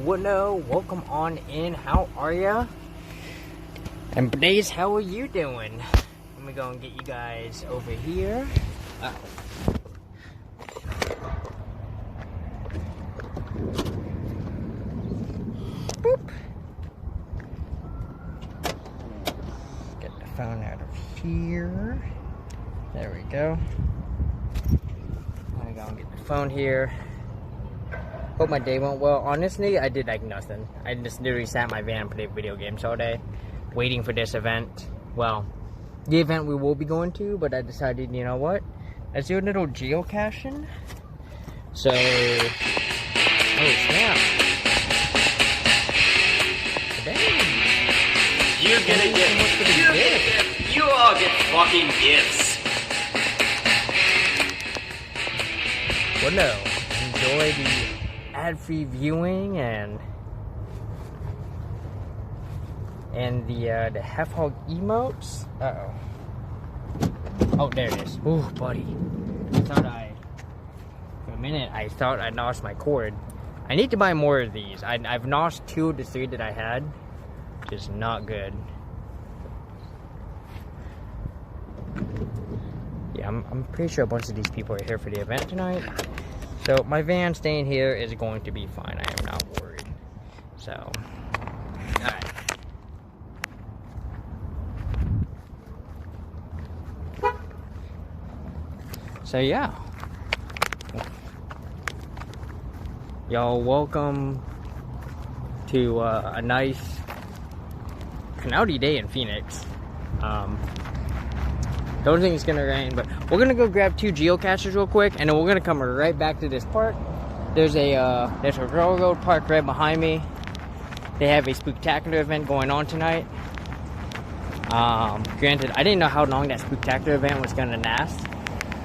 Well, no, welcome on in. How are ya? And Blaze, how are you doing? Let me go and get you guys over here. Boop. Get the phone out of here. There we go. I'm gonna go and get the phone here. Hope my day went well. Honestly, I did like nothing. I just literally sat in my van and played video games all day, waiting for this event. Well, the event we will be going to, but I decided, you know what? Let's do a little geocaching. So, oh snap! Dang. You all get fucking gifts. Well, no. Enjoy the ad-free viewing and the half-hog emotes. Oh, there it is. Ooh, buddy. For a minute, I thought I lost my cord. I need to buy more of these. I've lost 2 of the 3 that I had, which is not good. Yeah, I'm pretty sure a bunch of these people are here for the event tonight. So my van staying here is going to be fine. I am not worried. So, alright. So yeah. Y'all welcome to a nice cloudy day in Phoenix. Don't think it's gonna rain, but we're gonna go grab 2 geocaches real quick, and then we're gonna come right back to this park. There's a railroad park right behind me. They have a spooktacular event going on tonight. Granted, I didn't know how long that spooktacular event was gonna last,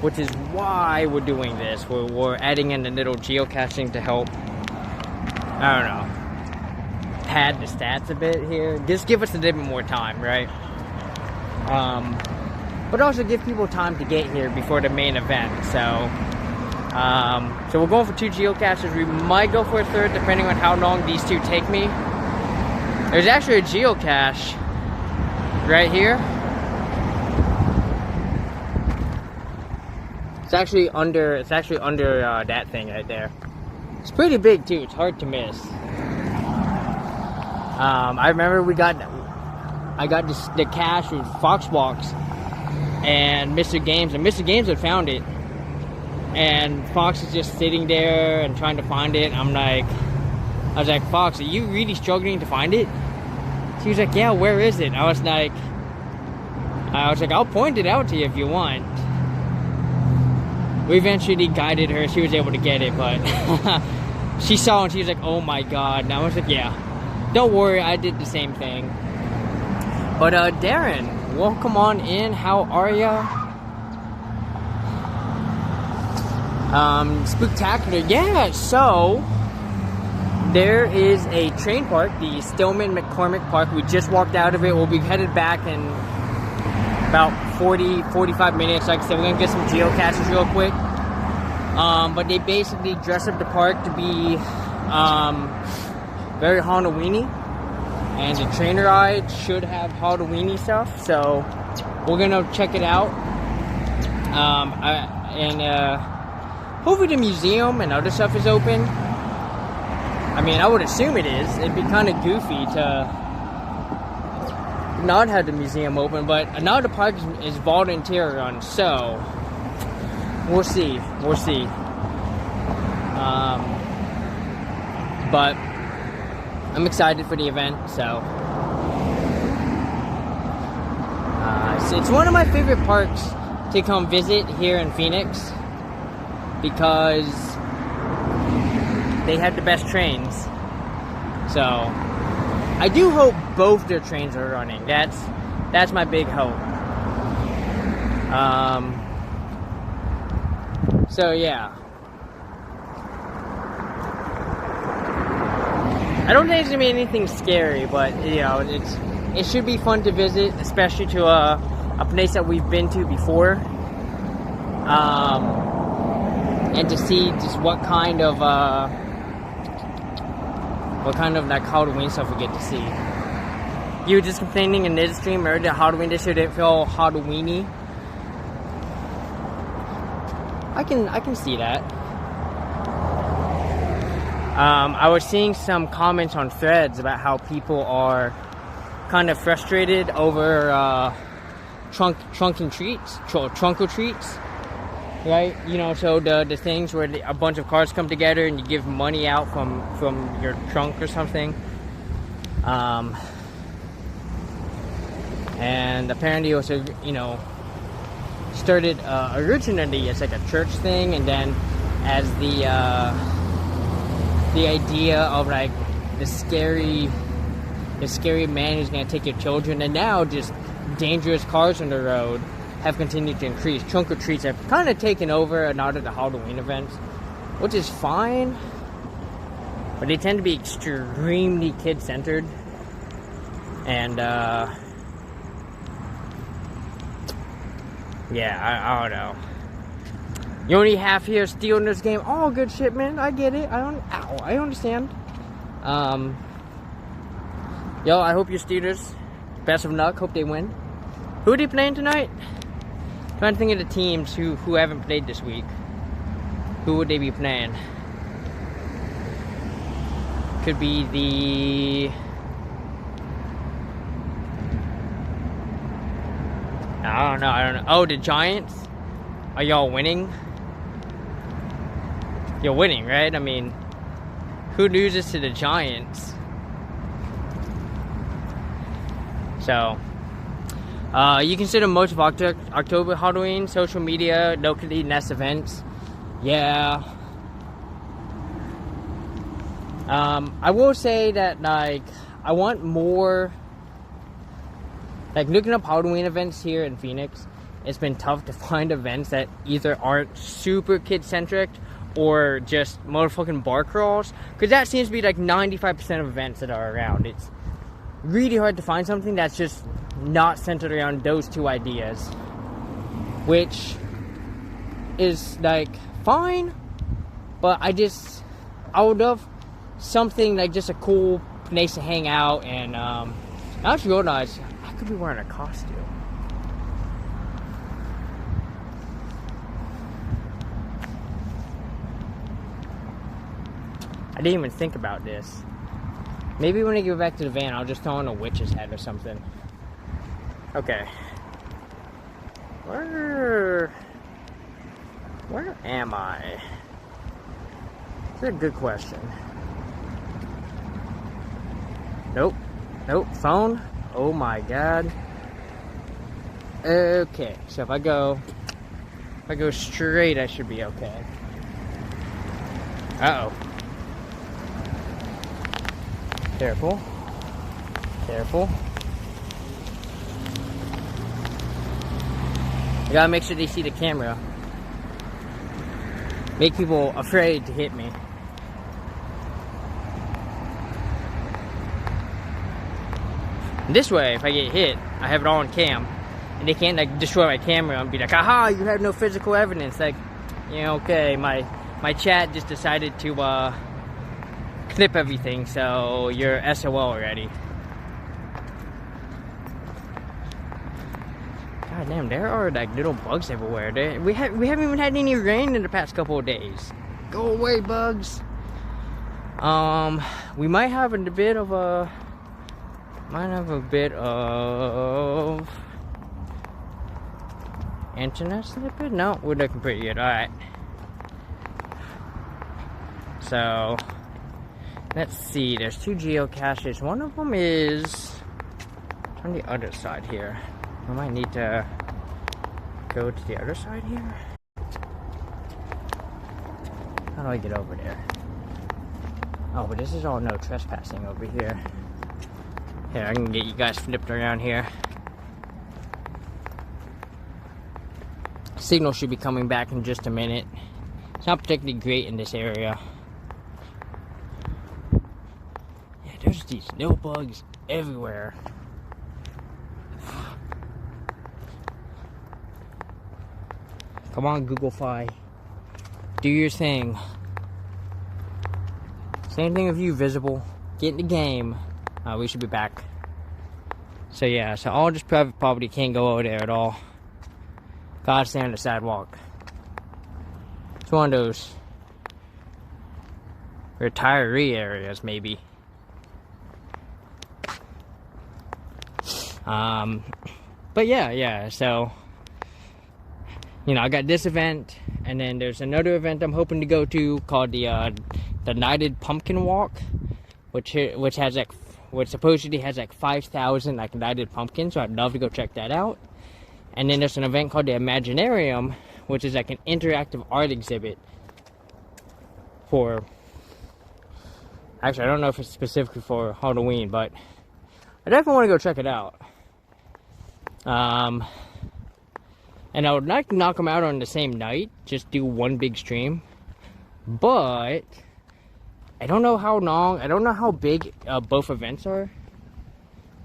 which is why we're doing this. We're adding in a little geocaching to help, I don't know, pad the stats a bit here. Just give us a little bit more time, right? But also give people time to get here before the main event. So we're going for 2 geocaches. We might go for a 3rd depending on how long these 2 take me. There's actually a geocache right here. It's actually under that thing right there. It's pretty big too. It's hard to miss. I remember I got the cache with Foxbox and Mr. Games, and Mr. Games had found it, and Fox is just sitting there and trying to find it. I was like, Fox, are you really struggling to find it? She was like, yeah, where is it? I was like, I'll point it out to you if you want. We eventually guided her. She was able to get it, but she saw and she was like, oh my god. And I was like, yeah, don't worry, I did the same thing. But Darren, welcome on in. How are ya? Spooktacular. Yeah, so there is a train park, the McCormick Park. We just walked out of it. We'll be headed back in about 40-45 minutes. Like I said, we're gonna get some geocaches real quick. But they basically dress up the park to be very Halloweeny. And the train ride should have Halloweeny stuff, so we're gonna check it out. Hopefully the museum and other stuff is open. I mean, I would assume it is. It'd be kind of goofy to not have the museum open, but now the park is volunteer run, so we'll see. But I'm excited for the event, so it's one of my favorite parks to come visit here in Phoenix because they have the best trains. So I do hope both their trains are running. That's my big hope. So yeah. I don't think it's gonna be anything scary, but you know, it should be fun to visit, especially to a place that we've been to before, and to see just what kind of what kind of like Halloween stuff we get to see. You were just complaining in this stream earlier that Halloween this year didn't feel Halloweeny. I can see that. I was seeing some comments on threads about how people are kind of frustrated over trunk or treats, right? You know, so the things where a bunch of cars come together and you give money out from your trunk or something. And apparently it was started originally as like a church thing, and then as the idea of like the scary man who's gonna take your children, and now just dangerous cars on the road have continued to increase. Trunk or treats have kind of taken over a lot of the Halloween events, which is fine, but they tend to be extremely kid-centered, and yeah, I don't know. You only have here stealing this game. Oh, good shit, man. I get it. I understand. Yo, I hope your Steelers, best of luck. Hope they win. Who are they playing tonight? Trying to think of the teams who haven't played this week. Who would they be playing? Could be the... I don't know. Oh, the Giants? Are y'all winning? You're winning, right? I mean, who loses to the Giants? So, you consider most of October Halloween, social media, locally nest events. Yeah. I will say that, like, I want more... Like, looking up Halloween events here in Phoenix, it's been tough to find events that either aren't super kid-centric or just motherfucking bar crawls. Because that seems to be like 95% of events that are around. It's really hard to find something that's just not centered around those two ideas. Which is, like, fine. But I would love something like just a cool place to hang out. And I just realized I could be wearing a costume. I didn't even think about this. Maybe when I get back to the van, I'll just throw on a witch's head or something. Okay. Where am I? That's a good question. Nope. Phone. Oh my god. Okay, so if I go straight, I should be okay. Uh-oh. Careful. I gotta make sure they see the camera. Make people afraid to hit me. This way, if I get hit, I have it all on cam, and they can't like destroy my camera and be like, "Aha! You have no physical evidence." Like, okay, my chat just decided to clip everything, so you're SOL already. God damn, there are like little bugs everywhere. We haven't even had any rain in the past couple of days. Go away, bugs. We might have a bit of internet snippet? No, we're looking pretty good. Alright. So, let's see. There's two geocaches. One of them is on the other side here. I might need to go to the other side here. How do I get over there? Oh, but this is all no trespassing over here. Here, I can get you guys flipped around here. Signal should be coming back in just a minute. It's not particularly great in this area. Yeah, there's these little bugs everywhere. Come on, Google-fi. Do your thing. Same thing with you, Visible. get in the game. We should be back. So yeah, so all this private property can't go over there at all. Gotta stay on the sidewalk. It's one of those retiree areas, maybe. But yeah, so, you know, I got this event, and then there's another event I'm hoping to go to called the Knighted Pumpkin Walk, which has like, which supposedly has like 5,000 like knighted pumpkins, so I'd love to go check that out. And then there's an event called the Imaginarium, which is like an interactive art exhibit for, actually I don't know if it's specifically for Halloween, but I definitely want to go check it out. And I would like to knock them out on the same night, just do one big stream. But I don't know how long, I don't know how big both events are.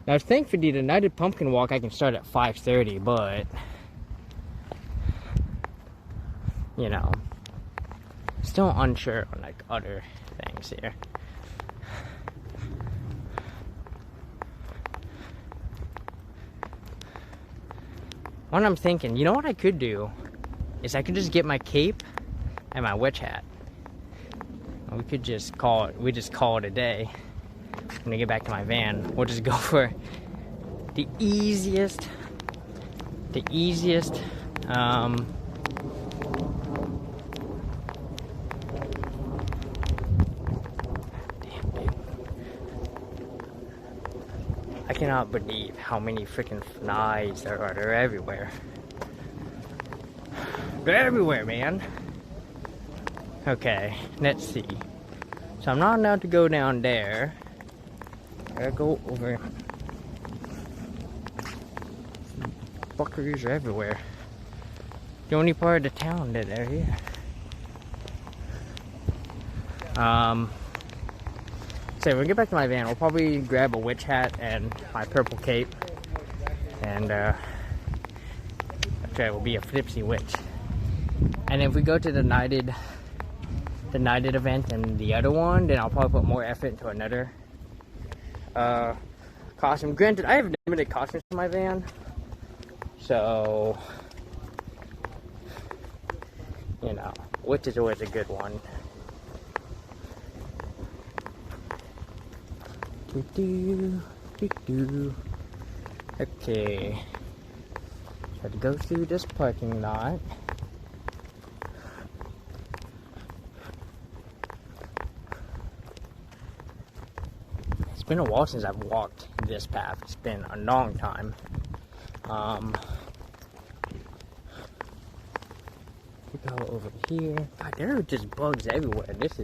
Now I think for the United Pumpkin Walk I can start at 5:30, but you know, still unsure on like other things here. What I'm thinking, you know what I could do, is I could just get my cape and my witch hat. We could just call it, a day. When I get back to my van, we'll just go for the easiest, I cannot believe how many freaking flies there are. They're everywhere. They're everywhere, man. Okay, let's see. So I'm not allowed to go down there. I gotta go over. Fuckers are everywhere. The only part of the town that they're here. So when we get back to my van, we'll probably grab a witch hat and my purple cape, and okay, we'll be a flipsy witch. And if we go to the Knighted event and the other one, then I'll probably put more effort into another costume. Granted, I have limited costumes in my van, so you know, witch is always a good one. Okay, so to go through this parking lot. It's been a while since I've walked this path. It's been a long time. We go over here. God, there are just bugs everywhere. This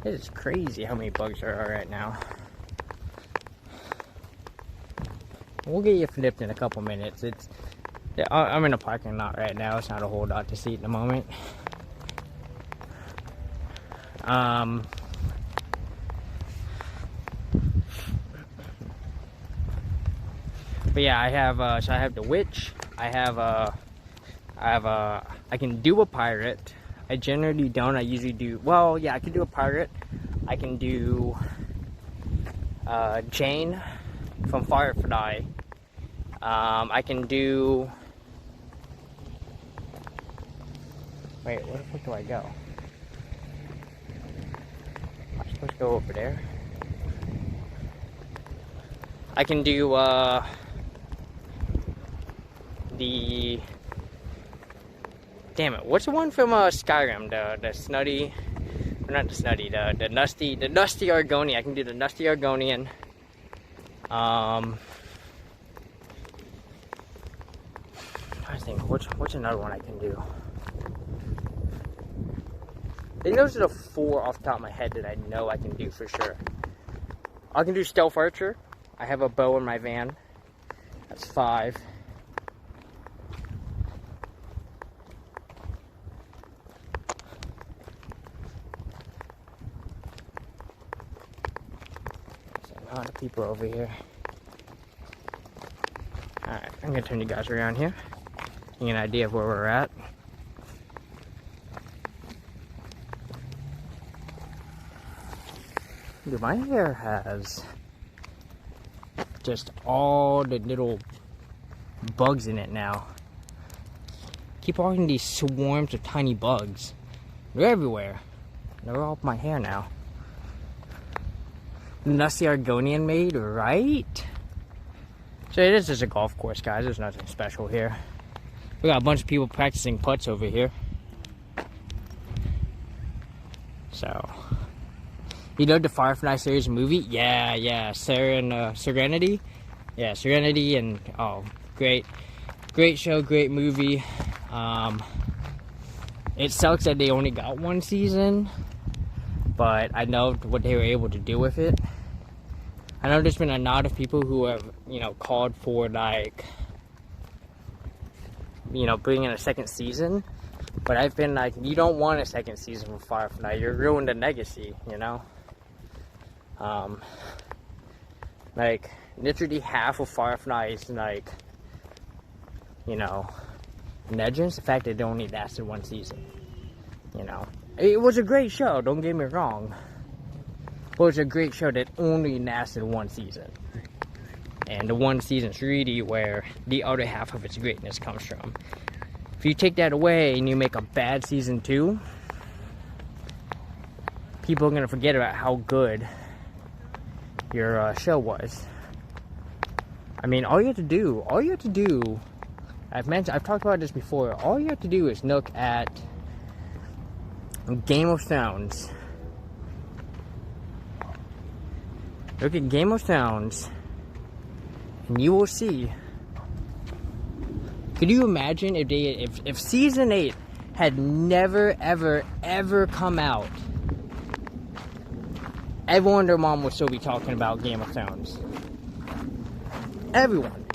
is crazy how many bugs there are right now. We'll get you flipped in a couple minutes. I'm in a parking lot right now. It's not a whole lot to see at the moment. But yeah, I have so I have the witch. I can do a pirate. I generally don't. I usually do, well, yeah, I can do a pirate. I can do Jane from Firefly. I can do, wait, where the fuck do I go? I'm supposed to go over there. I can do damn it, what's the one from Skyrim? The snutty, or not the snutty, the nasty Argonian. I can do the nasty Argonian. I think what's another one I can do? I think those are the 4 off the top of my head that I know I can do for sure. I can do Stealth Archer. I have a bow in my van. That's 5. There's a lot of people over here. Alright, I'm gonna turn you guys around here. Give you an idea of where we're at. Dude, my hair has just all the little bugs in it now. Keep on these swarms of tiny bugs. They're everywhere. They're all up my hair now. Nussy Argonian made, right? So it is just a golf course, guys. There's nothing special here. We got a bunch of people practicing putts over here. So, you know the Firefly series movie? Yeah, Serenity. Yeah, Serenity, and oh, great show, great movie. It sucks that they only got one season, but I know what they were able to do with it. I know there's been a lot of people who have, called for, bringing in a second season. But I've been like, you don't want a second season for Firefly. You're ruined the legacy, literally half of Firefly's, legends. The fact that it only lasted one season. It was a great show, don't get me wrong. But it was a great show that only lasted one season. And the one season's really where the other half of its greatness comes from. If you take that away and you make a bad season 2, people are going to forget about how good your show was. I mean, all you have to do, I've talked about this before, all you have to do is look at Game of Thrones. Look at Game of Thrones, and you will see. Could you imagine if season 8 had never ever come out? Everyone and their mom would still be talking about Game of Thrones. Everyone.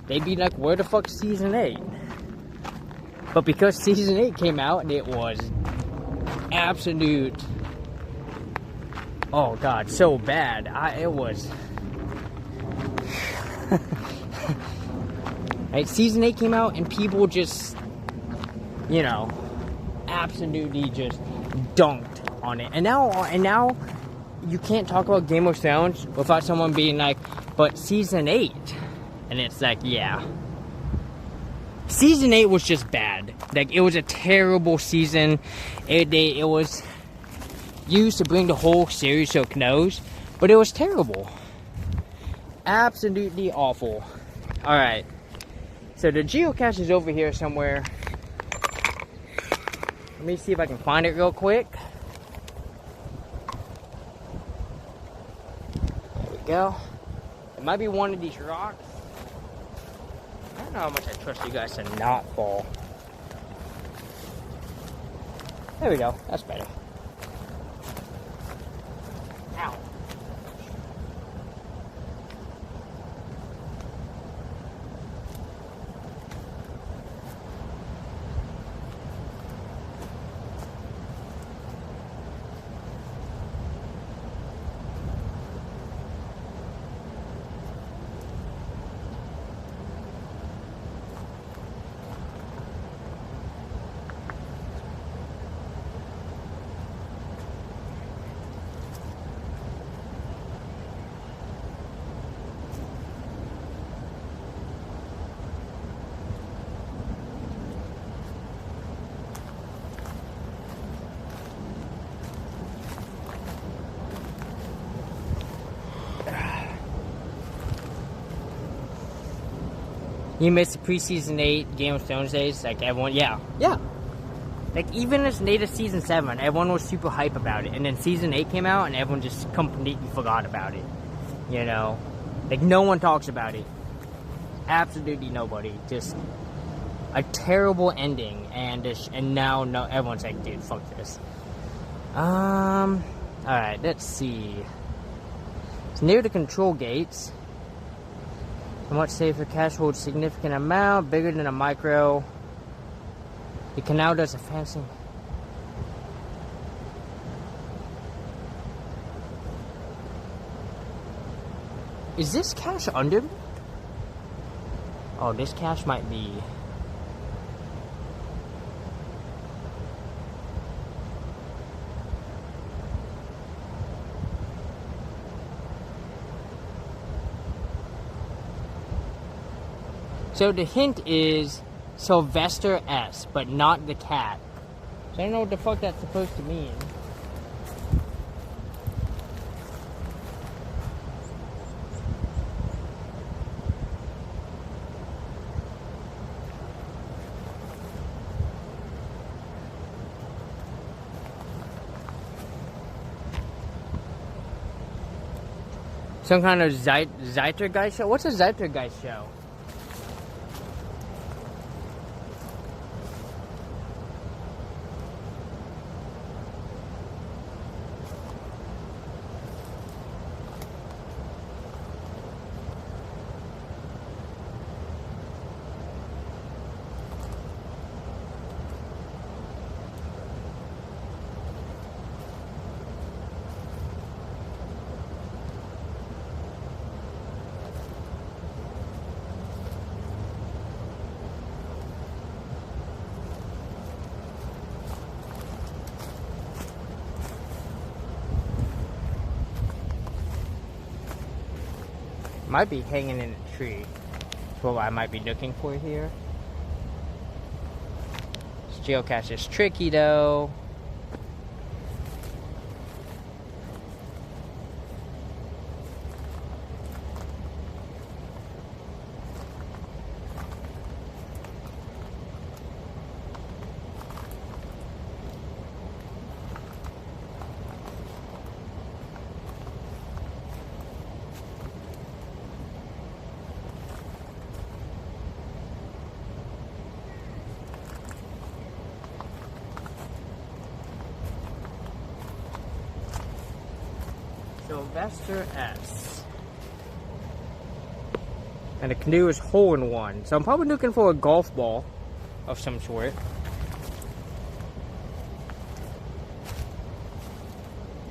They'd be like, where the fuck's season 8? But because season 8 came out and it was absolute, oh god, so bad. It was right, season 8 came out and people just, absolutely just dunked on it. And now you can't talk about Game of Thrones without someone being like, but season 8. And it's like, yeah. Season 8 was just bad. Like, it was a terrible season. It was used to bring the whole series to a close, but it was terrible. Absolutely awful. Alright. So the geocache is over here somewhere. Let me see if I can find it real quick. There we go. It might be one of these rocks. I don't know how much I trust you guys to not fall. There we go. That's better. Ow. You missed the preseason 8 Game of Thrones days, like everyone, yeah. Like even as late as season 7, everyone was super hype about it, and then season 8 came out, and everyone just completely forgot about it. Like no one talks about it. Absolutely nobody. Just a terrible ending, and now everyone's like, dude, fuck this. All right, let's see. It's near the control gates. A much safer cache holds significant amount, bigger than a micro. The canal does a fancy. Is this cache under me? Oh, this cache might be. So the hint is Sylvester S, but not the cat. So I don't know what the fuck that's supposed to mean. Some kind of Zeitgeist show? What's a Zeitgeist show? Might be hanging in a tree. That's what I might be looking for here. This geocache is tricky though. Sylvester S. And the canoe is hole in one. So I'm probably looking for a golf ball of some sort.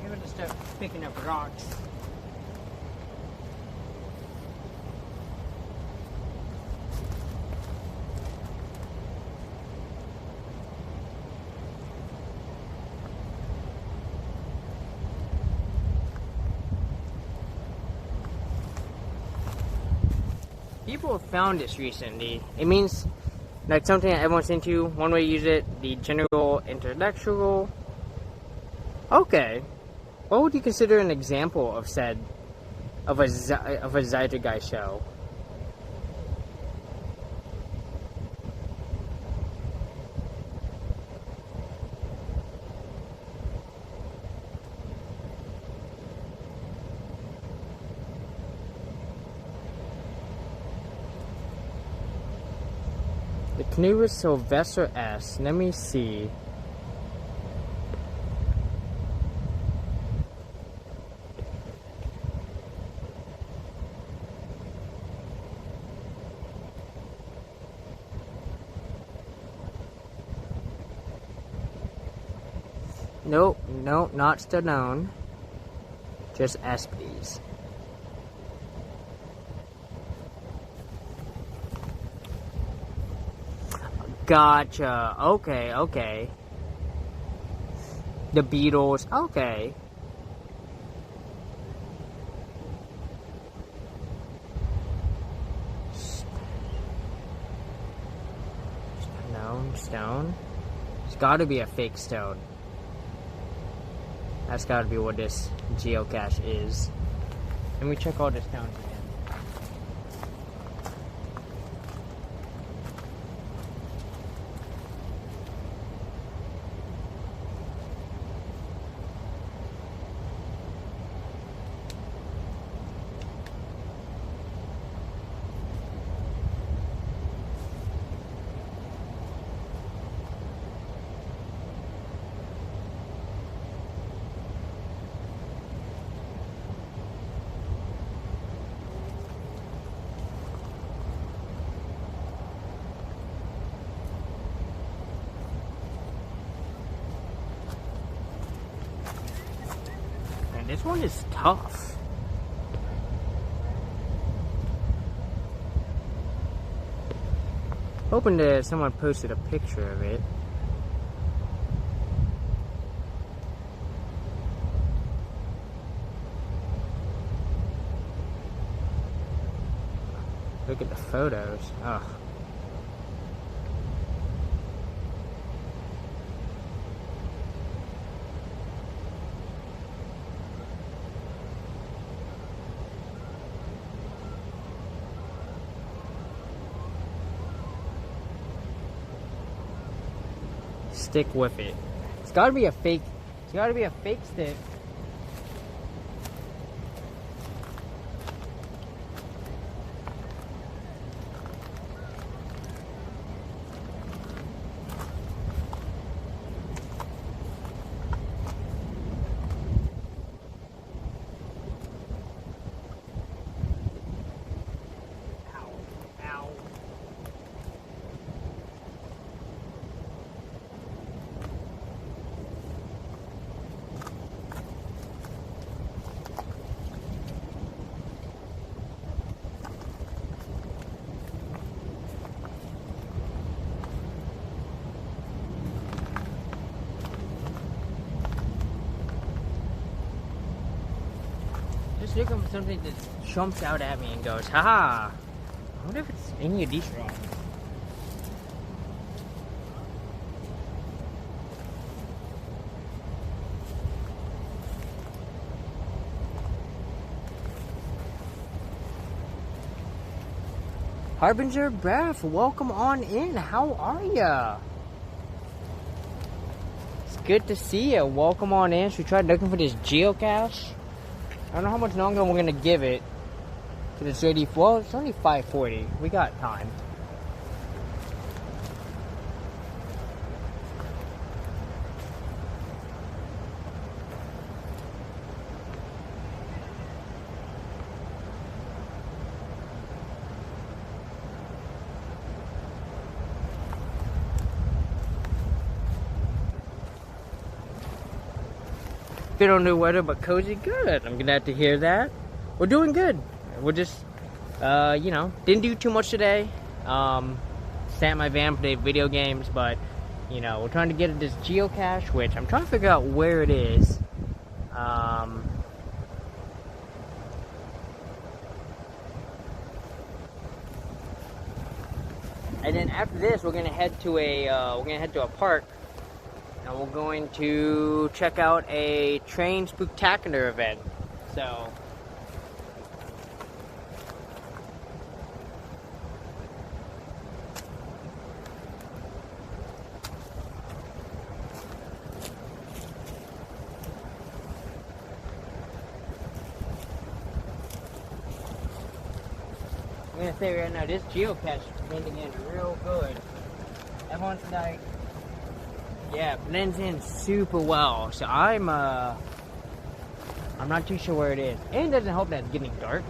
I'm gonna start picking up rocks. People have found this recently. It means like something that everyone's into. One way to use it, the general intellectual. Okay, what would you consider an example of said of a Zeitgeist show? The canoe is Sylvester S. Let me see. Nope, nope, not Stallone. Just S, please. Gotcha. Okay, okay. The Beatles. Okay. Stone. It's gotta be a fake stone. That's gotta be what this geocache is. Let me check all the stones again. This one is tough. Hoping that someone posted a picture of it. Look at the photos. Ugh. stick with it. It's gotta be a fake. It's gotta be a fake stick. Just looking for something that jumps out at me and goes, haha. I wonder if it's any of these wrong. Harbinger Breath, welcome on in. How are ya? It's good to see ya. Welcome on in. Should we try looking for this geocache? I don't know how much longer we're gonna give it. Cause it's ready. Well, it's only 5:40. We got time. Bit on the weather, but cozy. Good. I'm glad to hear that. We're doing good. We're just, you know, didn't do too much today. Sat in my van, played video games, but, you know, we're trying to get at this geocache, which I'm trying to figure out where it is. And then after this, we're gonna head to a park. And we're going to check out a train spooktacular event. So I'm gonna say right now, this geocache is blending in real good. Everyone's like, yeah, blends in super well. So I'm not too sure where it is. And it doesn't help that it's getting dark.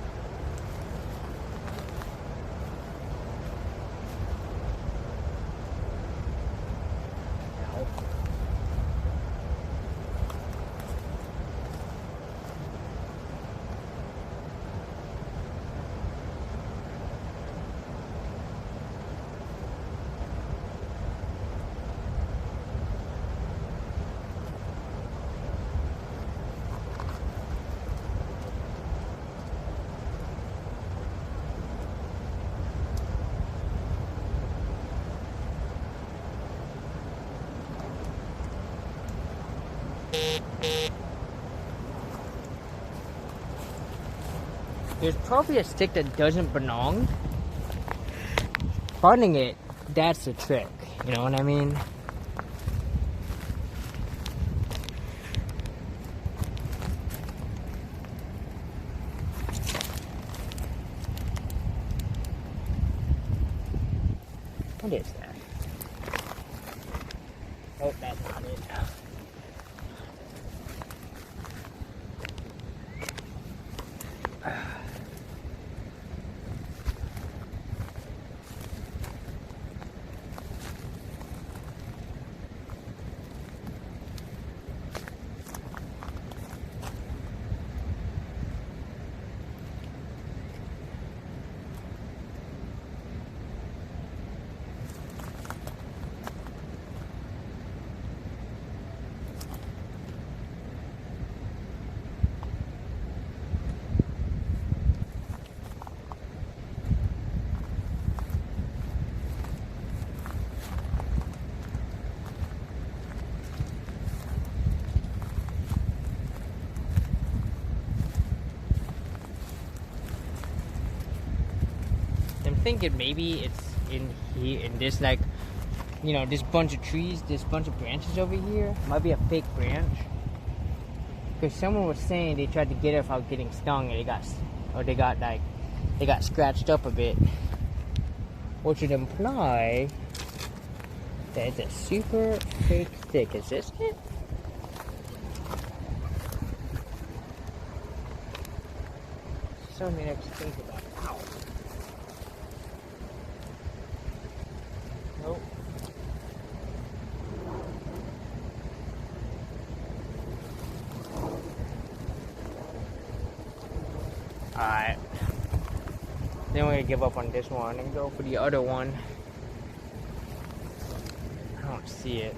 There's probably a stick that doesn't belong. Finding it, that's the trick. You know what I mean? What is that? Oh, that's not it. I'm thinking maybe it's in here, in this, like, you know, this bunch of trees, this bunch of branches over here might be a fake branch. Because someone was saying they tried to get it without getting stung, and they got scratched up a bit, which would imply that it's a super fake stick. Is this it? Something I have to think about. Ow. Nope. Alright. Then we're gonna give up on this one and go for the other one. I don't see it.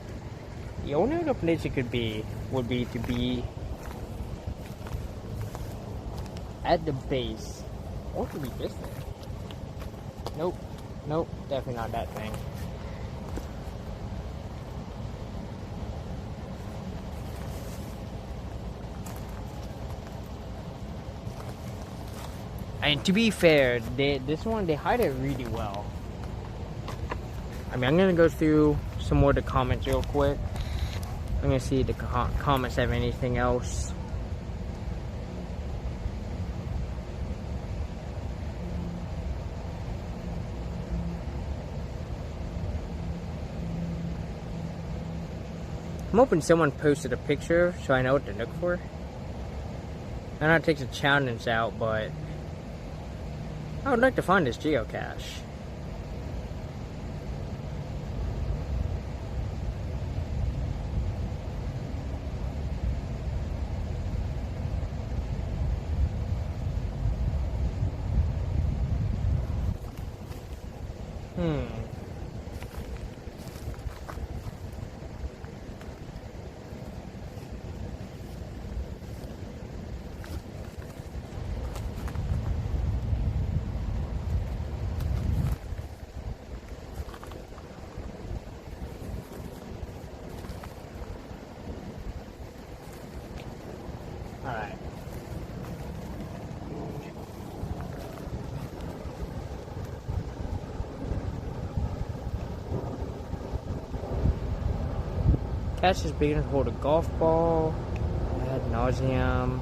The only other place it could be would be to be at the base. Or it could be this thing. Nope. Nope. Definitely not that thing. And to be fair, this one, they hide it really well. I mean, I'm gonna go through some more of the comments real quick. I'm gonna see if the comments have anything else. I'm hoping someone posted a picture so I know what to look for. I know it takes a challenge out, but I would like to find this geocache. Alright. Cache is big enough to hold a golf ball. Ad nauseam.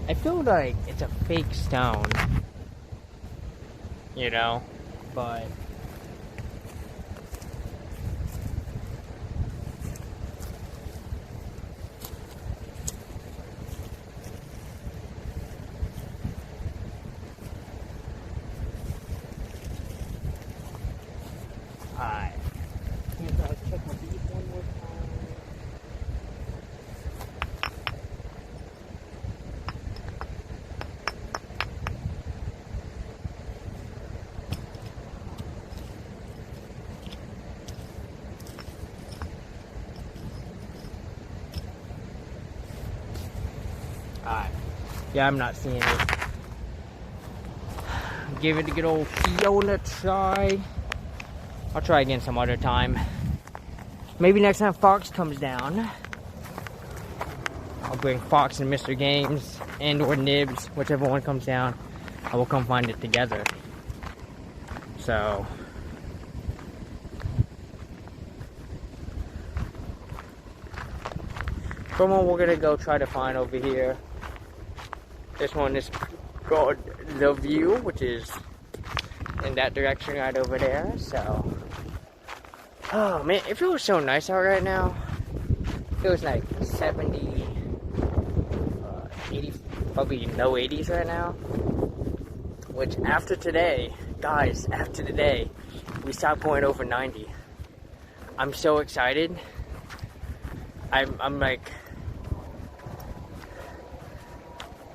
I feel like it's a fake stone, you know, but alright. Check my beef one more time. Alright. Yeah, I'm not seeing it. Give it a good old Fiona try. I'll try again some other time. Maybe next time Fox comes down, I'll bring Fox and Mr. Games and or Nibs, whichever one comes down. I will come find it together. So from what we're gonna go try to find over here. This one is called The View, which is in that direction right over there. So, oh man, it feels so nice out right now. It feels like 70, 80, probably low 80s right now. Which after today, guys, after today, we stopped going over 90. I'm so excited. I'm like,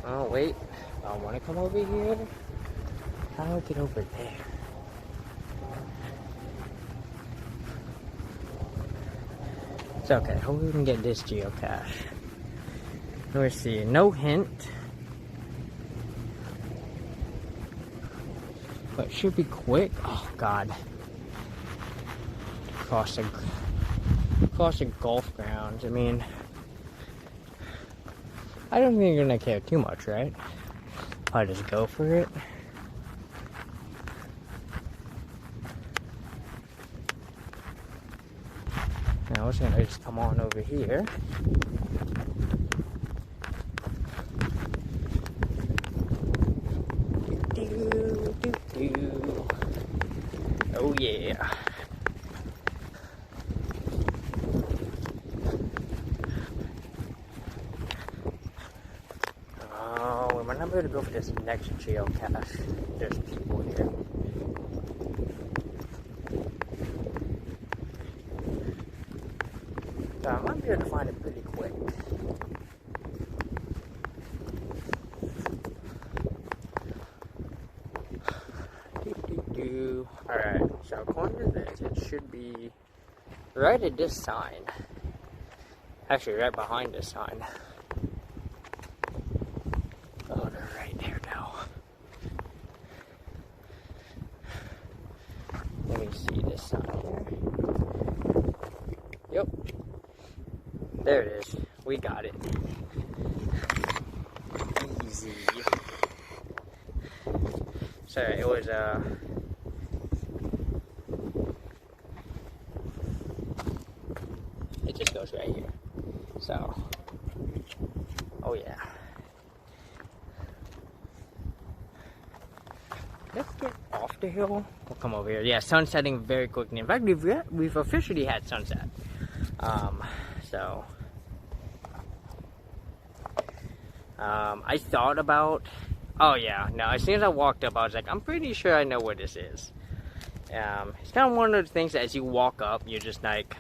oh wait, I want to come over here. How do I get over there? It's okay, hopefully we can get this geocache. Let's see, no hint. But it should be quick. Oh God. Across the golf grounds. I mean, I don't think you're gonna care too much, right? I'll just go for it. Now we're gonna just come on over here. Oh yeah. Oh, we might not be able to go for this next geocache. There's people here. So I might be able to find it pretty quick. Alright, so according to this, it should be right at this sign. Actually, right behind this sign. Oh, they're right there now. Let me see this sign here. Yep. There it is. We got it. Easy. So it was it just goes right here. So, oh yeah. Let's get off the hill. We'll come over here. Yeah, sun setting very quickly. In fact, we've officially had sunset. So I thought about. Oh yeah, no. As soon as I walked up, I was like, I'm pretty sure I know where this is. It's kind of one of those things that as you walk up, you're just like,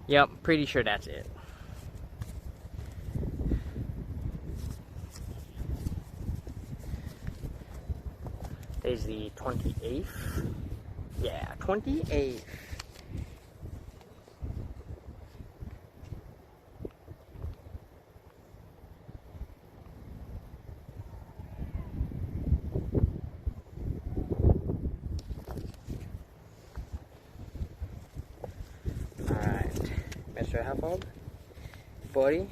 yep, pretty sure that's it. Today's the 28th. Yeah, 28th. Alright, Mr. Hufford, buddy.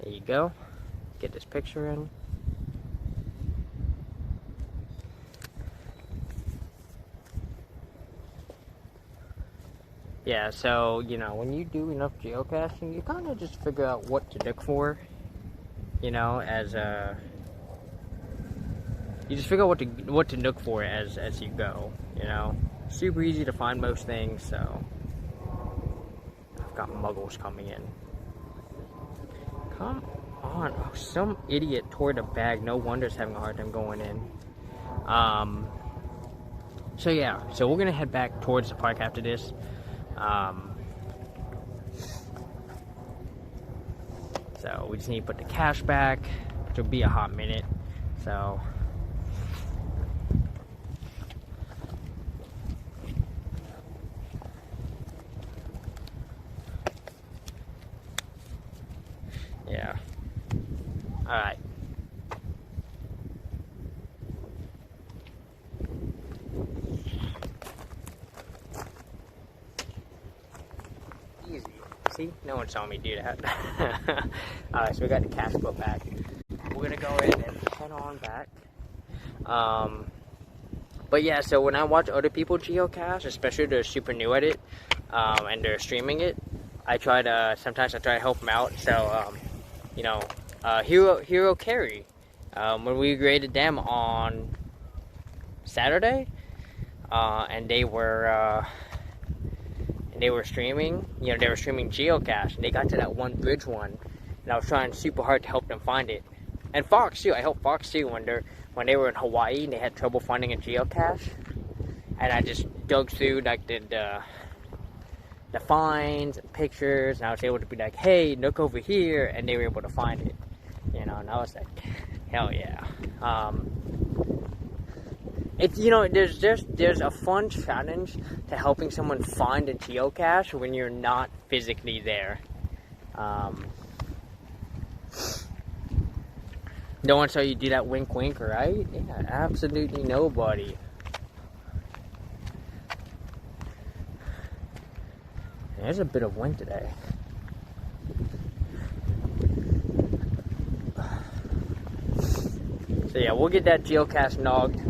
There you go. Get this picture in. Yeah, so, you know, when you do enough geocaching, you kind of just figure out what to look for, you know, as you just figure out what to look for as you go, you know. Super easy to find most things, so. I've got muggles coming in. Come on. Oh, some idiot tore the bag. No wonder it's having a hard time going in. So yeah, so we're gonna head back towards the park after this. So we just need to put the cash back, which will be a hot minute. So yeah. Alright. Easy. See? No one saw me do that. Alright, so we got the cash put back. We're gonna go in and head on back. But yeah, so when I watch other people geocache, especially they're super new at it, and they're streaming it, sometimes I try to help them out. So, you know, Hero Carry, when we graded them on Saturday, and they were streaming, you know, they were streaming geocache, and they got to that one bridge one, and I was trying super hard to help them find it. And Fox too, I helped Fox too when they were in Hawaii and they had trouble finding a geocache, and I just dug through like the finds and pictures, and I was able to be like, hey, look over here, and they were able to find it, you know. And I was like, hell yeah. It's, you know, there's a fun challenge to helping someone find a geocache when you're not physically there. No one saw you do that wink wink, right? Yeah, absolutely nobody. There's a bit of wind today. So yeah, we'll get that geocache knocked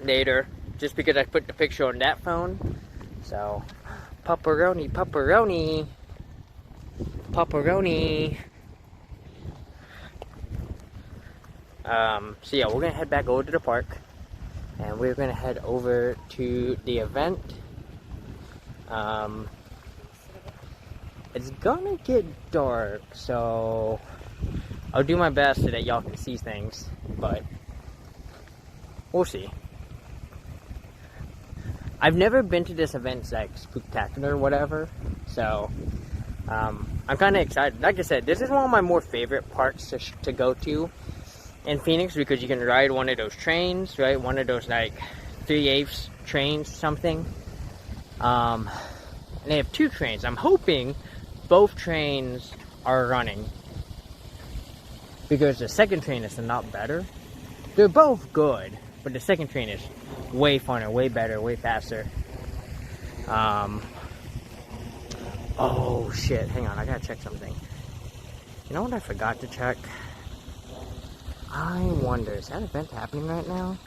later, just because I put the picture on that phone. So, pepperoni, pepperoni, pepperoni. So yeah, we're gonna head back over to the park, and we're gonna head over to the event. It's gonna get dark, so I'll do my best so that y'all can see things, but we'll see. I've never been to this event. It's like spooktacular or whatever, so I'm kind of excited. Like I said, this is one of my more favorite parks to go to in Phoenix, because you can ride one of those trains, right? One of those like 3/8 trains, something. And they have 2 trains. I'm hoping both trains are running, because the second train is a lot better. They're both good, but the second train is way funner, way better, way faster. Oh shit, hang on, I gotta check something. You know what I forgot to check? I wonder, is that event happening right now?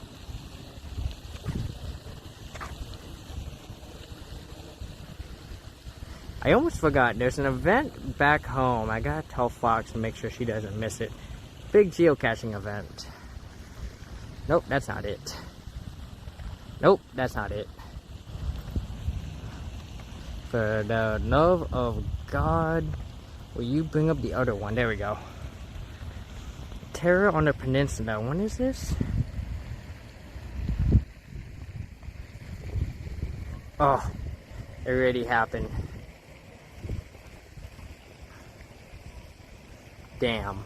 I almost forgot, there's an event back home. I gotta tell Fox to make sure she doesn't miss it. Big geocaching event. Nope, that's not it. Nope, that's not it. For the love of God, will you bring up the other one? There we go. Terror on the Peninsula. When is this? Oh, it already happened. Damn.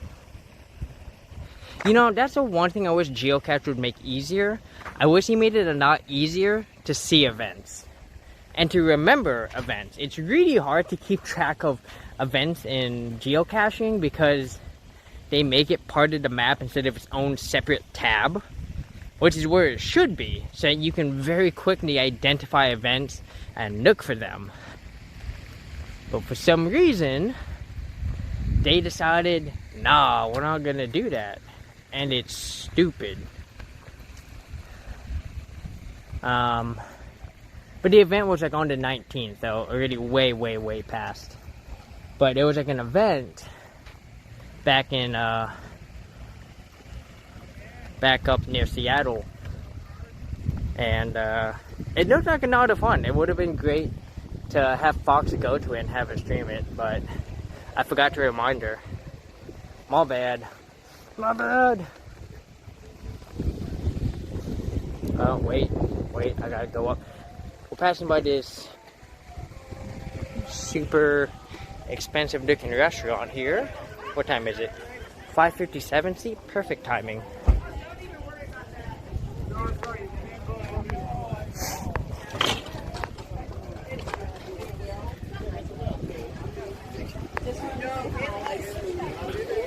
You know, that's the one thing I wish geocache would make easier. I wish he made it a lot easier to see events and to remember events. It's really hard to keep track of events in geocaching because they make it part of the map instead of its own separate tab, which is where it should be, so that you can very quickly identify events and look for them. But for some reason, they decided, nah, we're not gonna do that. And it's stupid. But the event was like on the 19th, though, already way past. But it was like an event back in, back up near Seattle. And it looked like a lot of fun. It would have been great to have Fox go to it and have her stream it, but I forgot to remind her. My bad. My bad. Oh, wait, I gotta go up. We're passing by this super expensive looking restaurant here. What time is it? 5:57. See, perfect timing.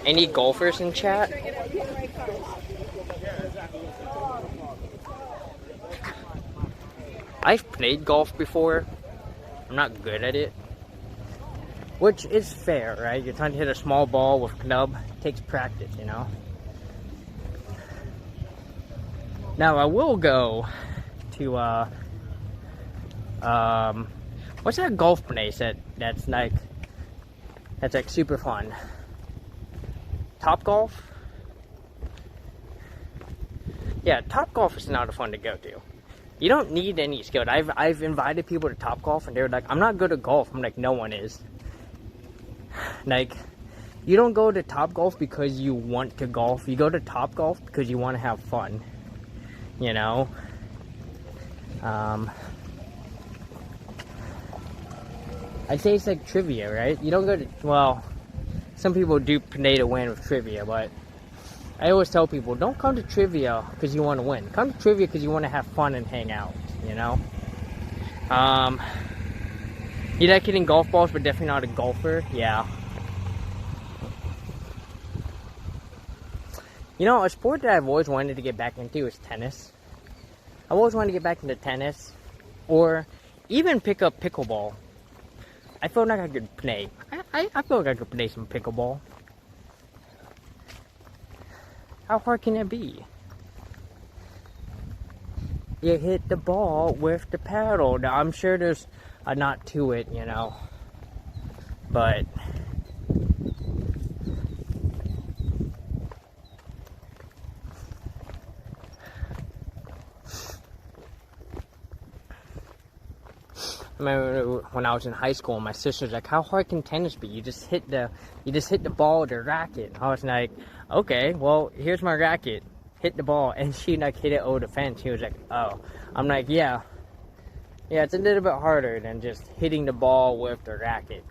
Any golfers in chat? I've played golf before. I'm not good at it, which is fair, right? You're trying to hit a small ball with a club. It takes practice, you know. Now I will go to what's that golf place that's like super fun? Top Golf? Yeah, Top Golf is not fun to go to. You don't need any skill. I've invited people to Top Golf and they're like, I'm not good at golf. I'm like, no one is. Like, you don't go to Top Golf because you want to golf. You go to Top Golf because you want to have fun. You know? I'd say it's like trivia, right? You don't go to, well, some people do play to win with trivia, but I always tell people, don't come to trivia because you want to win. Come to trivia because you want to have fun and hang out, you know? You like hitting golf balls, but definitely not a golfer? Yeah. You know, a sport that I've always wanted to get back into is tennis. I've always wanted to get back into tennis, or even pick up pickleball. I feel like I could play. I feel like I could play some pickleball. How hard can it be? You hit the ball with the paddle. Now, I'm sure there's a knot to it, you know. But I remember when I was in high school, my sister's like, "How hard can tennis be? You just hit the ball with the racket." I was like, "Okay, well, here's my racket. Hit the ball," and she like hit it over the fence. He was like, "Oh," I'm like, "Yeah, it's a little bit harder than just hitting the ball with the racket."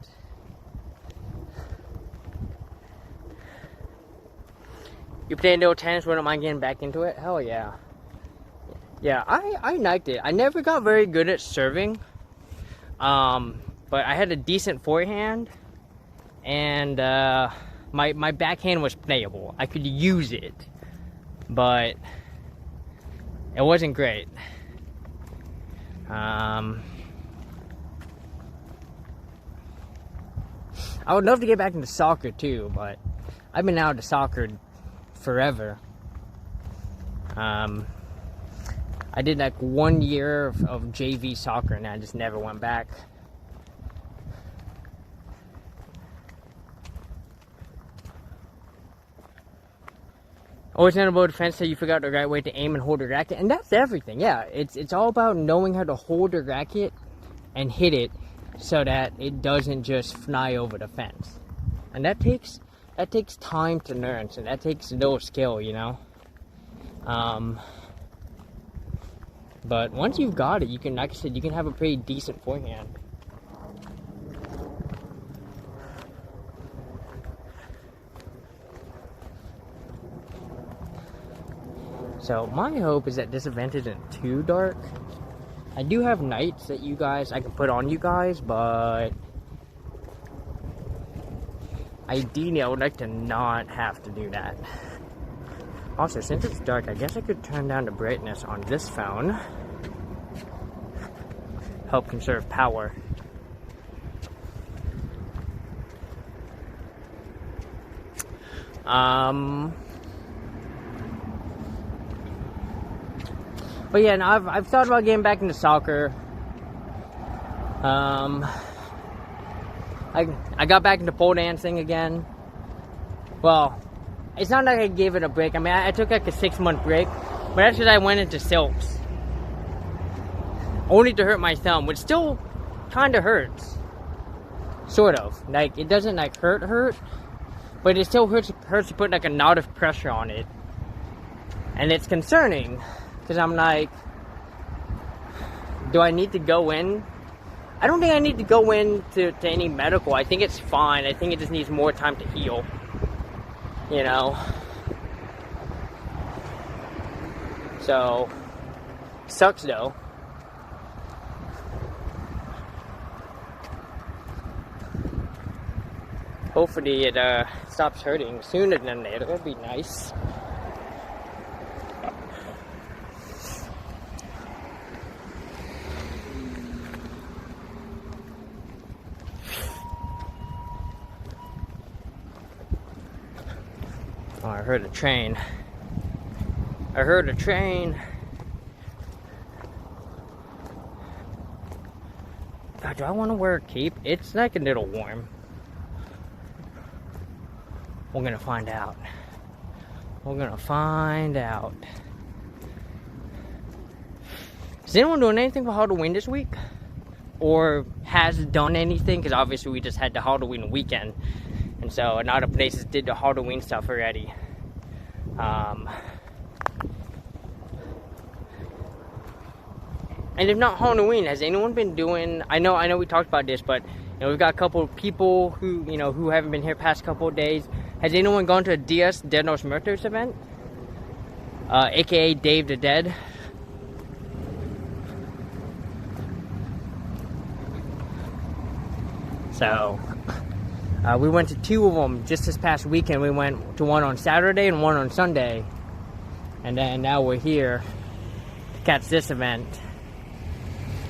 You play a little tennis? Wouldn't mind getting back into it? Hell yeah. Yeah, I liked it. I never got very good at serving. But I had a decent forehand, and my backhand was playable. I could use it, but it wasn't great. I would love to get back into soccer too, but I've been out of soccer forever. I did like 1 year of JV soccer, and I just never went back. Always about defense that you figure out the right way to aim and hold a racket, and that's everything. Yeah, it's all about knowing how to hold a racket and hit it so that it doesn't just fly over the fence. And that takes time to learn, so that takes a little skill, you know. But once you've got it, you can, like I said, you can have a pretty decent forehand. So my hope is that this event isn't too dark. I do have nights that I can put on you guys, but ideally I would like to not have to do that. Also, since it's dark, I guess I could turn down the brightness on this phone. Help conserve power. But yeah, no, I've thought about getting back into soccer. I got back into pole dancing again. Well, it's not like I gave it a break. I mean, I took like a 6-month break, but that's because I went into silks. Only to hurt my thumb, which still kind of hurts. Sort of. Like, it doesn't like hurt, but it still hurts to put like a knot of pressure on it. And it's concerning, because I'm like, do I need to go in? I don't think I need to go in to any medical. I think it's fine. I think it just needs more time to heal. You know? So, sucks though. Hopefully it stops hurting sooner than later. That'd be nice. Oh, I heard a train. I heard a train. God, do I want to wear a cape? It's like a little warm. We're gonna find out. We're gonna find out. Is anyone doing anything for Halloween this week? Or has done anything? Because obviously we just had the Halloween weekend. And so a lot of places did the Halloween stuff already. And if not Halloween, has anyone been doing... I know we talked about this, but we've got a couple of people who, who haven't been here past couple of days. Has anyone gone to a Dias de los Muertos event? AKA Dave the Dead. So, We went to 2 of them just this past weekend. We went to one on Saturday and one on Sunday. And then now we're here to catch this event.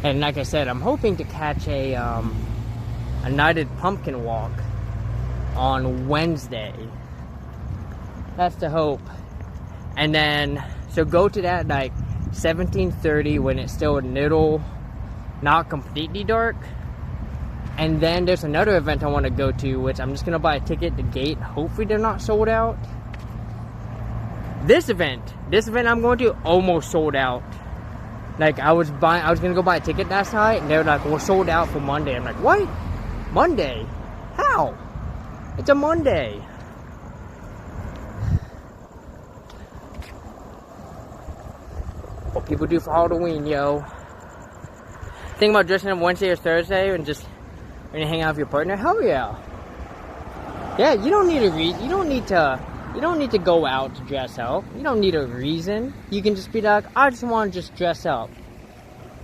And like I said, I'm hoping to catch a Nighted Pumpkin Walk on Wednesday. That's the hope. And then, so go to that like 17:30 when it's still a little, not completely dark. And then there's another event I want to go to, which I'm just going to buy a ticket at the gate. Hopefully they're not sold out. This event I'm going to almost sold out. Like I was going to go buy a ticket last night and they were like, we're sold out for Monday. I'm like, what? Monday? How? It's a Monday. What people do for Halloween, yo. Think about dressing up Wednesday or Thursday and just gonna hang out with your partner? Hell yeah. Yeah, you don't need to go out to dress up. You don't need a reason. You can just be like, I just want to just dress up.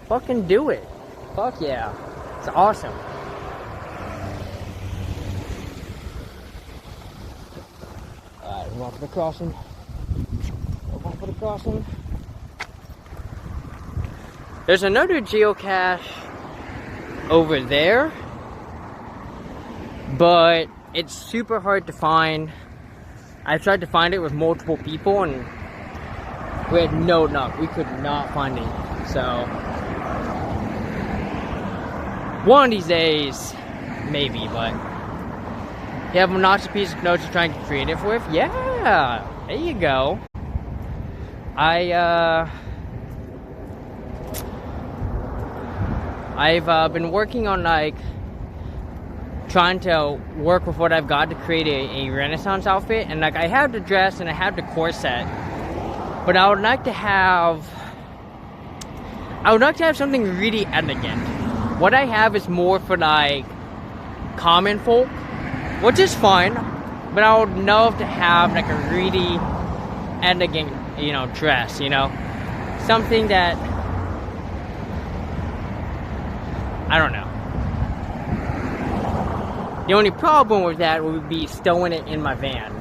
Fucking do it. Fuck yeah. It's awesome. Alright, we're going for the crossing. We're going for the crossing. There's another geocache over there, but it's super hard to find. I tried to find it with multiple people and we had no luck. We could not find it. So one of these days, maybe, but you have lots of pieces of notes you're trying to get creative with? Yeah, there you go. I've been working on like trying to work with what I've got to create a Renaissance outfit, and like I have the dress and I have the corset, but I would like to have something really elegant. What I have is more for like common folk, which is fine, but I would love to have like a really elegant, dress, something that, I don't know. The only problem with that would be stowing it in my van,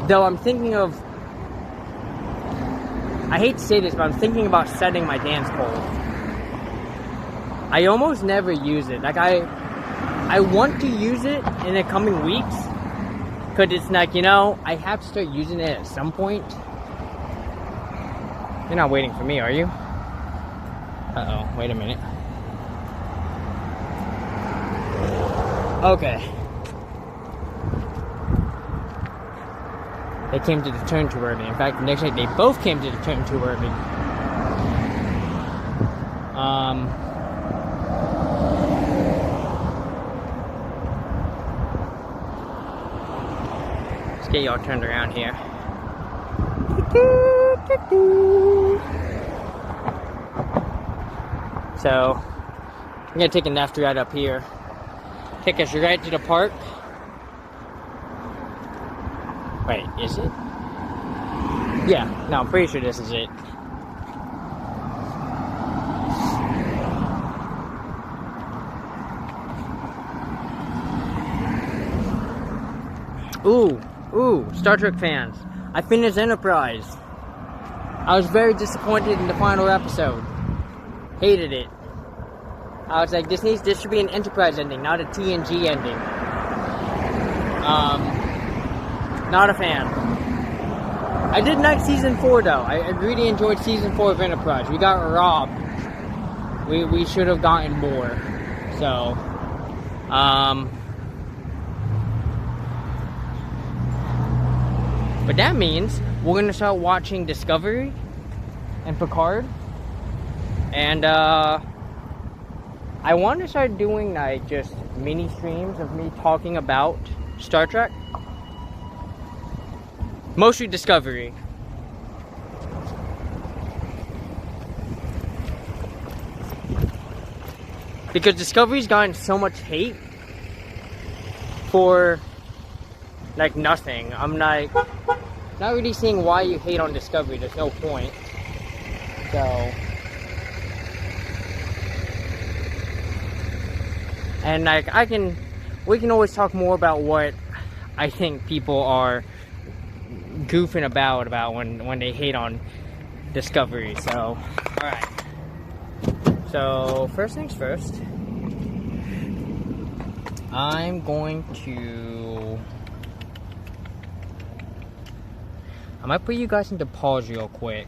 Though I'm thinking of, I hate to say this, but I'm thinking about setting my dance pole. I almost never use it. Like I want to use it in the coming weeks, because it's like, I have to start using it at some point. You're not waiting for me, are you? Uh-oh, wait a minute. Okay. They came to the turn too early. In fact, the next night they both came to the turn too early. Let's get y'all turned around here. So, I'm gonna take a left right up here. Take us right to the park. Wait, is it? Yeah, no, I'm pretty sure this is it. Ooh, Star Trek fans. I finished Enterprise. I was very disappointed in the final episode. Hated it. I was like, this should be an Enterprise ending, not a TNG ending. Not a fan. I did like season 4 though. I really enjoyed season 4 of Enterprise. We got robbed. We should have gotten more. So, but that means we're gonna start watching Discovery and Picard. And I want to start doing like just mini streams of me talking about Star Trek. Mostly Discovery. Because Discovery's gotten so much hate for like nothing. I'm like not really seeing why you hate on Discovery. There's no point. So And like we can always talk more about what I think people are goofing about when they hate on Discovery. So, alright. So, first things first. I might put you guys into pause real quick.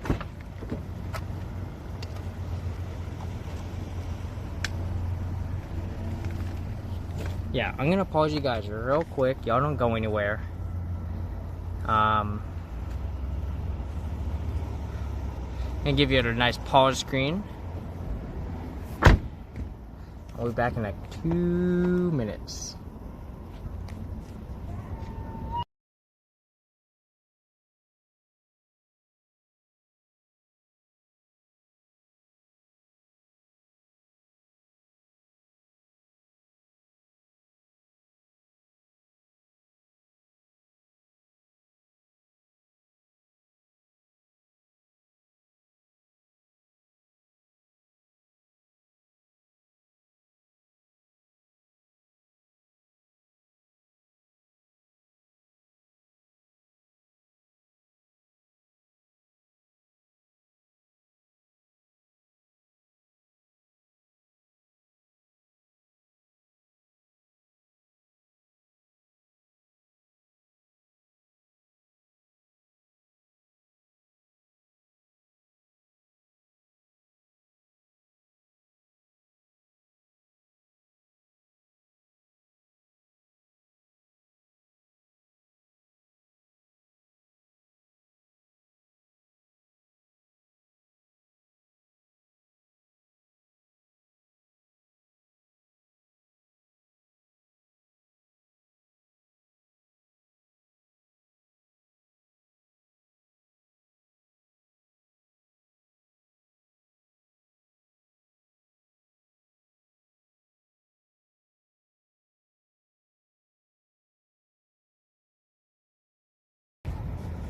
Yeah, I'm gonna pause you guys real quick. Y'all don't go anywhere. And give you a nice pause screen. I'll be back in like 2 minutes.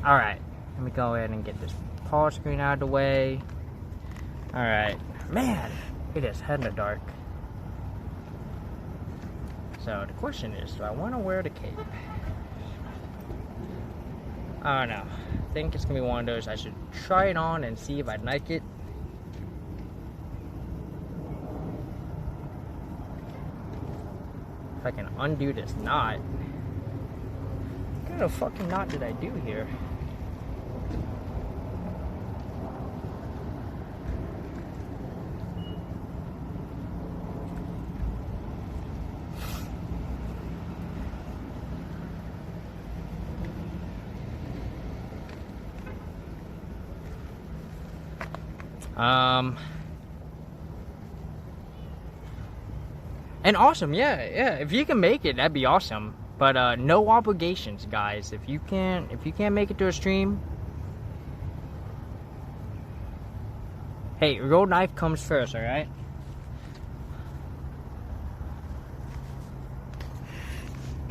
Alright, let me go ahead and get this pause screen out of the way. Alright, man, it is head in the dark. So the question is, do I want to wear the cape? I don't know. I think it's going to be one of those, I should try it on and see if I like it. If I can undo this knot. What kind of fucking knot did I do here? And awesome, yeah, if you can make it, that'd be awesome. But no obligations, guys. If you can't make it to a stream, hey, real knife comes first, alright?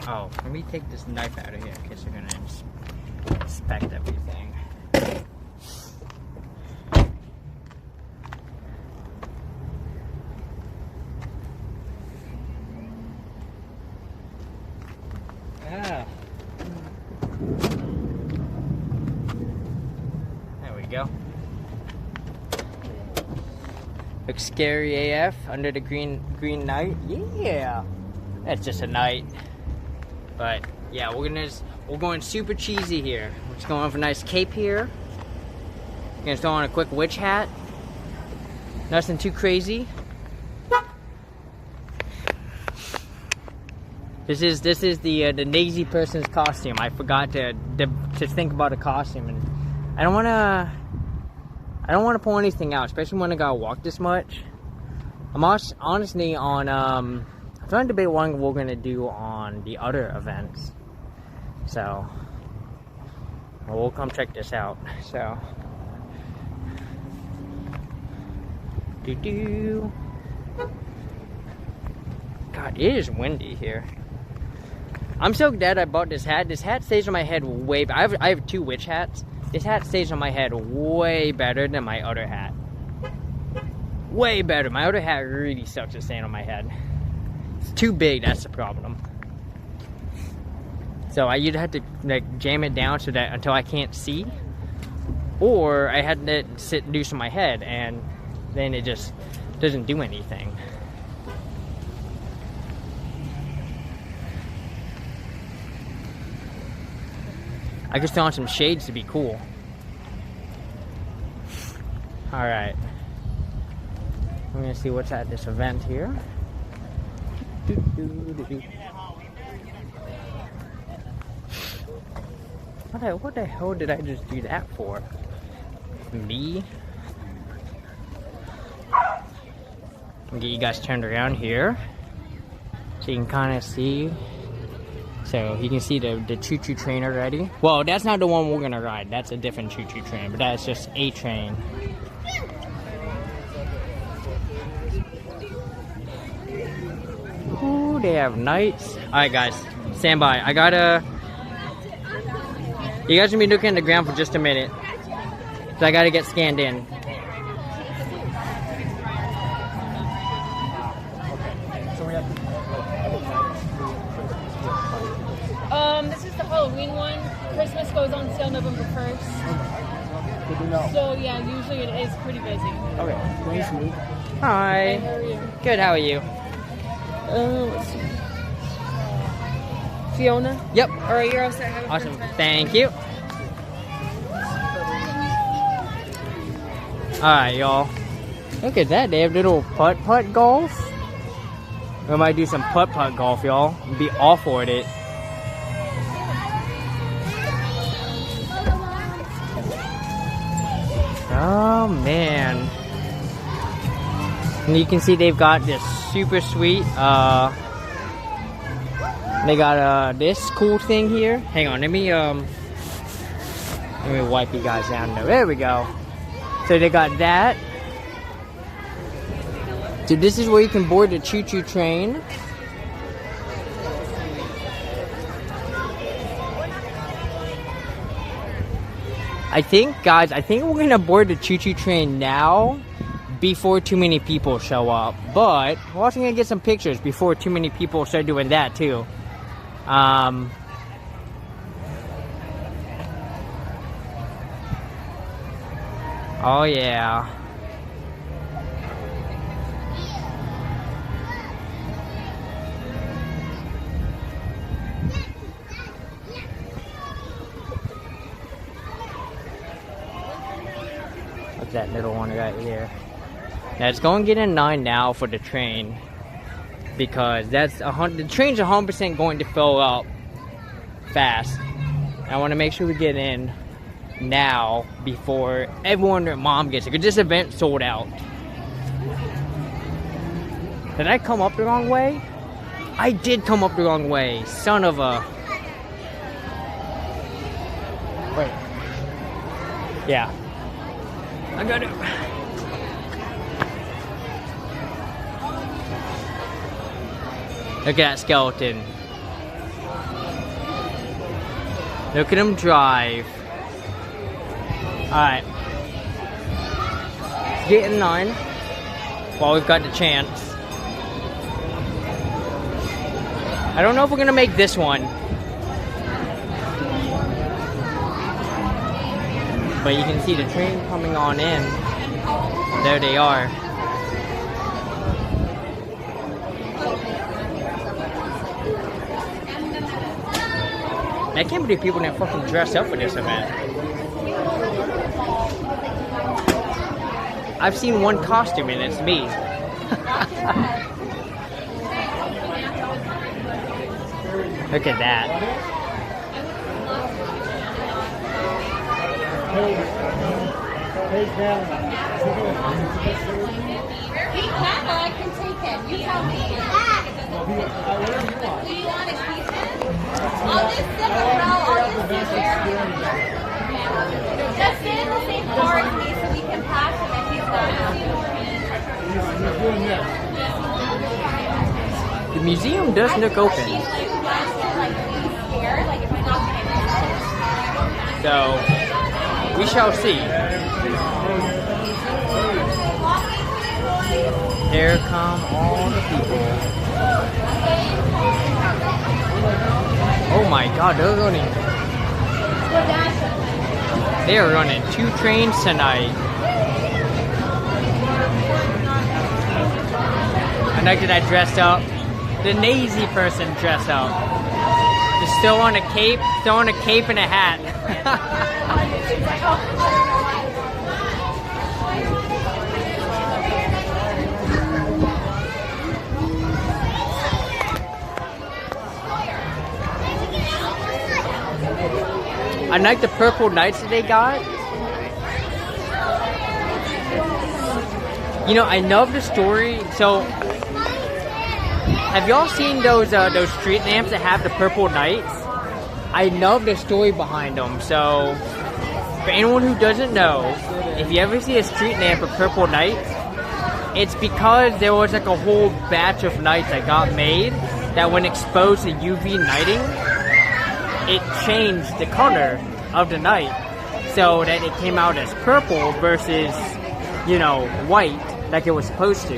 Oh, let me take this knife out of here in case they're gonna inspect everything. Ah. There we go. Looks scary AF under the green night. Yeah, that's just a night. But yeah, we're going super cheesy here. We're just going for a nice cape here. Gonna throw on a quick witch hat. Nothing too crazy. This is the lazy person's costume. I forgot to think about a costume, and I don't wanna pull anything out, especially when I gotta walk this much. I'm honestly on I'm trying to debate what we're gonna do on the other events. So we'll come check this out. So God, it is windy here. I'm so glad I bought this hat. This hat stays on my head way better. I have two witch hats. This hat stays on my head way better than my other hat. Way better. My other hat really sucks at staying on my head. It's too big, that's the problem. So I either had to like jam it down so that until I can't see, or I had to sit loose on my head, and then it just doesn't do anything. I could throw on some shades to be cool. Alright. I'm gonna see what's at this event here. What the hell did I just do that for? Me? I'll get you guys turned around here so you can kind of see. So you can see the choo-choo train already. Well, that's not the one we're gonna ride. That's a different choo-choo train, but that's just a train. Ooh, they have nights. Alright guys, stand by. You guys gonna be looking at the ground for just a minute. So I gotta get scanned in. This is the Halloween one. Christmas goes on sale November 1st. Good to know. So yeah, usually it is pretty busy. Okay, nice to meet you. Hi. How are you? Good, how are you? Let's see. Fiona? Yep. Alright, you're all set. Have a Awesome. good time. Thank you. Alright, y'all. Look at that. They have little putt-putt golf. We might do some putt-putt golf, y'all. Be all for it. Oh, man. And you can see they've got this super sweet, they got this cool thing here. Hang on, let me wipe you guys down there. There we go. So they got that. So this is where you can board the choo-choo train. I think, guys, we're gonna board the choo-choo train now before too many people show up. But we're also gonna get some pictures before too many people start doing that too. Oh yeah. What's that little one right here? Now it's going to get a 9 now for the train, because that's the train's 100% going to fill up fast. I want to make sure we get in now before everyone and their mom gets it, because this event sold out. Did I come up the wrong way? I did come up the wrong way. Son of a... Wait. Yeah. I got it. Look at that skeleton. Look at him drive. Alright. Let's get in line while we've got the chance. I don't know if we're gonna make this one, but you can see the train coming on in. There they are. I can't believe people didn't fucking dress up for this event. I've seen one costume and it's me. Look at that. Hey, Cal. Hey, Papa, I can take it. You tell me. Do you want a pizza? I'll just sit around. I'll just sit there. Just sit in the same car as me so we can pass him if he's done. The museum does look open. So, we shall see. Here come all the people. my god, they are running 2 trains tonight. I like that I dressed up. The lazy person dressed up. Just still on a cape and a hat. I like the purple lights that they got. You know, I love the story. So, have y'all seen those street lamps that have the purple lights? I love the story behind them. So, for anyone who doesn't know, if you ever see a street lamp with purple lights, it's because there was like a whole batch of lights that got made that when exposed to UV lighting, it changed the color of the light so that it came out as purple versus, you know, white like it was supposed to.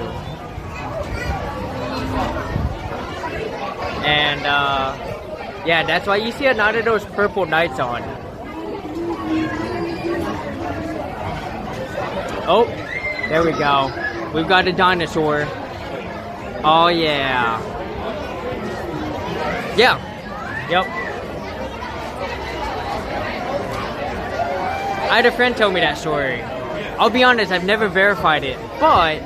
And yeah, that's why you see a lot of those purple lights on. Oh, there we go. We've got a dinosaur. Oh yeah. Yeah. Yep. I had a friend tell me that story. I'll be honest, I've never verified it, but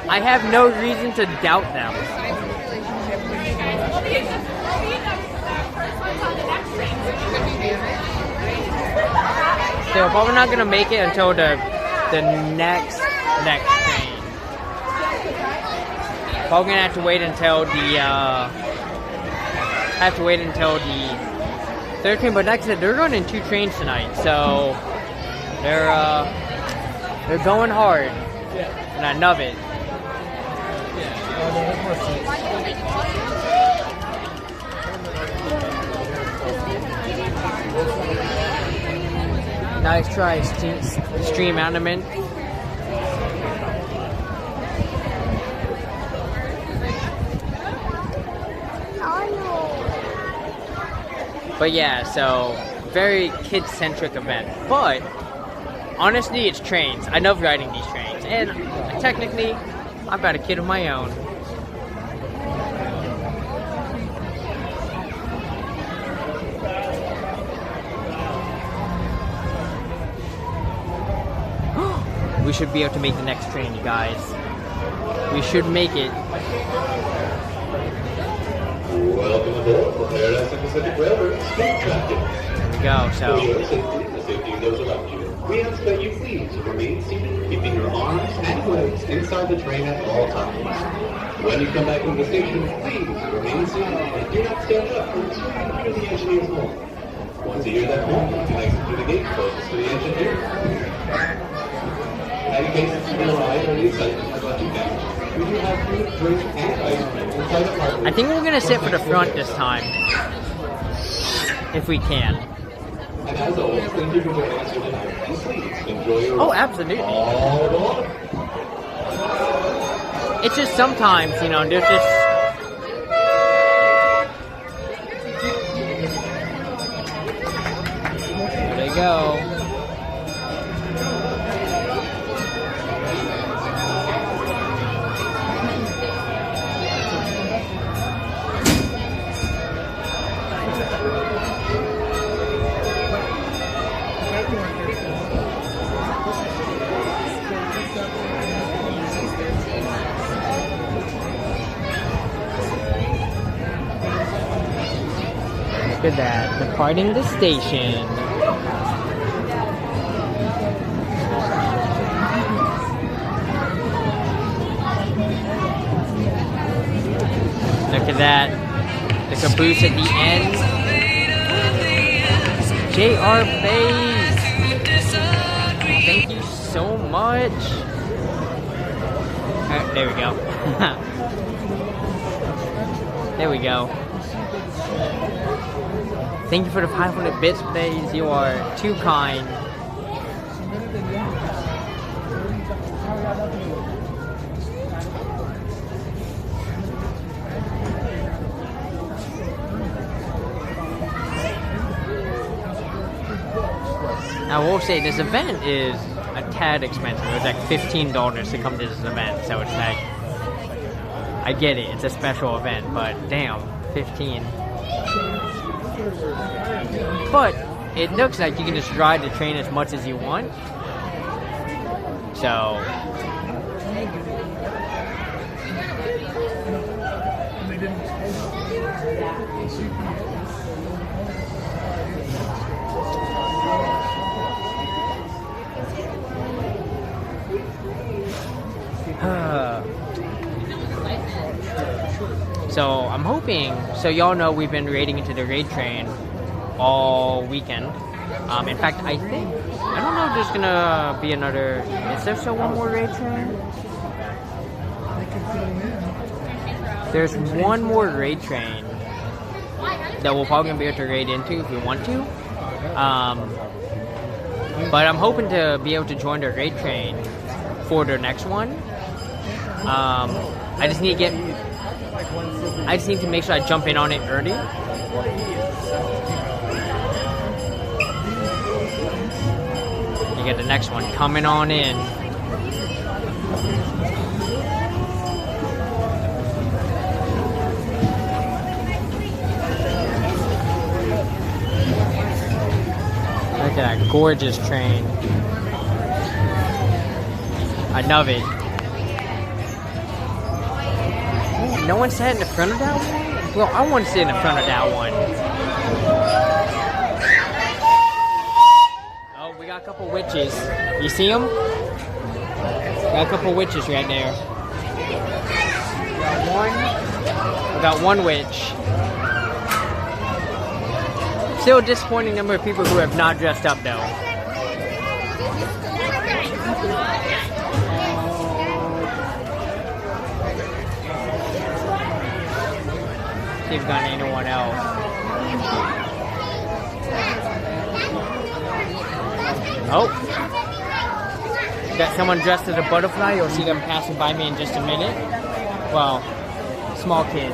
I have no reason to doubt them. So probably not gonna make it until the next train. Probably gonna have to wait until the third train. But like I said, they're running 2 trains tonight, so they're going hard, and I love it. Nice try, stream element. But yeah, so very kid-centric event. But honestly, it's trains. I love riding these trains, and technically, I've got a kid of my own. We should be able to make the next train, you guys. We should make it. Welcome aboard the Paradise and Pacific Railroad Spooktacular. There we go, so. For your safety and the safety of those around you, we ask that you please remain seated, keeping your arms and legs inside the train at all times. When you come back into the station, please remain seated and do not stand up until you hear the engineer's horn. Once you hear that horn, you can exit through the gate closest to the engineer. In case it's been a ride or the excitement has left you down, we do have food, drink, and ice cream inside the park. I think we're gonna sit for the front this time, if we can. And as always, thank you for joining us here tonight. And please enjoy your Oh, absolutely. all aboard. It's just sometimes, you know, there's just. There they go. Look at that, departing the station. Look at that, the caboose at the end. JR Bays, thank you so much. There we go. There we go. Thank you for the 500 bits, Blaze. You are too kind. I will say this event is a tad expensive. It was like $15 to come to this event, so it's like, I get it, it's a special event, but damn, 15. But it looks like you can just ride the train as much as you want. So so I'm hoping, so y'all know we've been raiding into the raid train all weekend. In fact, I don't know if there's gonna be another, is there still one more raid train? There's one more raid train that we're probably gonna be able to raid into if we want to. But I'm hoping to be able to join the raid train for the next one. I just need to make sure I jump in on it early. You get the next one coming on in. Look at that gorgeous train. I love it. Ooh, no one sat in the front of that one? Well, I want to sit in the front of that one. Oh, we got a couple witches. You see them? Got a couple witches right there. We got one witch. Still a disappointing number of people who have not dressed up though. See if we've got anyone else. Oh. Got someone dressed as a butterfly. You'll see them passing by me in just a minute. Well, small kid.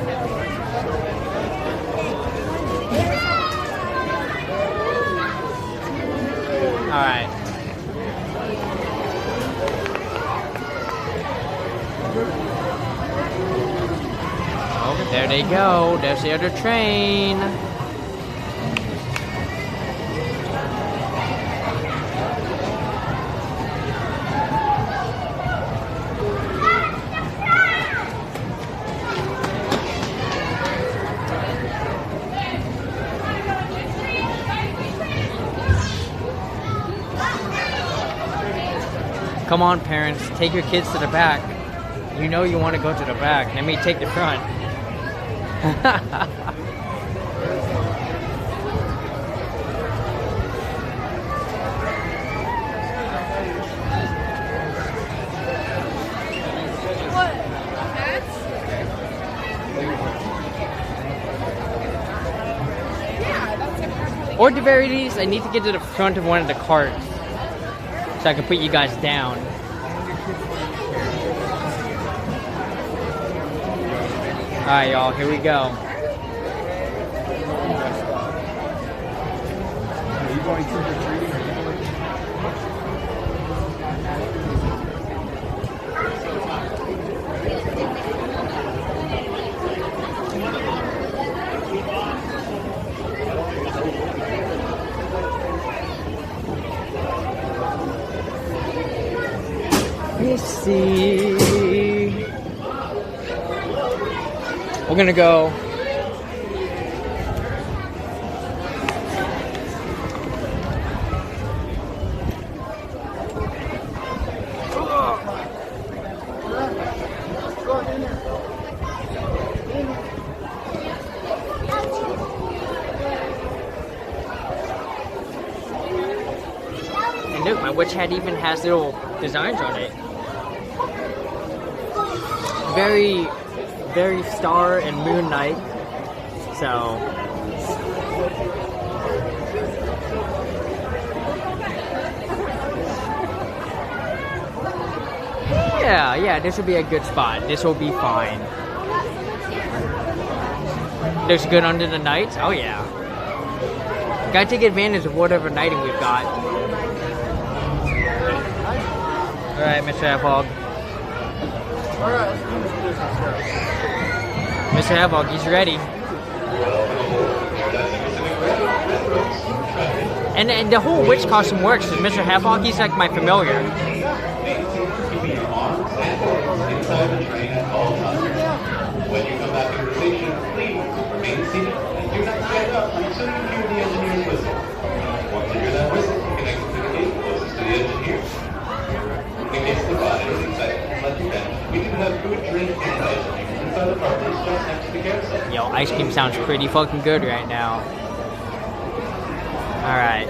Alright. Oh, there they go. There's the other train. Come on, parents, take your kids to the back. You know you want to go to the back. Let me take the front. Or at the very least, I need to get to the front of one of the carts so I can put you guys down. Alright, y'all, here we go. Are you going trick-or-treating? Let's see. We're gonna go. And look, my witch hat even has little designs on it. Very, very star and moon night. So yeah, this will be a good spot. This will be fine. Looks good under the nights. Oh yeah. Gotta take advantage of whatever lighting we've got. Alright, Mr. Half-Hog. Mr. Half-Hog, he's ready. And the whole witch costume works because Mr. Half-Hog, he's like my familiar. When you come back to the station, please remain seated and do not stand up until you hear the engineer's whistle. Once you hear that whistle, you can exit the gate closest to the engineer. The gate's divided inside and let you in. We do have food, drink, and ice cream inside the apartments just next to the carousel. Yo, ice cream sounds pretty fucking good right now. Alright.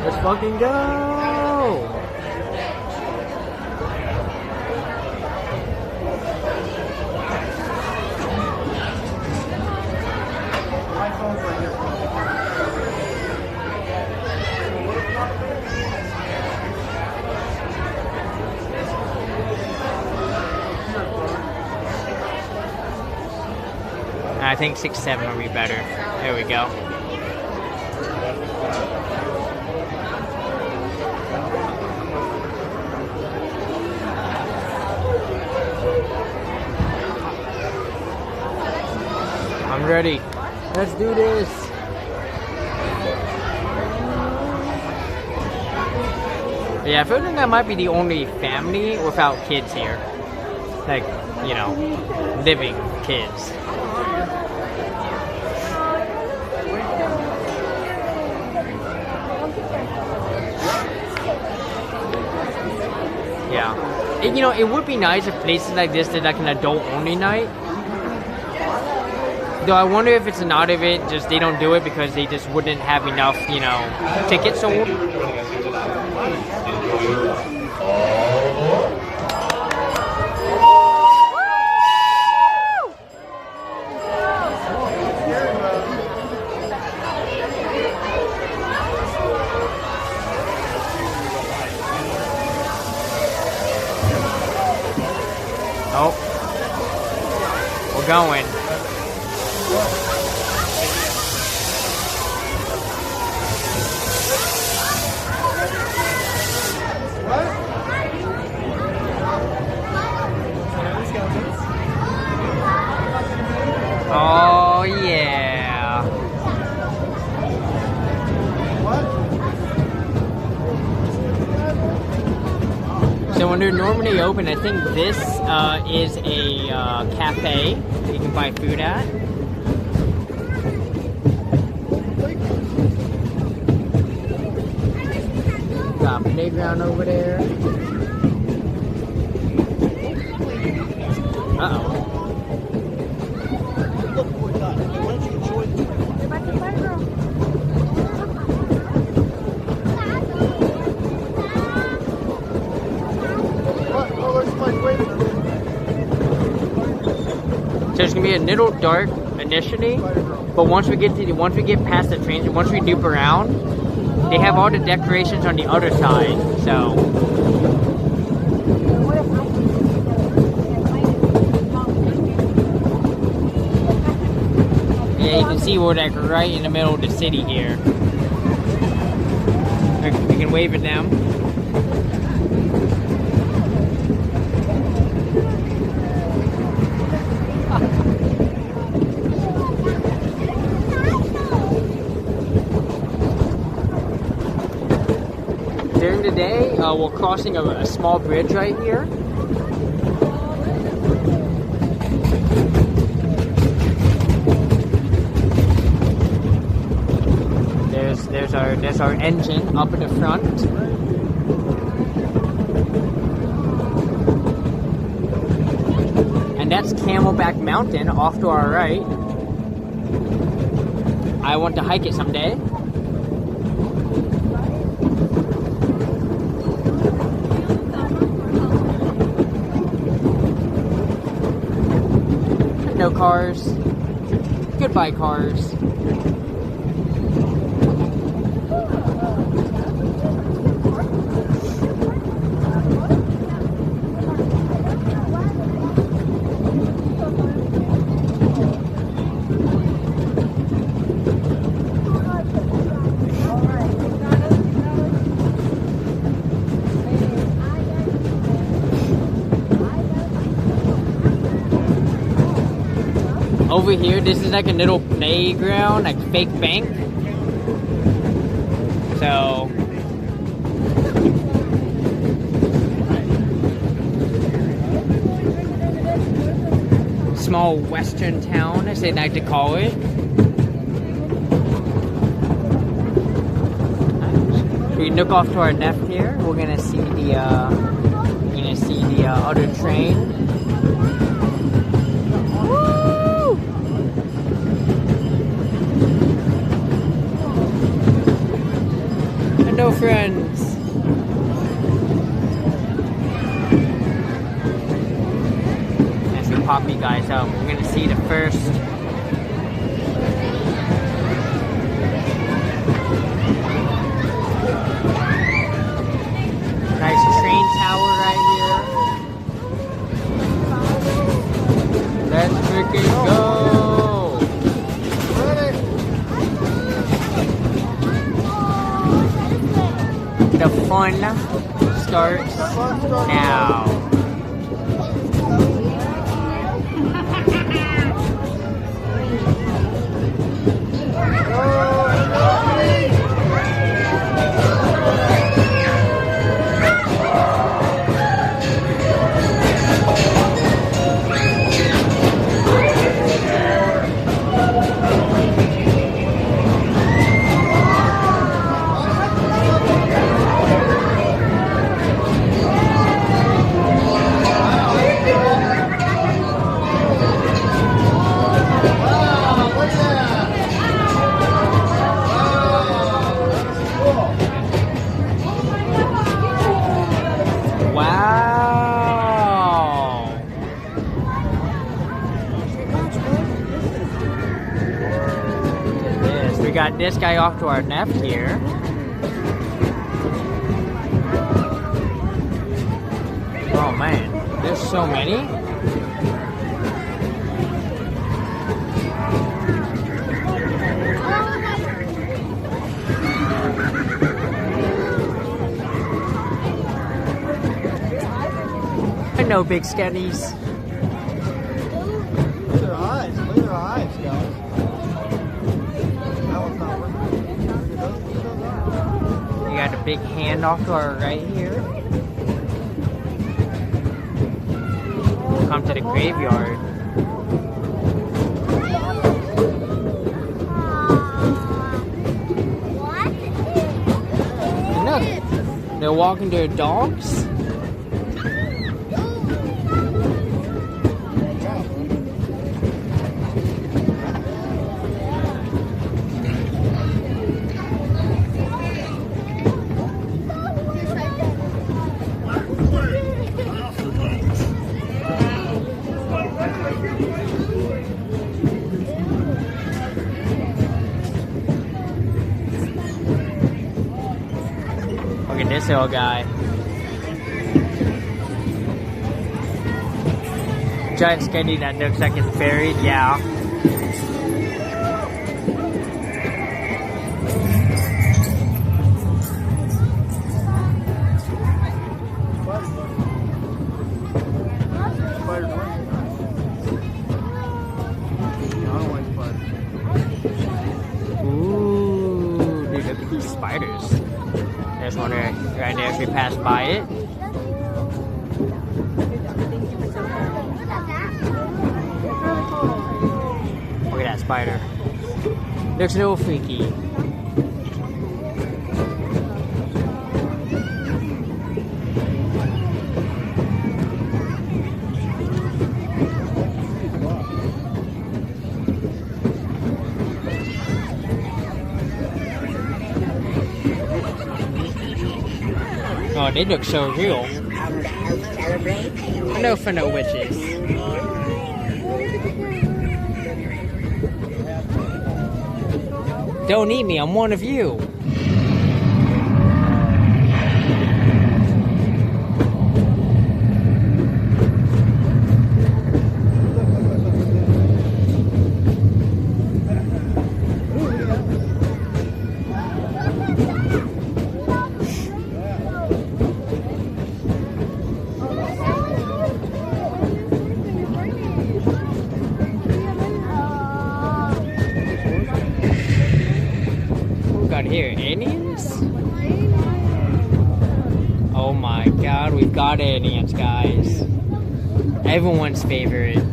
Let's fucking go! I think 6-7 will be better. There we go. I'm ready. Let's do this. Yeah, I feel like I might be the only family without kids here. Like, you know, living kids. Yeah. And, you know, it would be nice if places like this did like an adult-only night. Though I wonder if it's not of it, just they don't do it because they just wouldn't have enough, you know, tickets sold. Oh, we're going. Oh yeah. So when they're normally open, I think this is a cafe that you can buy food at. Got a playground over there. Uh-oh. So it's gonna be a little dark initially, but once we get past the trains, once we loop around, they have all the decorations on the other side. So yeah, you can see we're like right in the middle of the city here. We can wave at them. During the day, we're crossing a small bridge right here. There's our engine up in the front. And that's Camelback Mountain off to our right. I want to hike it someday. No cars. Goodbye, cars. over here, this is like a little playground, like fake bank. So small western town, as they like to call it. We look off to our left here. We're gonna see the other train. Woo! Hello, friends. As we pop you guys out, we're gonna see the first. Nice train tower right here. Let's freaking go! The fun starts now. We got this guy off to our left here. Oh man, there's so many. Hello, big sketties. Look at their eyes. Look at their eyes, guys. That one's not working. We got a big hand off to our right here. Come to the graveyard. And look, they're walking their dogs. Look at this little guy. Giant sketty that looks like it's buried, yeah. Ooh, dude, look at these spiders. There's one right there as we pass by it. Look at that spider. Looks a little freaky. Oh, they look so real. No for no witches. Don't eat me, I'm one of you. Oh my god, we've got aliens, guys. Everyone's favorite.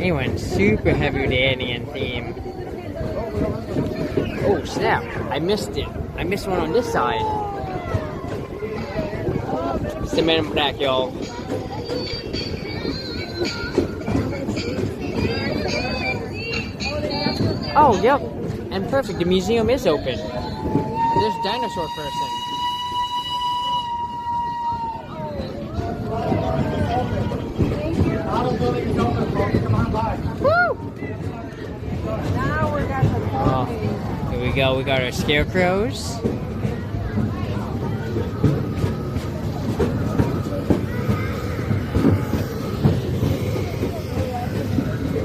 He went super heavy with the alien theme. Oh snap, I missed it. I missed one on this side. It's the Man in Black, y'all. Oh, yep. And perfect, the museum is open. There's Dinosaur Person. Here we go, we got our scarecrows.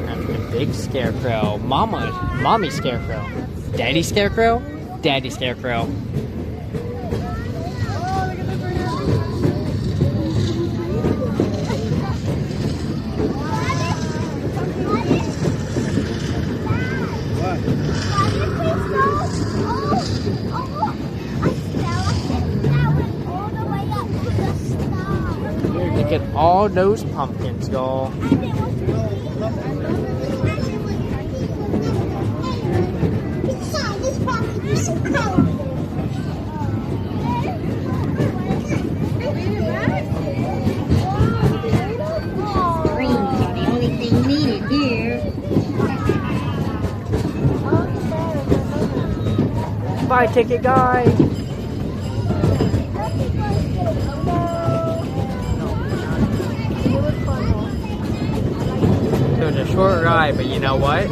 And the big scarecrow. Mommy scarecrow. Daddy scarecrow? Daddy scarecrow. Look at all those pumpkins, y'all. Bye, ticket guy. It was a short ride, but you know what?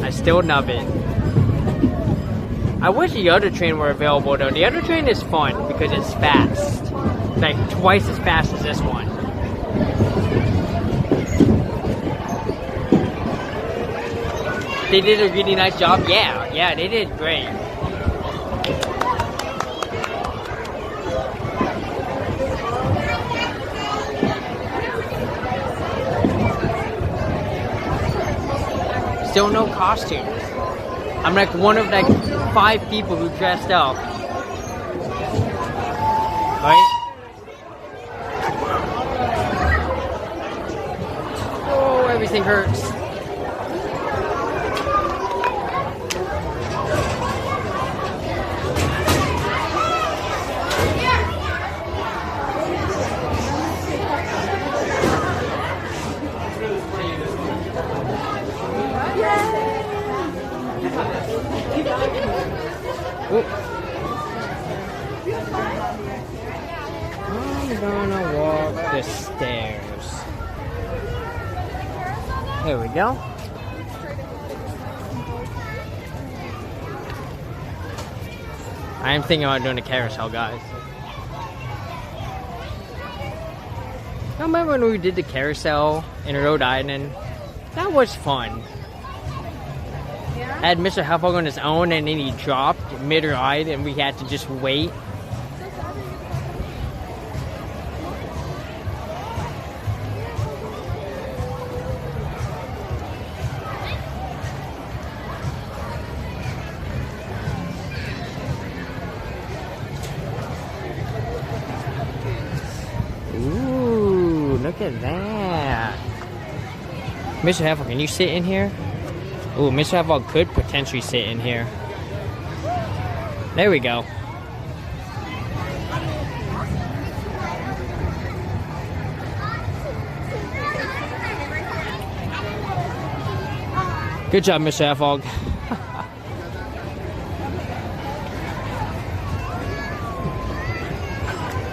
I still love it. I wish the other train were available though. The other train is fun because it's fast. Like twice as fast as this one. They did a really nice job. Yeah, they did great. Still no costumes. I'm like one of like 5 people who dressed up. Right? Oh, everything hurts. Oop. I'm gonna walk the stairs. Here we go. I am thinking about doing a carousel, guys. I remember when we did the carousel in Rhode Island. That was fun. I had Mr. Halfog on his own and then he dropped mid-ride and we had to just wait. Ooh, look at that. Mr. Halfog, can you sit in here? Ooh, Mr. Halfog could potentially sit in here. There we go. Good job, Mr. Halfog.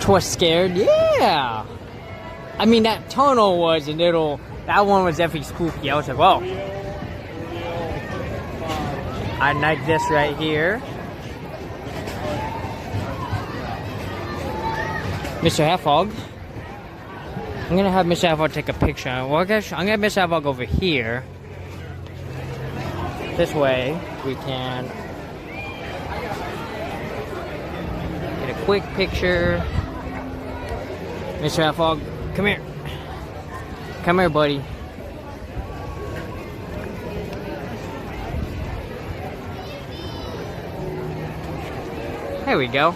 Was scared? Yeah! I mean, that tunnel was a little... That one was definitely spooky. I was like, whoa. I like this right here. Mr. Halfog. I'm gonna have Mr. Halfog take a picture. Well, I guess I'm gonna have Mr. Halfog over here. this way, we can get a quick picture. Mr. Fog, come here. Come here, buddy. There we go.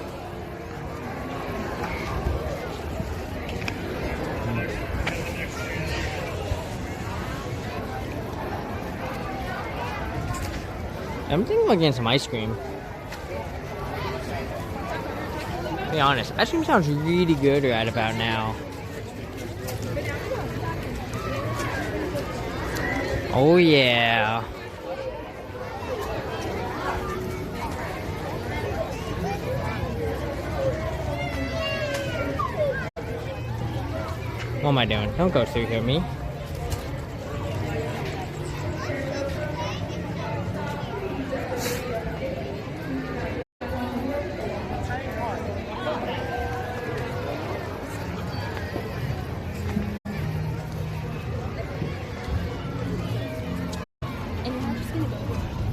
I'm thinking about getting some ice cream. To be honest, ice cream sounds really good right about now. Oh yeah. What am I doing? Don't go through here, me.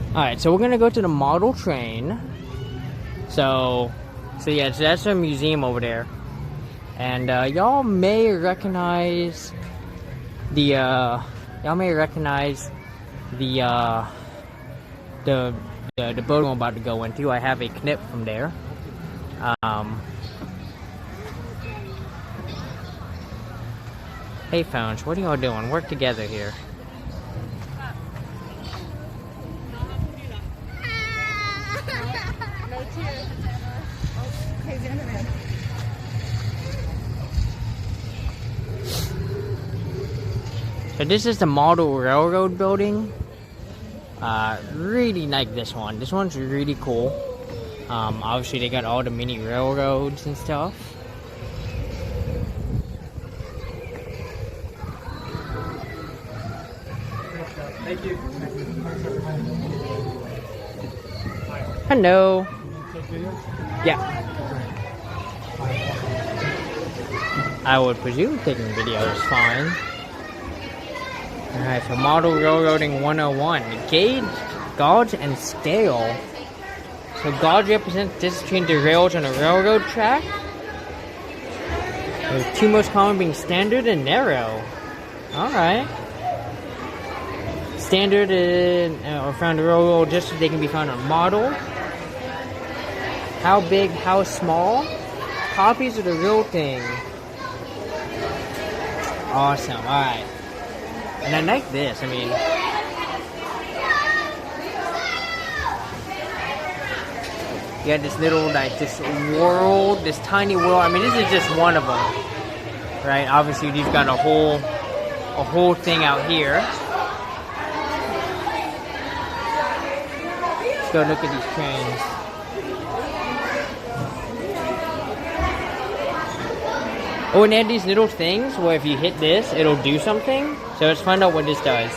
Alright, so we're gonna go to the model train. So yeah, so that's a museum over there. And y'all may recognize the the boat I'm about to go into. I have a clip from there. Hey phones, what are y'all doing? Work together here. So this is the model railroad building. Really like this one. This one's really cool. Obviously they got all the mini railroads and stuff. Thank you. Hello. Yeah. I would presume taking video is fine. Alright, so model railroading 101. Gauge, gauge, and scale. So gauge represents the distance between the rails on a railroad track. The two most common being standard and narrow. Alright. Standard are found in railroad just as they can be found on model. How big, how small? Copies of the real thing. Awesome, alright. And I like this, I mean... You got this little, like, this world, this tiny world. I mean, this is just one of them. Right? Obviously, you've got a whole thing out here. Let's go look at these trains. Oh, and they have these little things where if you hit this, it'll do something. So let's find out what this does.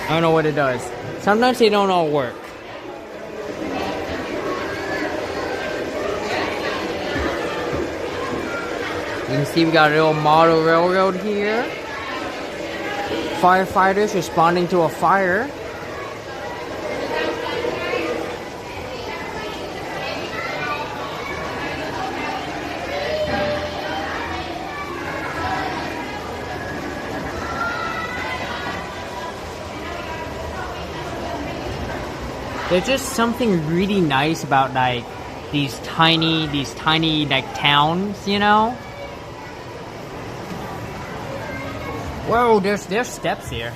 I don't know what it does. Sometimes they don't all work. You can see we got a little model railroad here. Firefighters responding to a fire. There's just something really nice about like these tiny like towns, you know? Whoa, there's steps here.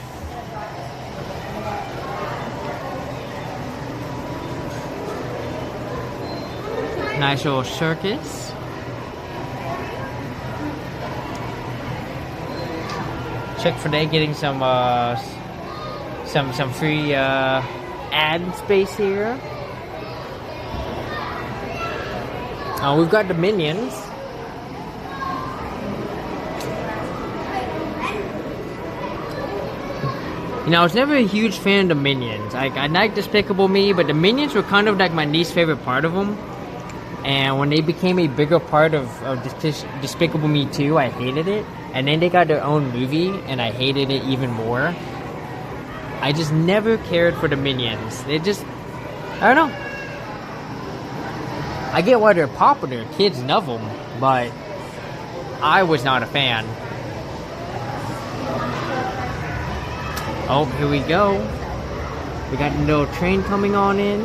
Nice little circus. Chick-fil-A getting some free ad space here. We've got the Minions. You know, I was never a huge fan of the Minions. I like Despicable Me, but the Minions were kind of like my least favorite part of them. And when they became a bigger part of Despicable Me 2, I hated it. And then they got their own movie, and I hated it even more. I just never cared for the Minions. They just, I don't know. I get why they're popular, kids love them, but I was not a fan. Oh, here we go. We got a little train coming on in.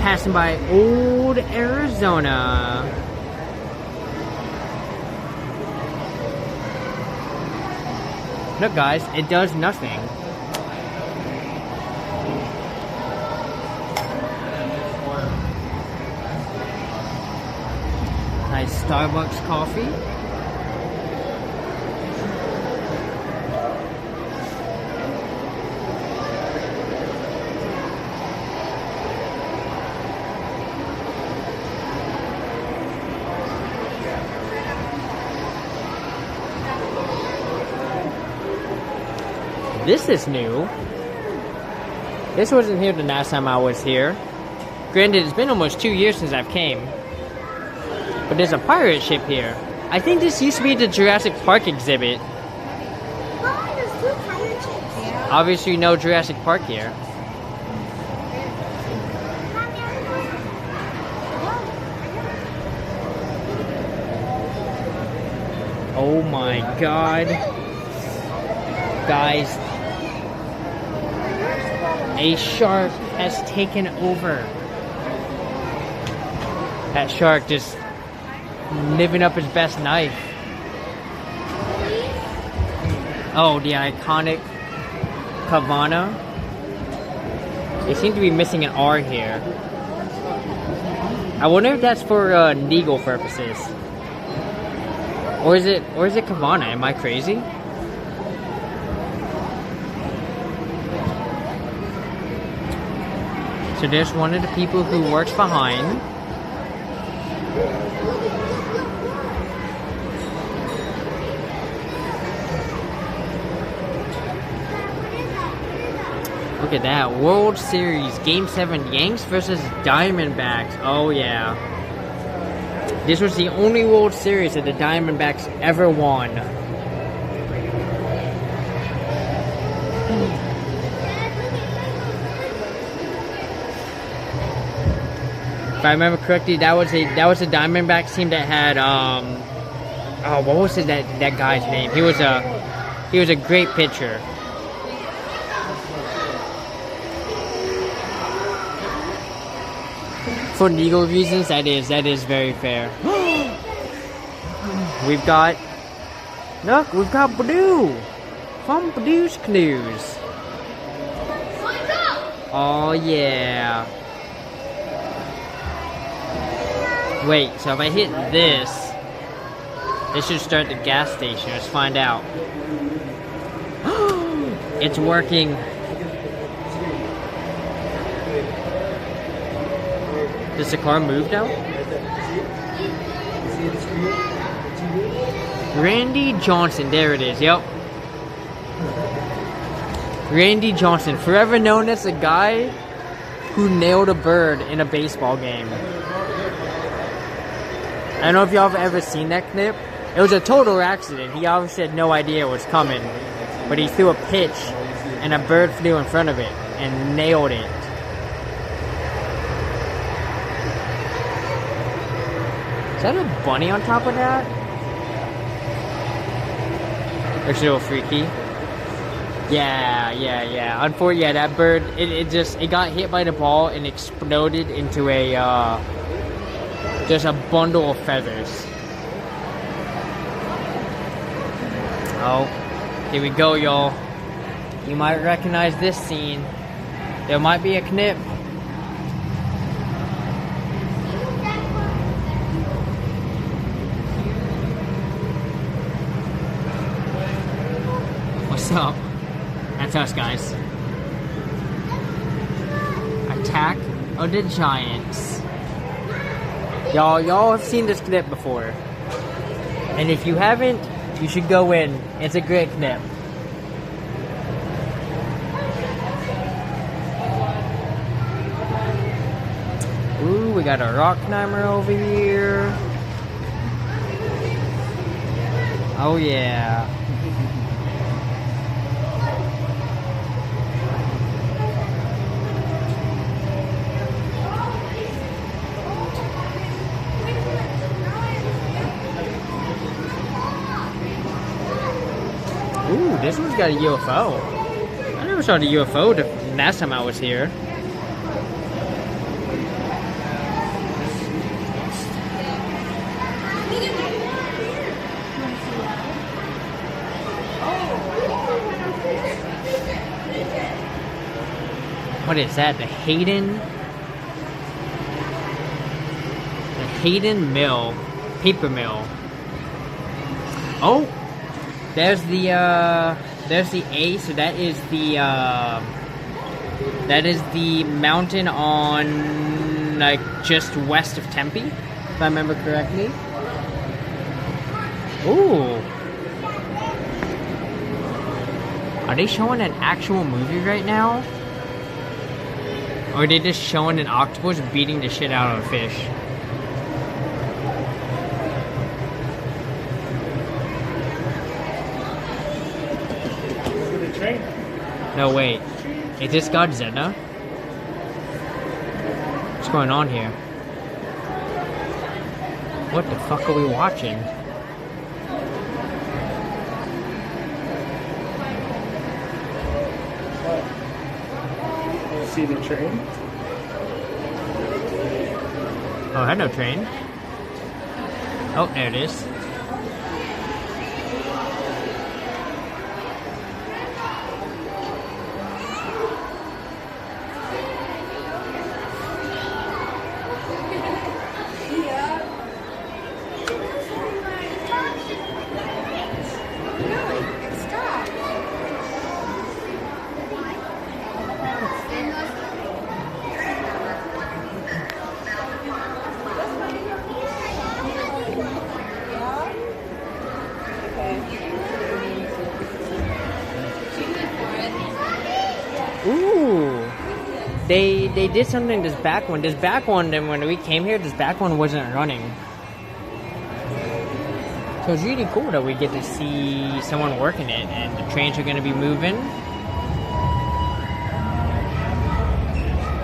Passing by Old Arizona. Look guys, it does nothing. Nice Starbucks coffee. This is new. This wasn't here the last time I was here. Granted, it's been almost 2 years since I've came. But there's a pirate ship here. I think this used to be the Jurassic Park exhibit. Oh, there's 2 pirate ships. Yeah. Obviously, no Jurassic Park here. Oh my god. Guys, a shark has taken over. That shark just living up his best life. Oh, the iconic Cabana. They seem to be missing an R here. I wonder if that's for legal purposes. Or is it Cabana? Am I crazy? So there's one of the people who works behind. Look at that. World Series Game 7 Yanks versus Diamondbacks. Oh yeah. This was the only World Series that the Diamondbacks ever won. If I remember correctly, that was a Diamondbacks team that had oh, what was that guy's name? He was a great pitcher. For legal reasons, that is very fair. We've got Badoo from Badoo's Clues. Oh yeah. Wait, so if I hit this should start the gas station. Let's find out. It's working. Does the car move now? Randy Johnson, there it is, yep. Randy Johnson, forever known as the guy who nailed a bird in a baseball game. I don't know if y'all have ever seen that clip. It was a total accident. He obviously had no idea it was coming. But he threw a pitch and a bird flew in front of it and nailed it. Is that a bunny on top of that? Looks a little freaky. Yeah. Unfortunately, that bird, it got hit by the ball and exploded into a, just a bundle of feathers. Oh, here we go, y'all. You might recognize this scene. There might be a knip. What's up? That's us, guys. Attack of the Giants. Y'all have seen this clip before. And if you haven't, you should go in. It's a great clip. Ooh, we got a rock climber over here. Oh yeah. Ooh, this one's got a UFO. I never saw the UFO the last time I was here. What is that? The Hayden Mill, paper mill. Oh, there's the A. So that is the mountain on like just west of Tempe, if I remember correctly. Ooh, are they showing an actual movie right now? Or are they just showing an octopus beating the shit out of a fish? No, wait. Is this Godzilla? What's going on here? What the fuck are we watching? See the train? Oh, hello, train. Oh, there it is. Ooh, they did something this back one. This back one, then when we came here, this back one wasn't running. So it's really cool that we get to see someone working it, and the trains are going to be moving.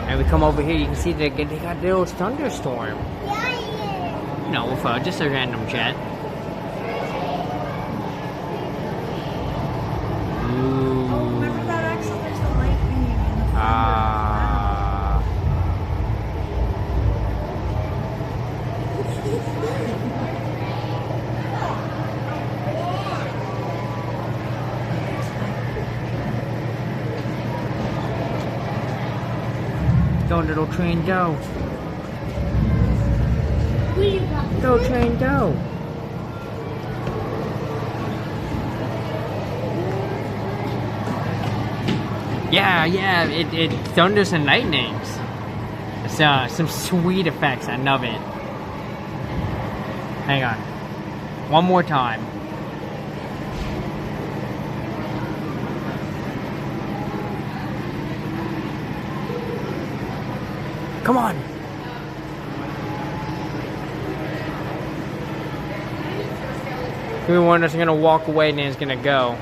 And we come over here, you can see they got the little thunderstorm. You know, with just a random jet. Go, little train, go. Go, train, go. Yeah, it thunders and lightnings. It's some sweet effects. I love it. Hang on. One more time. Come on. Everyone is gonna walk away and then it's gonna go.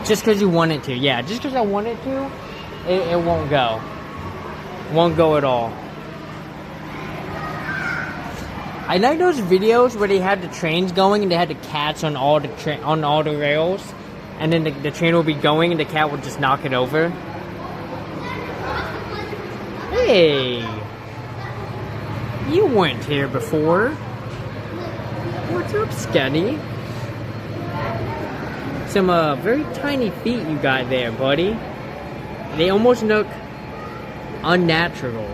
Just because you want it to, yeah. Just because I want it to, it won't go. Won't go at all. I like those videos where they had the trains going and they had the cats on all the rails, and then the train will be going and the cat will just knock it over. Hey, you weren't here before. What's up, Scuddy? Some very tiny feet you got there, buddy. They almost look unnatural.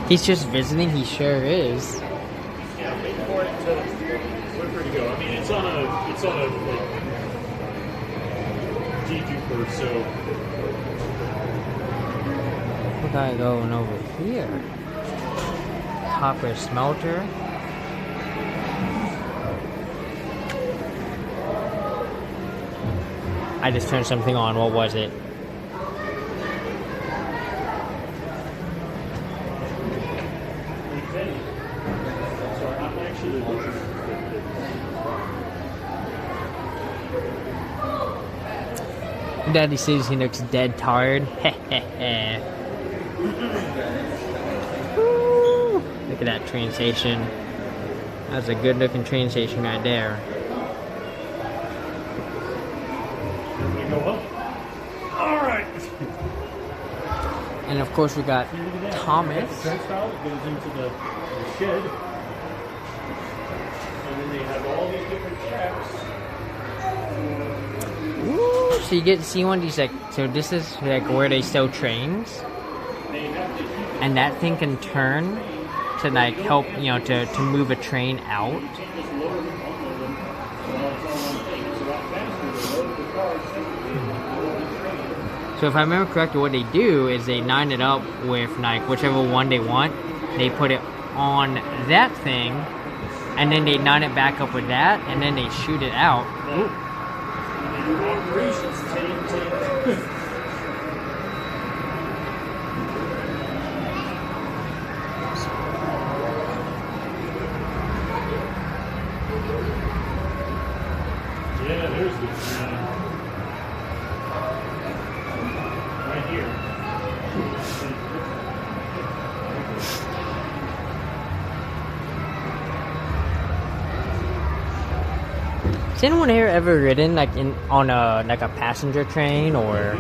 He's just visiting. He sure is. Yeah, wait for it to where to go. I mean, it's on a like, G-Jupiter, so. We gotta go over here. Copper smelter. I just turned something on. What was it? Sorry, I'm actually looking. Daddy says he looks dead tired. Woo! Look at that train station. That's a good looking train station right there. You go up. All right. And of course we got Thomas. Turnstile that goes into the shed, and then they have all these different tracks. Ooh, so you get to see one of these, like, so this is like where they sell trains, and that thing can turn to like help, you know, to move a train out. So if I remember correctly, what they do is they line it up with like whichever one they want. They put it on that thing, and then they line it back up with that, and then they shoot it out. Ooh. Operations team. Yeah, there's the right here. Has anyone here ever ridden like on a passenger train or?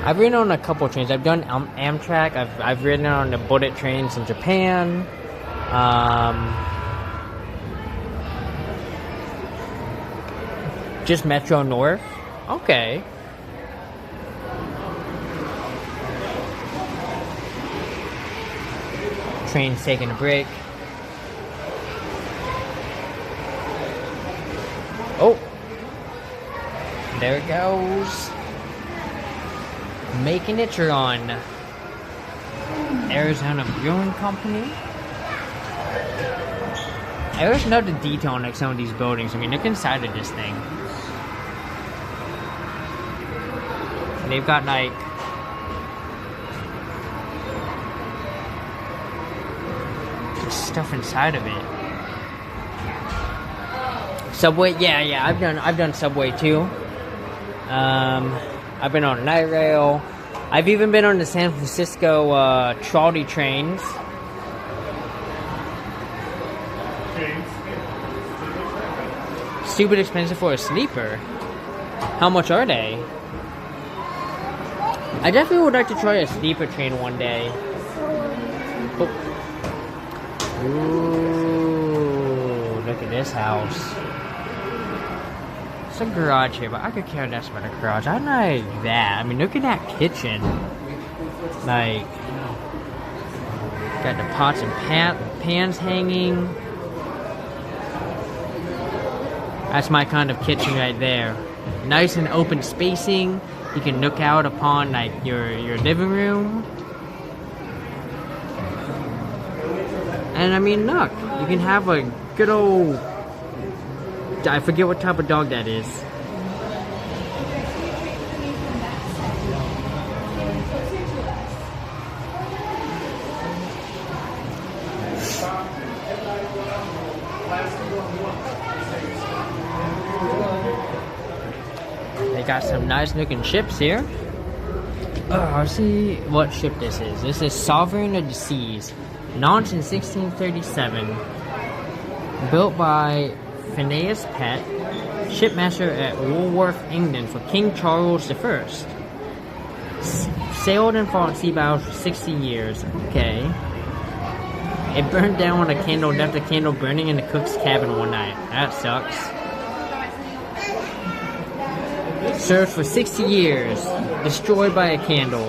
I've ridden on a couple trains. I've done Amtrak. I've ridden on the bullet trains in Japan. Just Metro North. Okay. Train's taking a break. Oh, there it goes. Making its run. Arizona Brewing Company. There's another detail on like some of these buildings. I mean, look inside of this thing. They've got like stuff inside of it. Subway, yeah, I've done Subway too. I've been on Night Rail. I've even been on the San Francisco trolley trains. Stupid expensive for a sleeper. How much are they? I definitely would like to try a sleeper train one day. Oh. Ooh, look at this house. It's a garage here, but I could care less about a garage. I like that. I mean, look at that kitchen. Like, got the pots and pans hanging. That's my kind of kitchen right there. Nice and open spacing. You can look out upon like your living room. And I mean, look, you can have a good old, I forget what type of dog that is. They got some nice looking ships here. Oh, let's see what ship this is. This is Sovereign of the Seas. Launched in 1637. Built by Phineas Pett, shipmaster at Woolworth, England for King Charles I. Sailed and fought sea battles for 60 years. Okay. It burned down when a candle left a candle burning in the cook's cabin one night. That sucks. Served for 60 years. Destroyed by a candle.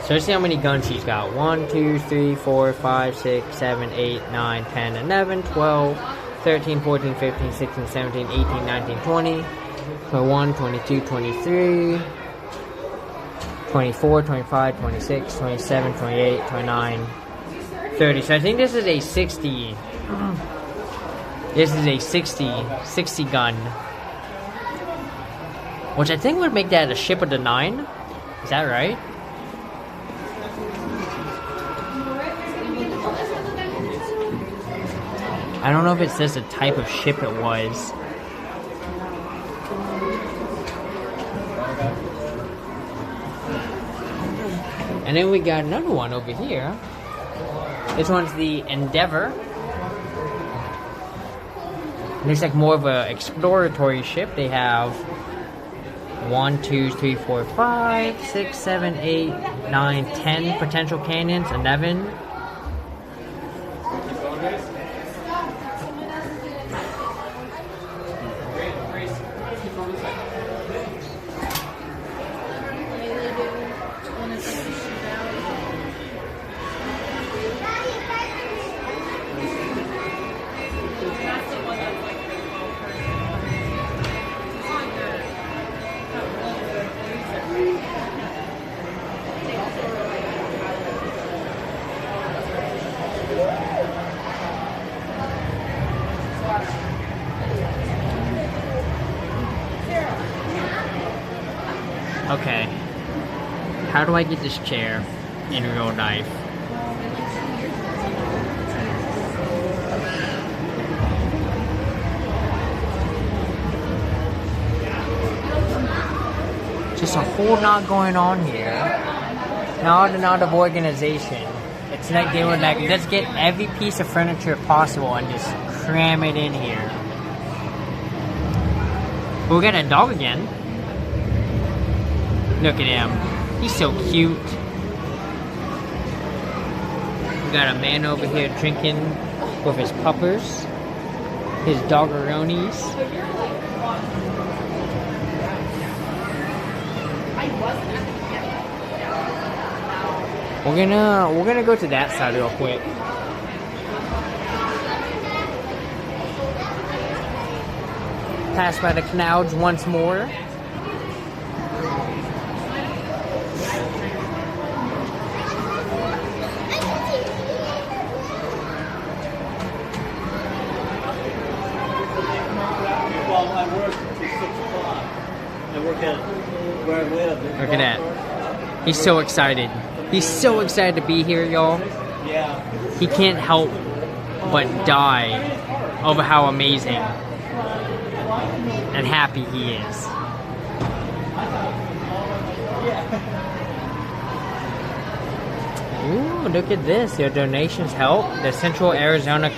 So let's see how many guns he's got. 1, 2, 3, 4, 5, 6, 7, 8, 9, 10, 11, 12, 13, 14, 15, 16, 17, 18, 19, 20. 21, 22, 23, 24, 25, 26, 27, 28, 29, 30. So I think this is a 60. This is a 60 gun. Which I think would make that a ship of the 9. Is that right? I don't know if it says the type of ship it was. And then we got another one over here. This one's the Endeavor. Looks like more of an exploratory ship. They have 1, 2, 3, 4, 5, 6, 7, 8, 9, 10 potential cannons, 11. Okay, how do I get this chair in real life? Just a whole lot going on here. Not a lot of organization. It's like they were like, let's get every piece of furniture possible and just cram it in here. We'll get a dog again. Look at him. He's so cute. We got a man over here drinking with his puppers. His doggeronis. We're gonna go to that side real quick. Pass by the clouds once more. Look at that. He's so excited. He's so excited to be here, y'all. Yeah. He can't help but die over how amazing and happy he is. Ooh, look at this. Your donations help. The Central Arizona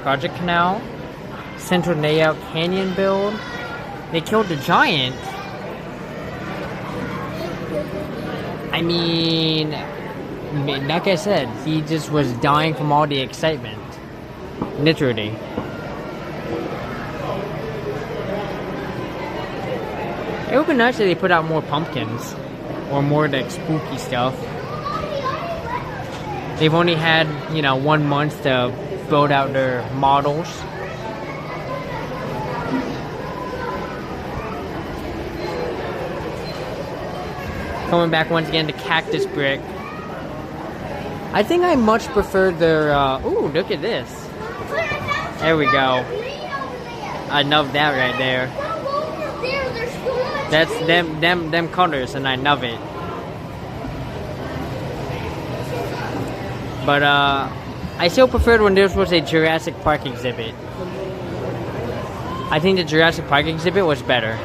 Project Canal. Central Layout Canyon build. They killed the giant. I mean, like I said, he just was dying from all the excitement. Literally. It would be nice if they put out more pumpkins. Or more like spooky stuff. They've only had, 1 month to build out their models. Coming back once again to Cactus Brick. I think I much prefer their, ooh, look at this. There we go. I love that right there. That's them colors, and I love it. But, I still preferred when this was a Jurassic Park exhibit. I think the Jurassic Park exhibit was better.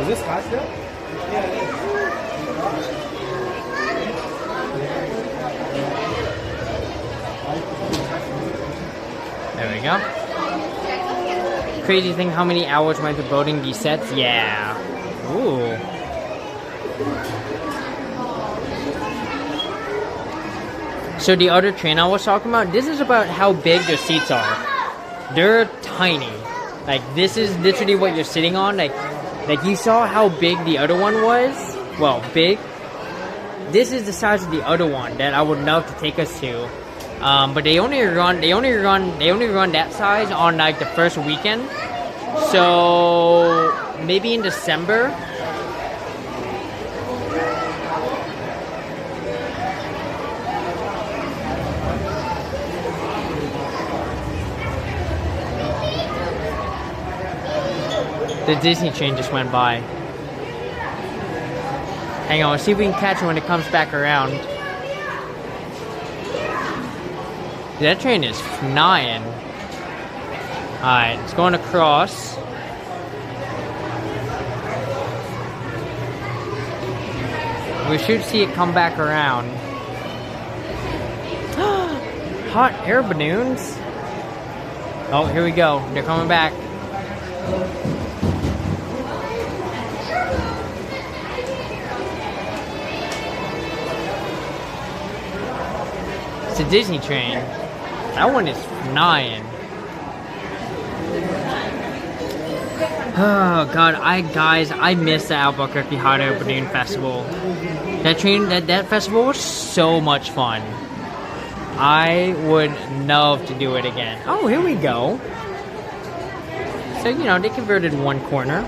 Is this hot still? Yeah, it is. crazy thing how many hours went to building these sets? Yeah. Ooh. So the other train I was talking about, this is about how big the seats are. They're tiny. Like, this is literally what you're sitting on. Like you saw how big the other one was? Well, big. This is the size of the other one that I would love to take us to. But they only run that size on like the first weekend. So maybe in December. The Disney train just went by. Hang on, let's see if we can catch it when it comes back around. That train is flying. Alright, it's going across. We should see it come back around. Hot air balloons. Oh, here we go. They're coming back. It's a Disney train. That one is flying. Oh god, I miss the Albuquerque Hot Air Balloon Festival. That festival was so much fun. I would love to do it again. Oh, here we go. So, you know, they converted one corner.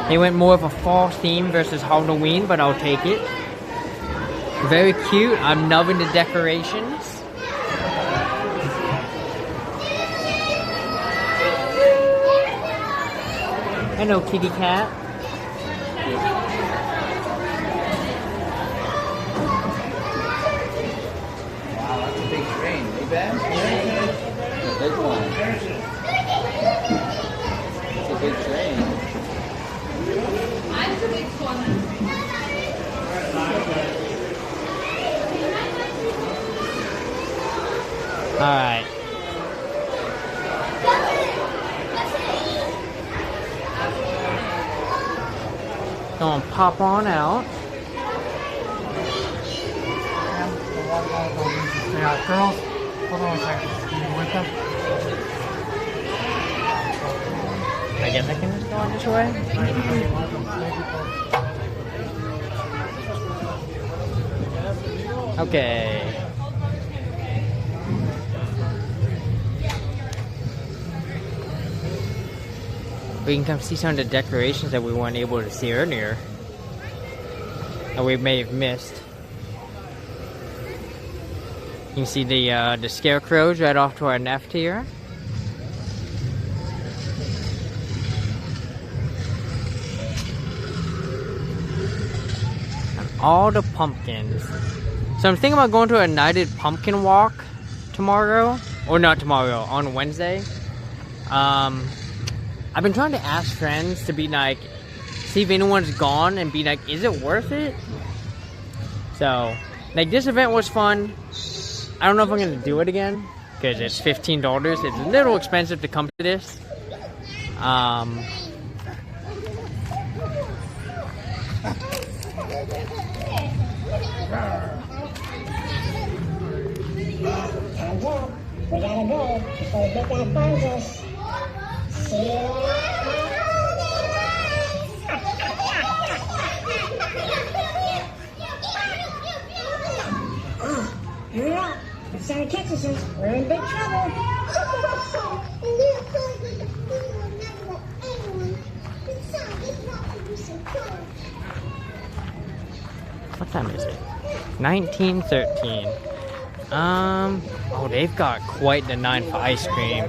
They went more of a fall theme versus Halloween, but I'll take it. Very cute. I'm loving the decorations. Hello, kitty cat. Wow, that's a big train. Hey, Ben? It's a big one. It's a big train. I'm the big one. Alright. Gonna pop on out. Yeah, girls, hold on a second. Can you with them? I guess I can just go on this way. Okay. We can come see some of the decorations that we weren't able to see earlier. That we may have missed. You can see the scarecrows right off to our left here. And all the pumpkins. So I'm thinking about going to a United Pumpkin Walk tomorrow. Or not tomorrow, on Wednesday. I've been trying to ask friends to be like, see if anyone's gone and be like, is it worth it? So, like, this event was fun. I don't know if I'm going to do it again because it's $15. It's a little expensive to come to this. We gotta go before the big guy finds us. See you. Hurry up. If Santa catches us, we're in big trouble. What time is it? 19:13. Oh, they've got quite the line for ice cream.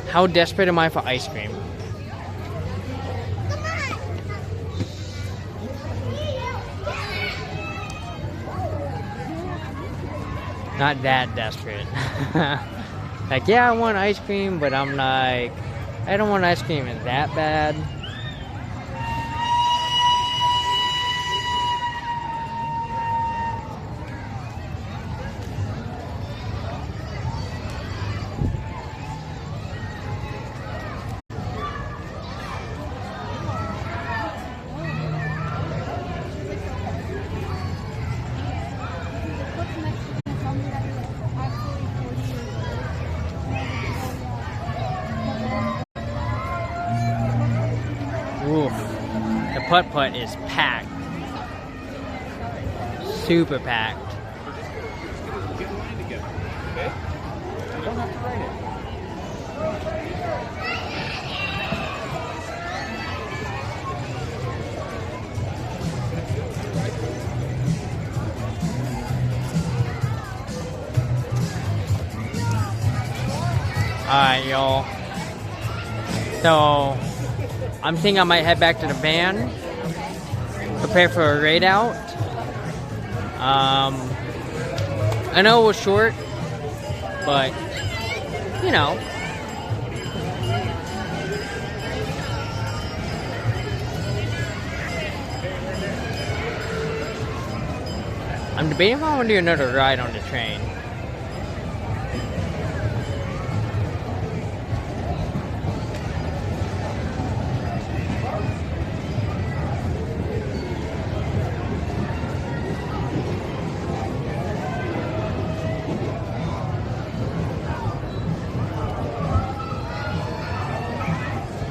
How desperate am I for ice cream? Not that desperate. Like, yeah, I want ice cream, but I'm like, I don't want ice cream that bad. putt-putt is packed. Super packed. Get the line together, okay? You don't have to write it. Alright, y'all. So, I'm thinking I might head back to the van. Prepare for a raid out. I know it was short, but, you know. I'm debating if I want to do another ride on the train.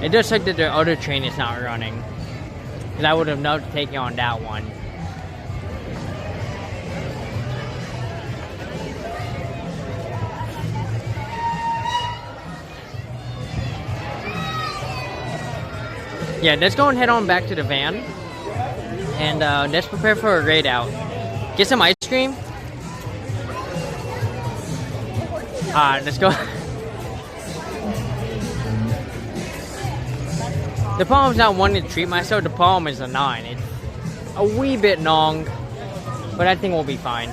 It does suck that the other train is not running. Because I would have loved to take you on that one. Yeah, let's go and head on back to the van. And let's prepare for a raid out. Get some ice cream. Alright, let's go. The problem is not wanting to treat myself, the problem is the 9. It's a wee bit long, but I think we'll be fine.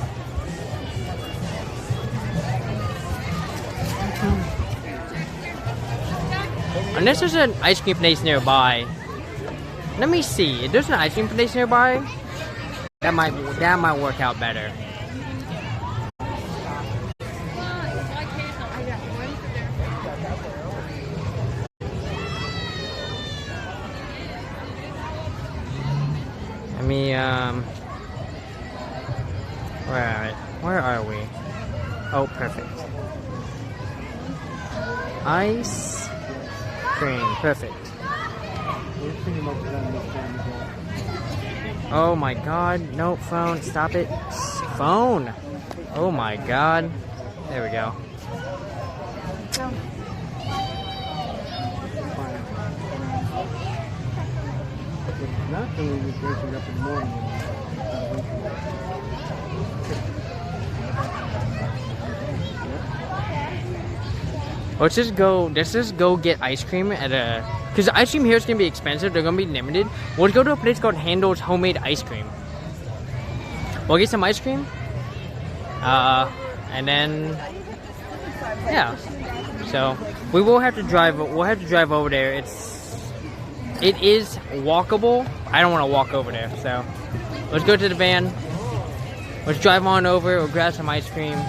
Unless there's an ice cream place nearby. Let me see, if there's an ice cream place nearby, that might work out better. Where are we? Oh, perfect. Ice cream, perfect. Oh my god, no, phone, stop it. Phone! Oh my god. There we go. Not doing is waking up in the morning. Let's just go get ice cream at a, because the ice cream here is gonna be expensive, they're gonna be limited. We'll go to a place called Handel's Homemade Ice Cream. We'll get some ice cream. And then yeah. So we'll have to drive over there. It is walkable. I don't want to walk over there, so let's go to the van. Let's drive on over. We'll grab some ice cream.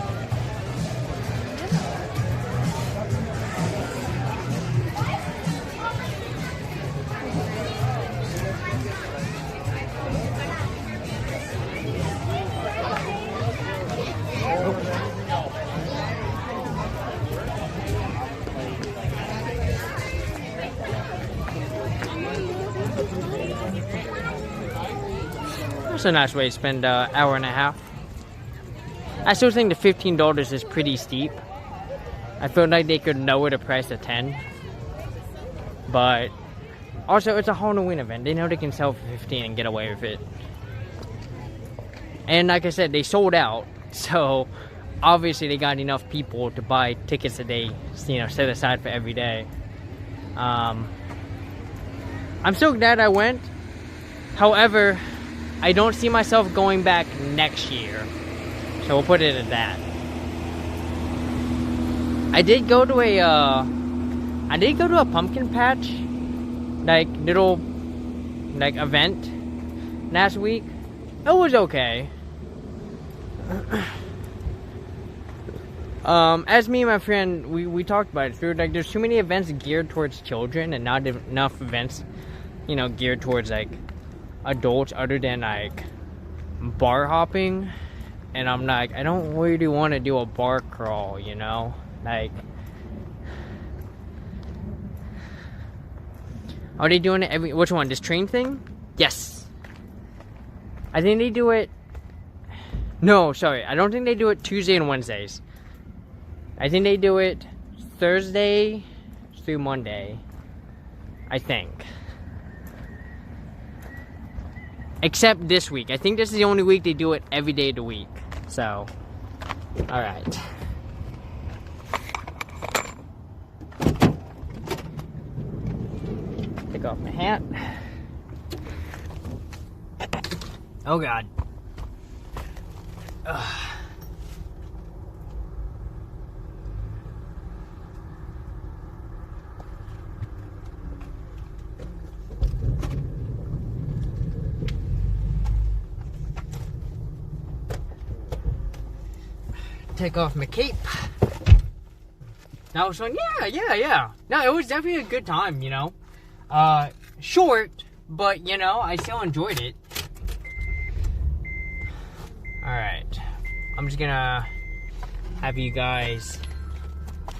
That's a nice way to spend an hour and a half. I still think the $15 is pretty steep. I feel like they could lower the price to 10. But also, it's a Halloween event. They know they can sell for 15 and get away with it. And like I said, they sold out. So obviously they got enough people to buy tickets that they, you know, set aside for every day. I'm so glad I went. However, I don't see myself going back next year. So we'll put it at that. I did go to a pumpkin patch, like little, like event last week. It was okay. As me and my friend, we talked about it. We were like, there's too many events geared towards children and not enough events, you know, geared towards like adults other than like bar hopping. And I'm like, I don't really want to do a bar crawl, you know, like, are they doing it which one, this train thing? Yes. I think they do it... No, sorry. I don't think they do it Tuesday and Wednesdays. I think they do it Thursday through Monday. I think. Except this week. I think this is the only week they do it every day of the week. So, alright. Take off my hat. Oh God. Ugh. Take off my cape. That was fun. Yeah. No, it was definitely a good time, you know. Short, but, you know, I still enjoyed it. Alright. I'm just gonna have you guys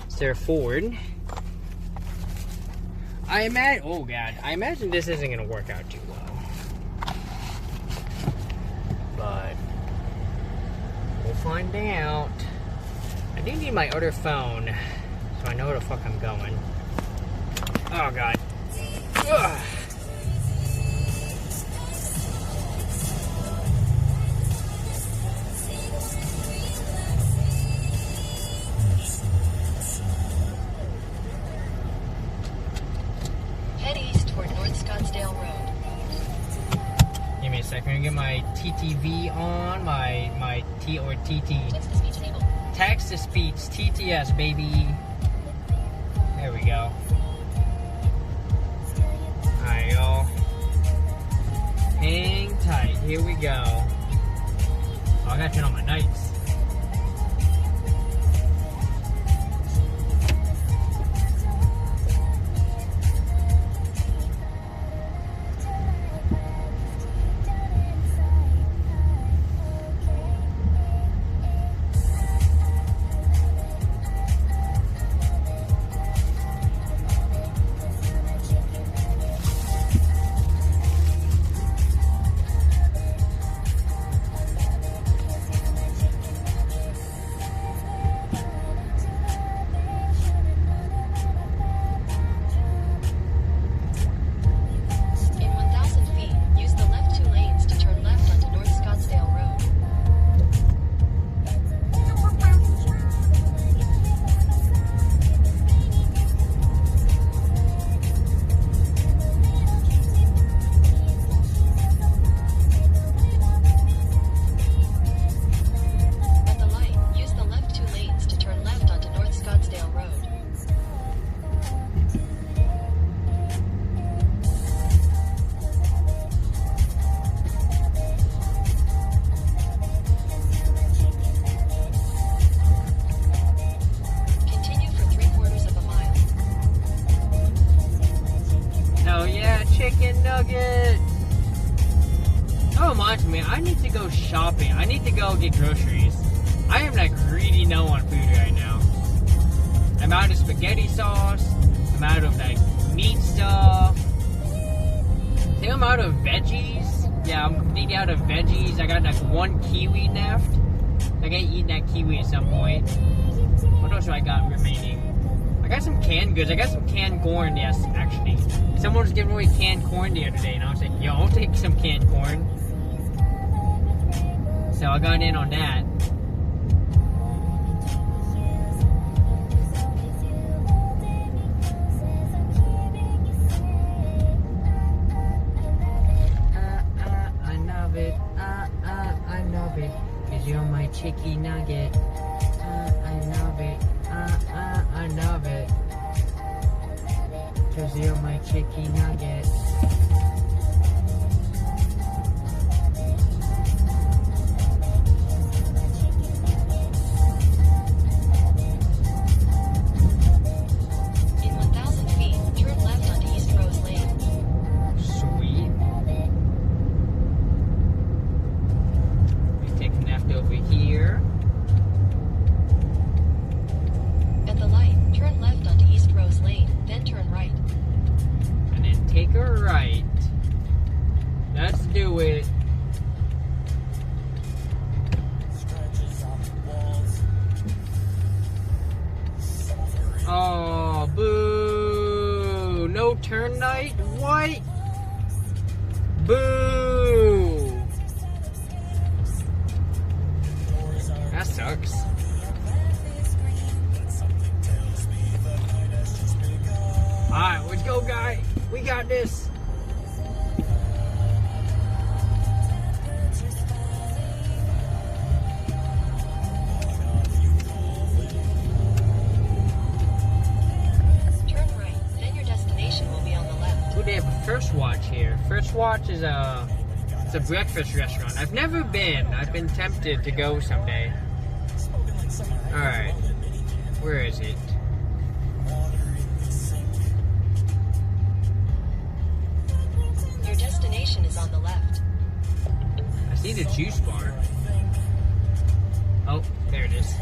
stare forward. I imagine this isn't gonna work out too well. But we'll find out. I do need my other phone, so I know where the fuck I'm going. Oh God. Ugh. Head east toward North Scottsdale Road. Give me a second. I'm gonna get my TTV on, my T or TT. Text-to-speech enabled. Text-to-speech, TTS, baby. There we go. Alright, y'all. Hang tight. Here we go. Oh, I gotta turn on my nights. Chicken nugget. That reminds me, I need to go shopping. I need to go get groceries. I am like greedy no on food right now. I'm out of spaghetti sauce. I'm out of like meat stuff. I think I'm out of veggies. Yeah, I'm completely out of veggies. I got like one kiwi left. I gotta eat that kiwi at some point. What else do I got remaining? I got some canned goods. I got some canned corn, yes, actually. Someone was giving away canned corn the other day, and I was like, yo, I'll take some canned corn. So I got in on that. I love it. I love it. 'Cause you're my chicken nugget. I love it. I love it. 'Cause you're my chicken nugget. In 1,000 feet, turn left onto East Rose Lane. Sweet. We take a left over here. At the light, turn left onto East Rose Lane, then turn right. And then take a right. do it. Oh, boo! No turn night? What? Boo! That sucks. Alright, let's go, guy. We got this. Turn right, then your destination will be on the left. Ooh, they have a First Watch here. First Watch is it's a breakfast restaurant. I've never been. I've been tempted to go someday. Alright. Where is it? Your destination is on the left. I see the juice bar. Oh, there it is.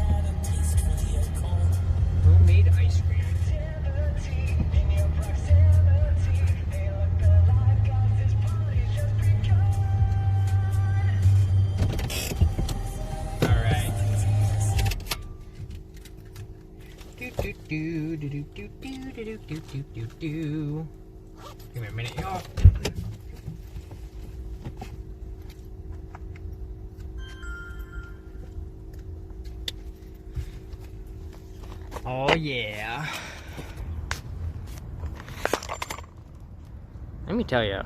Homemade ice cream. Alright. Do. Give me a minute, y'all. Oh yeah. Let me tell you,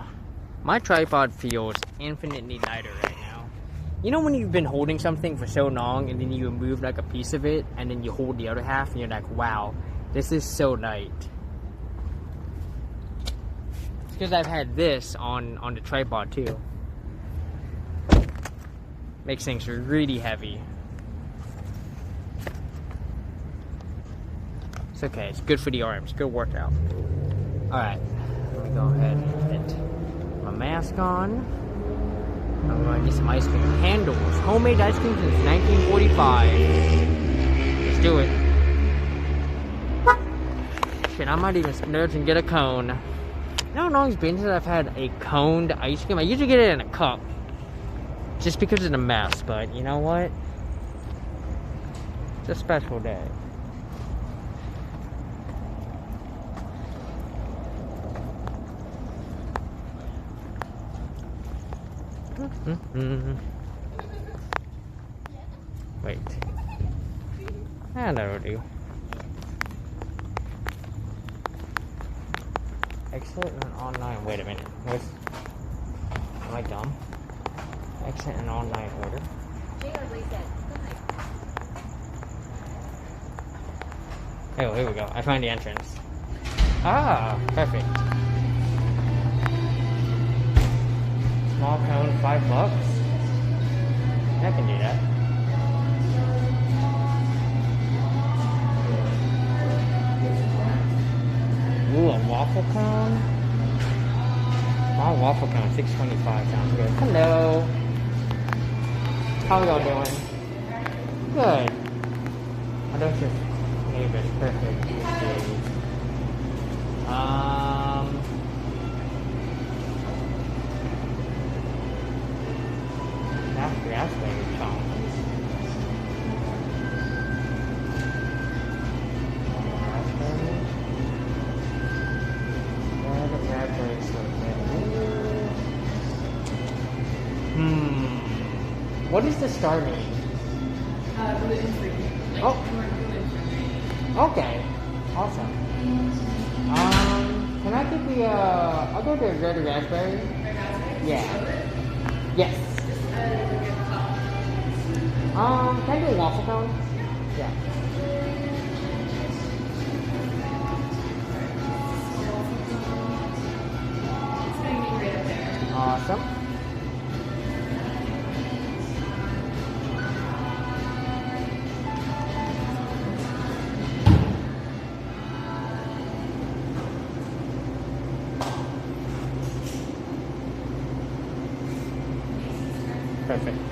my tripod feels infinitely lighter right now. You know when you've been holding something for so long and then you remove like a piece of it and then you hold the other half and you're like, wow, this is so light. It's because I've had this on the tripod too. Makes things really heavy. It's okay, it's good for the arms, good workout. Alright, let me go ahead and put my mask on. I'm gonna get some ice cream. Handles, homemade ice cream since 1945. Let's do it. Shit, I might even splurge and get a cone. You know how long it's been since I've had a coned ice cream? I usually get it in a cup. Just because it's a mess, but you know what? It's a special day. Wait. That'll do. Exit and online. Wait a minute. Am I dumb? Exit and online order. Oh, here we go. I find the entrance. Ah, perfect. Small cone, $5. I can do that. Ooh, a waffle cone? Small waffle cone, $6.25. Sounds good. Hello. How y'all doing? Good. I don't your neighbor's perfect these days. Raspberry chocolates. Raspberry What does the star mean? Gluten-free. Oh. Okay. Awesome. Can I get the I'll go to red raspberry. Yeah. Yes. Can I do a waffle cone? Yeah. Awesome. Perfect.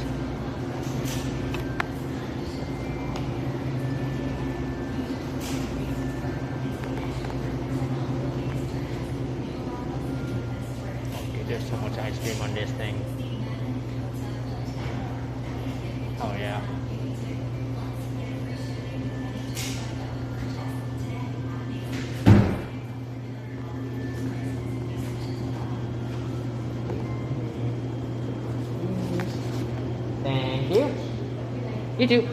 Okay, there's so much ice ice cream on this thing. Oh yeah. Thank you. You too.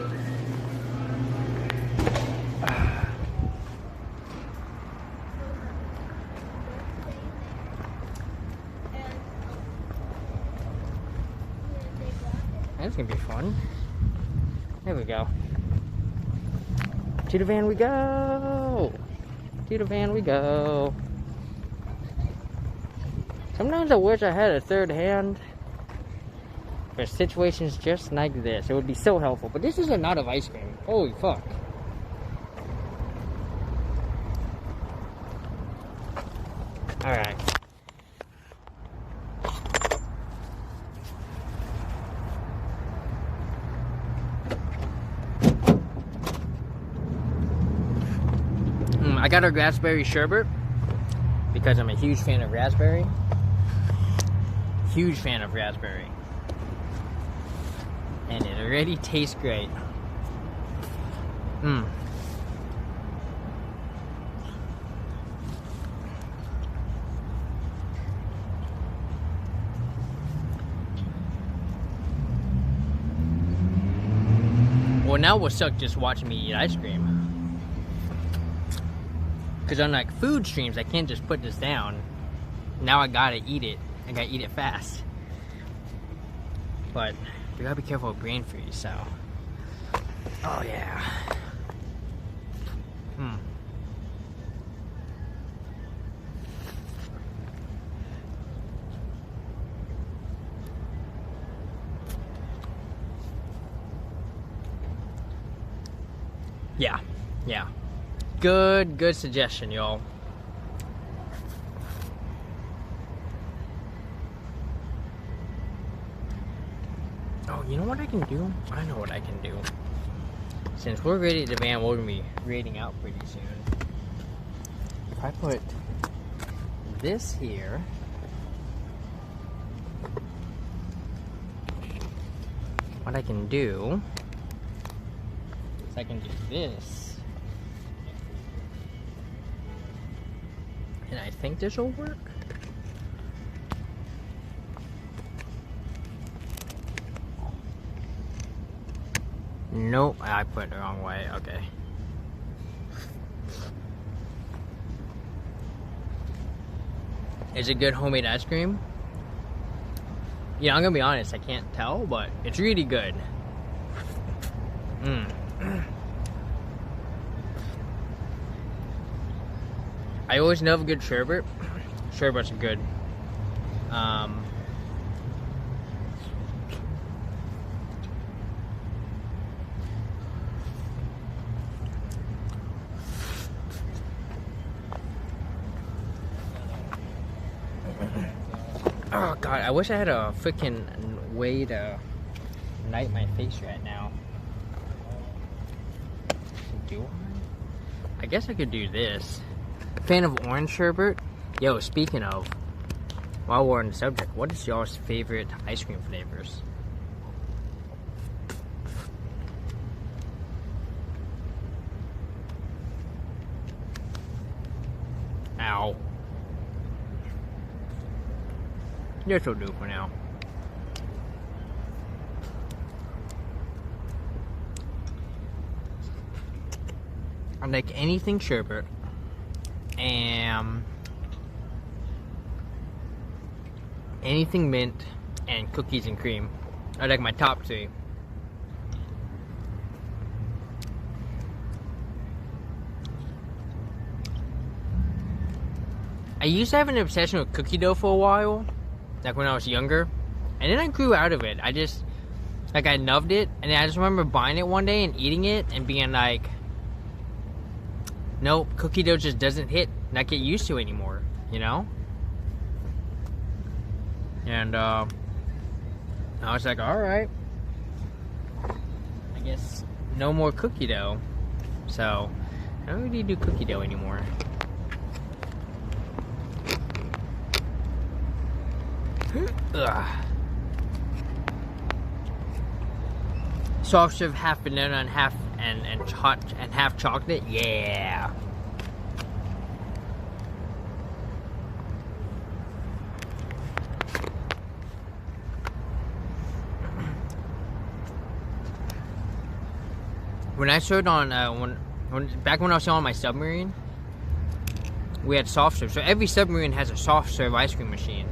That's gonna be fun. There we go. To the van we go. To the van we go. Sometimes I wish I had a third hand for situations just like this. It would be so helpful. But this is a lot of ice cream. Holy fuck. Alright. I got a raspberry sherbet because I'm a huge fan of raspberry. Huge fan of raspberry. And it already tastes great. Well, now we'll suck just watching me eat ice cream. Because unlike food streams, I can't just put this down. Now I gotta eat it. I gotta eat it fast. But you gotta be careful with brain freeze, so. Oh yeah. Yeah. Good suggestion, y'all. Oh, you know what I can do? I know what I can do. Since we're ready at the van, we're gonna be raiding out pretty soon. If I put this here, what I can do is I can do this. And I think this will work. Nope, I put it the wrong way. Okay. Is it good homemade ice cream? Yeah, I'm gonna be honest, I can't tell, but it's really good. I always love a good sherbet. Sherbets are good. Oh god, I wish I had a freaking way to light my face right now. Do I guess I could do this. Fan of orange sherbet? Yo, speaking of, while we're on the subject, what is y'all's favorite ice cream flavors? Ow. This will do for now. I like anything sherbet. And anything mint and cookies and cream. I like my top three. I used to have an obsession with cookie dough for a while, like when I was younger, and then I grew out of it. I loved it, and then I just remember buying it one day and eating it and being like, nope, cookie dough just doesn't hit, not get used to anymore, you know? And I was like, alright, I guess no more cookie dough. So I don't really do cookie dough anymore. Ugh. Soft serve, half banana and half half chocolate. Yeah. When I served on back when I was on my submarine, we had soft serve. So every submarine has a soft serve ice cream machine.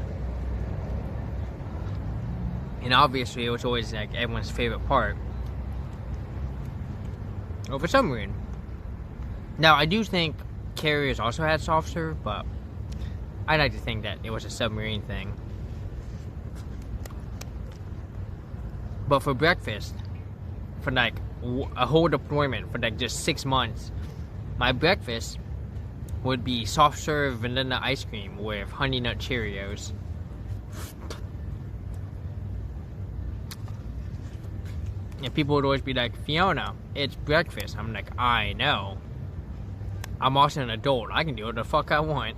And obviously it was always like everyone's favorite part of a submarine. Now I do think carriers also had soft serve, but I like to think that it was a submarine thing. But for breakfast, for like a whole deployment for like just 6 months, my breakfast would be soft serve vanilla ice cream with honey nut Cheerios. And people would always be like, Fiona, it's breakfast. I'm like, I know. I'm also an adult. I can do what the fuck I want.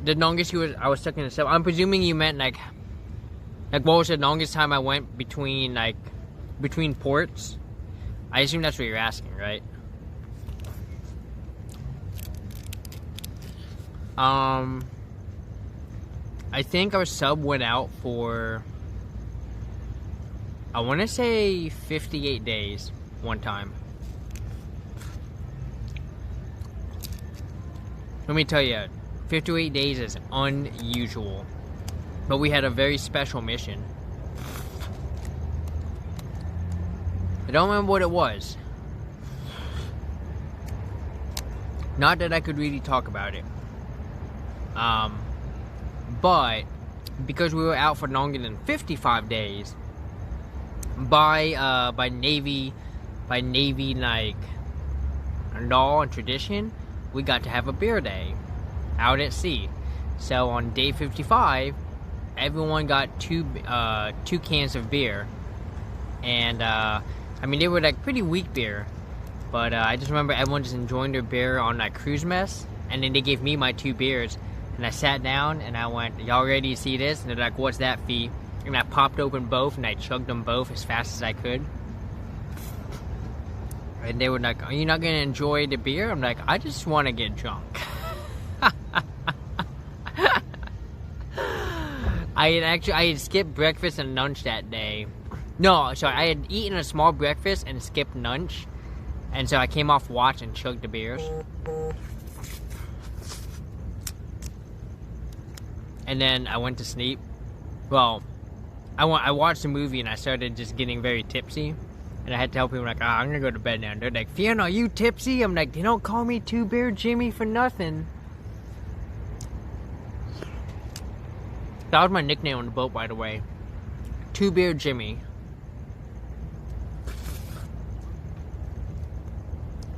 The longest I was stuck in the sub. I'm presuming you meant like what was the longest time I went between ports? I assume that's what you're asking, right? I think our sub went out for, I want to say 58 days one time. Let me tell you, 58 days is unusual. But we had a very special mission. I don't remember what it was. Not that I could really talk about it. But because we were out for longer than 55 days, by Navy like law and tradition, we got to have a beer day out at sea. So on day 55, everyone got two cans of beer, and I mean they were like pretty weak beer, but I just remember everyone just enjoying their beer on that cruise mess, and then they gave me my 2 beers, and I sat down and I went, y'all ready to see this? And they're like, what's that, Fee? And I popped open both and I chugged them both as fast as I could. And they were like, are you not gonna enjoy the beer? I'm like, I just want to get drunk. I had skipped breakfast and lunch that day. No, sorry, I had eaten a small breakfast and skipped lunch. And so I came off watch and chugged the beers. And then I went to sleep. Well, I watched a movie and I started just getting very tipsy. And I had to tell people like, I'm gonna go to bed now. And they're like, Fiona, are you tipsy? I'm like, they don't call me 2 Beer Jimmy for nothing. That was my nickname on the boat, by the way. 2 Beer Jimmy.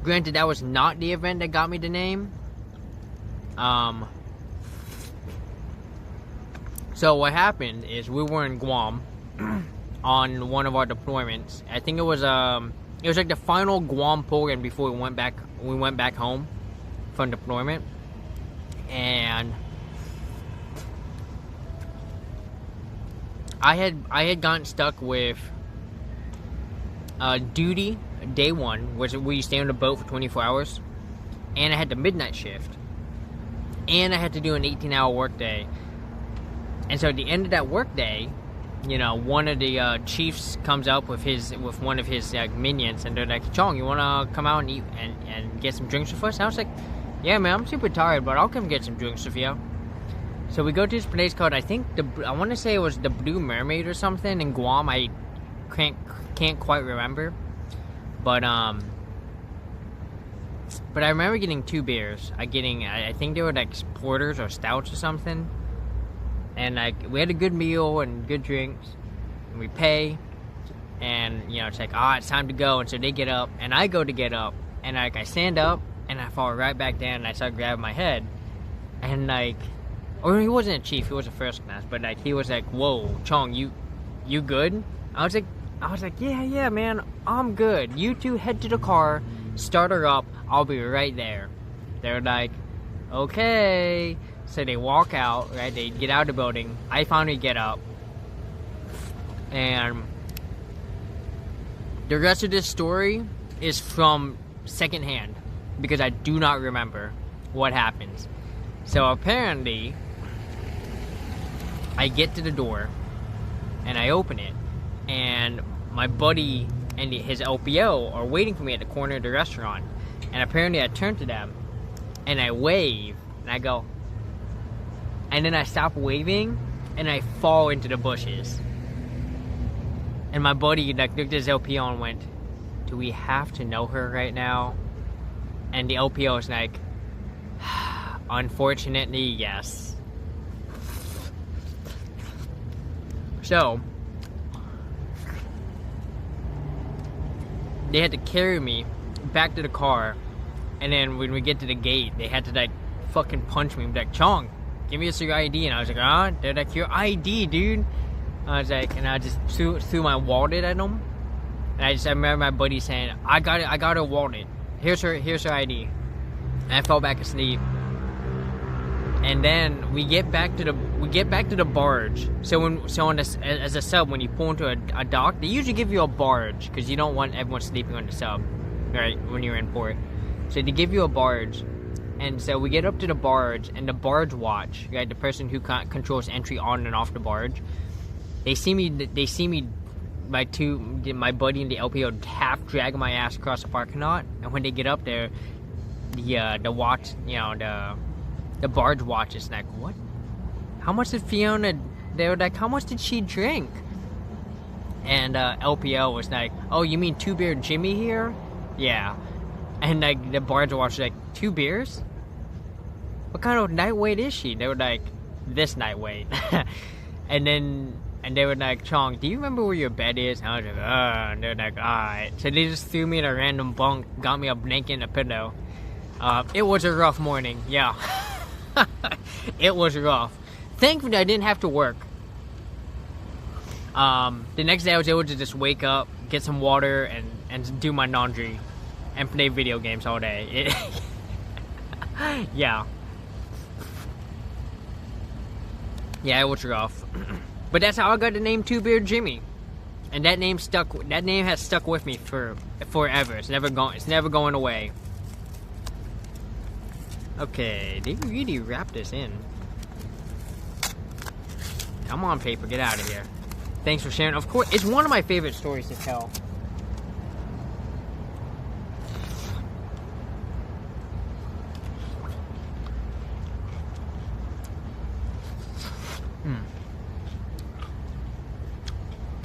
Granted, that was not the event that got me the name. So what happened is we were in Guam on one of our deployments. I think it was like the final Guam program before we went back home from deployment. And I had gotten stuck with duty day 1, which where you stay on the boat for 24 hours, and I had the midnight shift, and I had to do an 18-hour workday. And so at the end of that workday, you know, one of the chiefs comes up with one of his minions, and they're like, Chong, you wanna come out and eat and get some drinks with us? And I was like, yeah, man, I'm super tired, but I'll come get some drinks with you. So we go to this place called, I want to say it was the Blue Mermaid or something in Guam. I can't quite remember, but I remember getting 2 beers. I think they were like porters or stouts or something. And like we had a good meal and good drinks, and we pay, and you know it's like, it's time to go. And so they get up, and I go to get up, and like I stand up, and I fall right back down, and I start grabbing my head, and like, or he wasn't a chief, he was a first class, but like he was like, whoa, Chong, you good? I was like, yeah, man, I'm good. You two head to the car, start her up, I'll be right there. They're like, okay. So they walk out, right? They get out of the building. I finally get up. And the rest of this story is from secondhand because I do not remember what happens. So apparently, I get to the door and I open it, and my buddy and his LPO are waiting for me at the corner of the restaurant. And apparently I turn to them and I wave and I go, and then I stop waving and I fall into the bushes. And my buddy like looked at his LPO and went, do we have to know her right now? And the LPO was like, unfortunately, yes. So they had to carry me back to the car, and then when we get to the gate, they had to like fucking punch me. Like, Chong, give me your ID. And I was like, they're like, your ID, dude. I was like, and I just threw my wallet at them. And I remember my buddy saying, I got her wallet. Here's her ID. And I fell back asleep. And then we get back to the barge. As a sub, when you pull into a dock, they usually give you a barge because you don't want everyone sleeping on the sub, right? When you're in port, so they give you a barge. And so we get up to the barge, and the barge watch, right, the person who controls entry on and off the barge, they see me. My buddy and the LPO half drag my ass across the parking lot. And when they get up there, the watch, the barge watch is like, what? How much did Fiona? They were like, how much did she drink? And LPO was like, oh, you mean 2 Beer Jimmy here? Yeah. And like the barge watch was like, 2 beers? What kind of night weight is she? They were like, this night weight. And they were like, Chong, do you remember where your bed is? And I was like, and they were like, alright. So they just threw me in a random bunk, got me a blanket and a pillow. It was a rough morning, yeah. It was rough. Thankfully, I didn't have to work. The next day, I was able to just wake up, get some water, and do my laundry, and play video games all day. Yeah. Yeah, it was rough. But that's how I got the name 2 Beer Jimmy, and that name has stuck with me forever. It's never going away. Okay, they really wrapped this in. Come on, paper, get out of here. Thanks for sharing. Of course, it's one of my favorite stories to tell.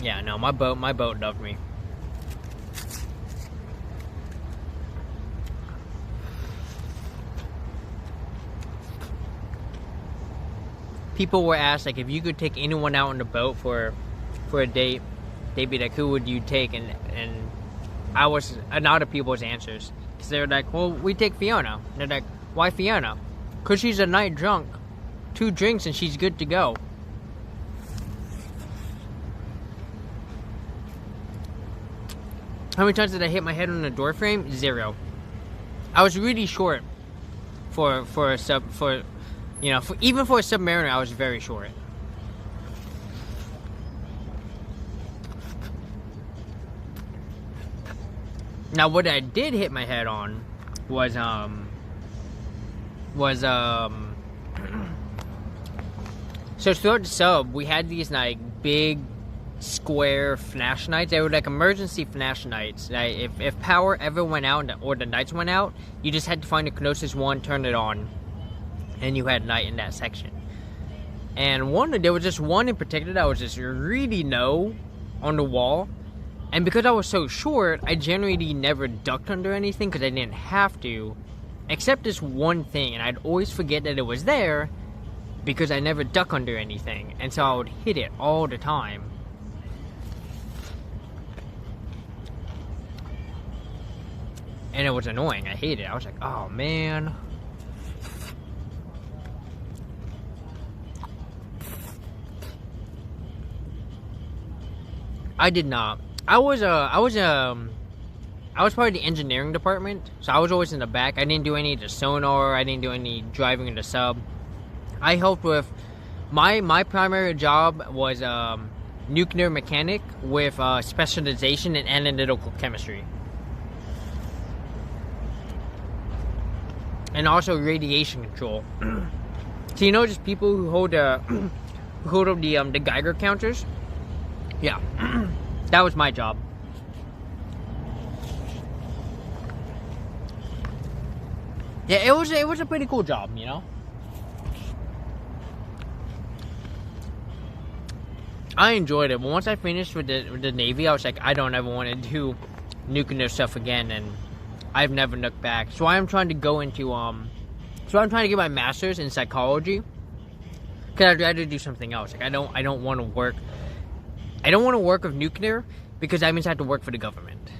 Yeah, no, my boat loved me. People were asked, like, if you could take anyone out on the boat for a date, they'd be like, who would you take? And I was out of people's answers. So they're like, well, we take Fiona. And they're like, why Fiona? Because she's a night drunk. 2 drinks and she's good to go. How many times did I hit my head on the door frame? 0. I was really short for a Submariner, I was very short. Now, what I did hit my head on was so throughout the sub, we had these like big square flashlights. They were like emergency flashlights. Like, if power ever went out or the lights went out, you just had to find the closest one, turn it on, and you had light in that section. And there was just one in particular that was just really low on the wall. And because I was so short, I generally never ducked under anything because I didn't have to, except this one thing, and I'd always forget that it was there because I never duck under anything, and so I would hit it all the time. And it was annoying. I hated it. I was like, oh man. I did not. I was I was part of the engineering department, so I was always in the back. I didn't do any of the sonar. I didn't do any driving in the sub. I helped with my primary job was nuclear mechanic with specialization in analytical chemistry, and also radiation control. So you know, just people who hold up the Geiger counters. Yeah, that was my job. Yeah, it was a pretty cool job, you know. I enjoyed it, but once I finished with the Navy, I was like, I don't ever want to do nuclear stuff again, and I've never looked back. So I'm trying to go into so I'm trying to get my master's in psychology, because I'd rather do something else. Like I don't want to work. I don't want to work with nuclear because that means I have to work for the government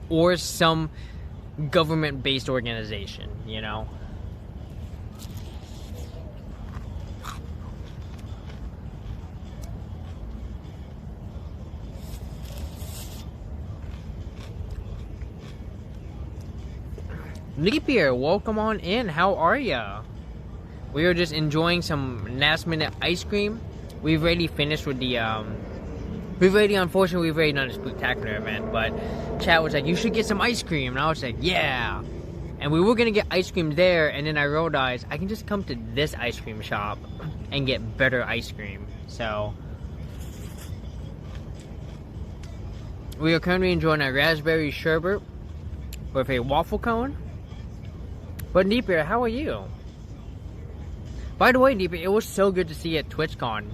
or some government-based organization, you know. Leap year, welcome on in. How are ya? We are just enjoying some last-minute ice cream. We've already finished with the unfortunately, we've already done a spooktacular event, but chat was like, you should get some ice cream, and I was like, yeah. And we were gonna get ice cream there, and then I realized I can just come to this ice cream shop and get better ice cream. So we are currently enjoying a raspberry sherbet with a waffle cone. But Deeper, how are you? By the way, Deeper, it was so good to see you at TwitchCon.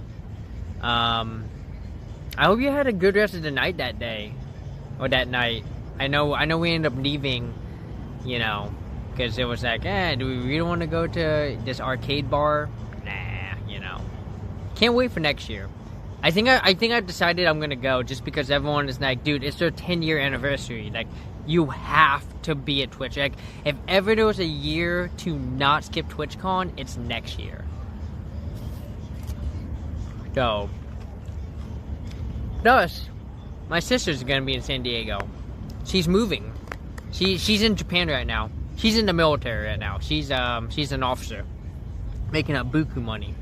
I hope you had a good rest of the night that day. Or that night. I know we ended up leaving, you know, because it was like, do we really want to go to this arcade bar? Nah, you know. Can't wait for next year. I think I've decided I'm gonna go just because everyone is like, dude, it's their 10-year anniversary. Like, you have to be at Twitch. Like, if ever there was a year to not skip TwitchCon, it's next year. So, plus, my sister's gonna be in San Diego. She's moving. She's in Japan right now. She's in the military right now. She's an officer, making up buku money.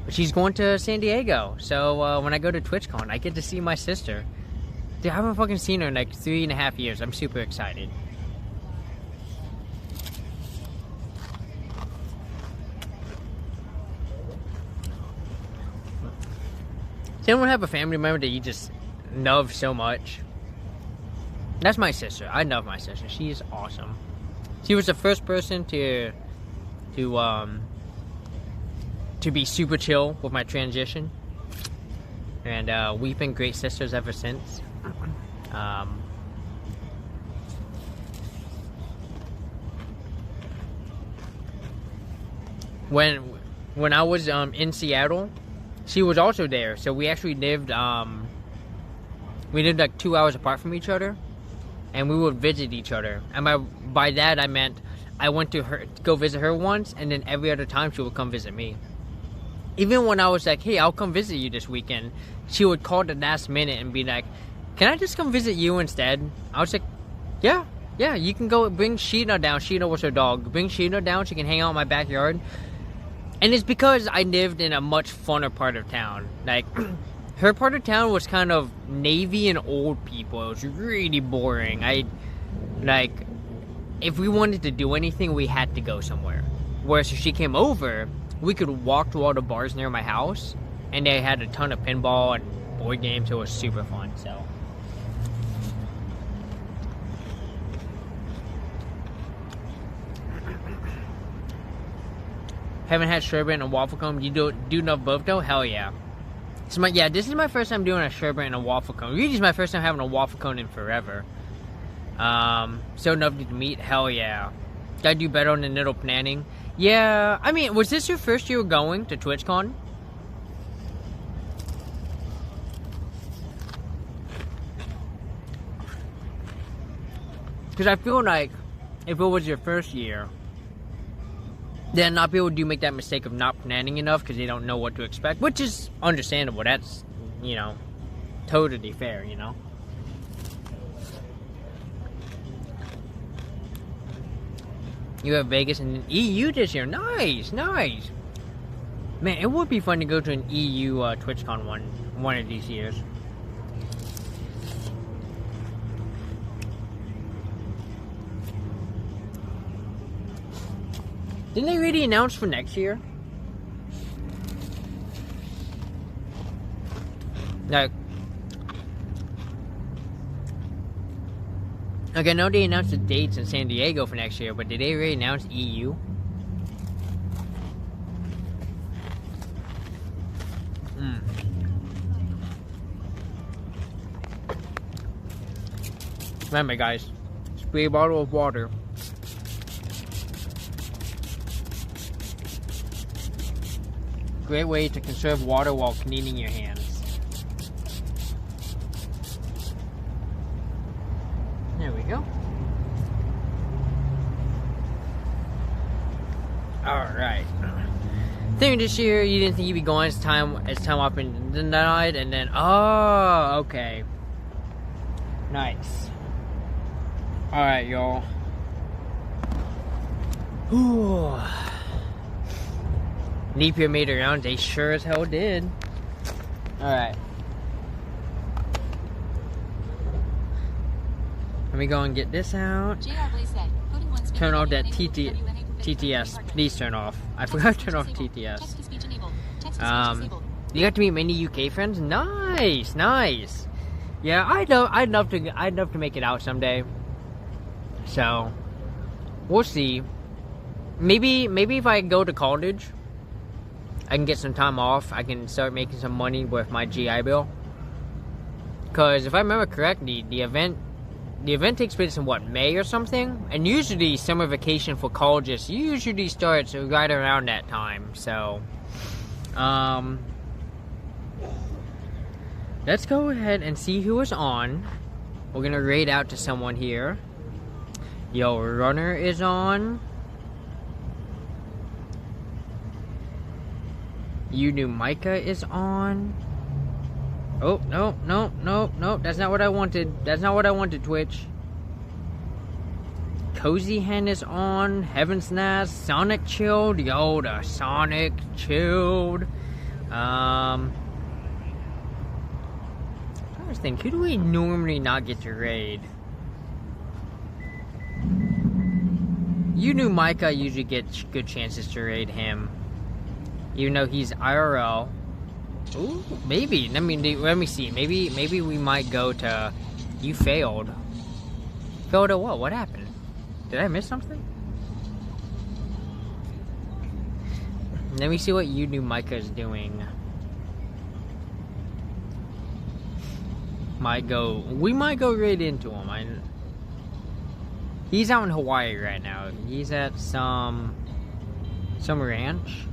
But she's going to San Diego. So when I go to TwitchCon, I get to see my sister. Dude, I haven't fucking seen her in like 3.5 years. I'm super excited. Does anyone have a family member that you just love so much? That's my sister. I love my sister. She is awesome. She was the first person to be super chill with my transition, and we've been great sisters ever since. When I was in Seattle, she was also there, so we actually lived like 2 hours apart from each other, and we would visit each other. And by that I meant I went to go visit her once, and then every other time she would come visit me. Even when I was like, hey, I'll come visit you this weekend, she would call the last minute and be like, can I just come visit you instead? I was like, yeah, you can go. Bring Sheena down. Sheena was her dog. Bring Sheena down. She can hang out in my backyard. And it's because I lived in a much funner part of town. Like, her part of town was kind of Navy and old people. It was really boring. If we wanted to do anything, we had to go somewhere. Whereas if she came over, we could walk to all the bars near my house, and they had a ton of pinball and board games. It was super fun. So haven't had sherbet and a waffle cone. You do love both though? Hell yeah. This is my first time doing a sherbet and a waffle cone. Really, it's my first time having a waffle cone in forever. So lovely to meet. Hell yeah. Gotta do better on the little planning. Yeah, I mean, was this your first year going to TwitchCon? Because I feel like if it was your first year, then not people do make that mistake of not planning enough because they don't know what to expect, which is understandable. That's, you know, totally fair, you know. You have Vegas and EU this year. Nice, nice. Man, it would be fun to go to an EU TwitchCon one of these years. Didn't they already announce for next year? Like I know they announced the dates in San Diego for next year, but did they already announce EU? Remember, guys, spray a bottle of water. Great way to conserve water while cleaning your hands. There we go. Alright. Think this year you didn't think you'd be going as time up in the night, and then oh, okay. Nice. Alright, y'all. Whew. Leap year made it around. They sure as hell did. Alright. Let me go and get this out. Turn off that TTS. Please turn off. I forgot to turn off TTS. You got to meet many UK friends? Nice, nice. Yeah, I'd love to make it out someday. So, we'll see. Maybe if I go to college, I can get some time off. I can start making some money with my GI Bill. Because if I remember correctly, the event takes place in what, May or something? And usually summer vacation for colleges usually starts right around that time. So, let's go ahead and see who is on. We're gonna raid out to someone here. Yo, Runner is on. You Knew Micah is on. Oh, no. That's not what I wanted. That's not what I wanted, Twitch. Cozy Hen is on. Heaven's Nest. Sonic Chilled. Yo, the Sonic Chilled. I was thinking, who do we normally not get to raid? You Knew Micah usually gets good chances to raid him. Even though he's IRL. Ooh, maybe. Let me see. Maybe we might go to... You failed. Failed at what? What happened? Did I miss something? Let me see what You Knew Micah is doing. We might go right into him. He's out in Hawaii right now. He's at some ranch.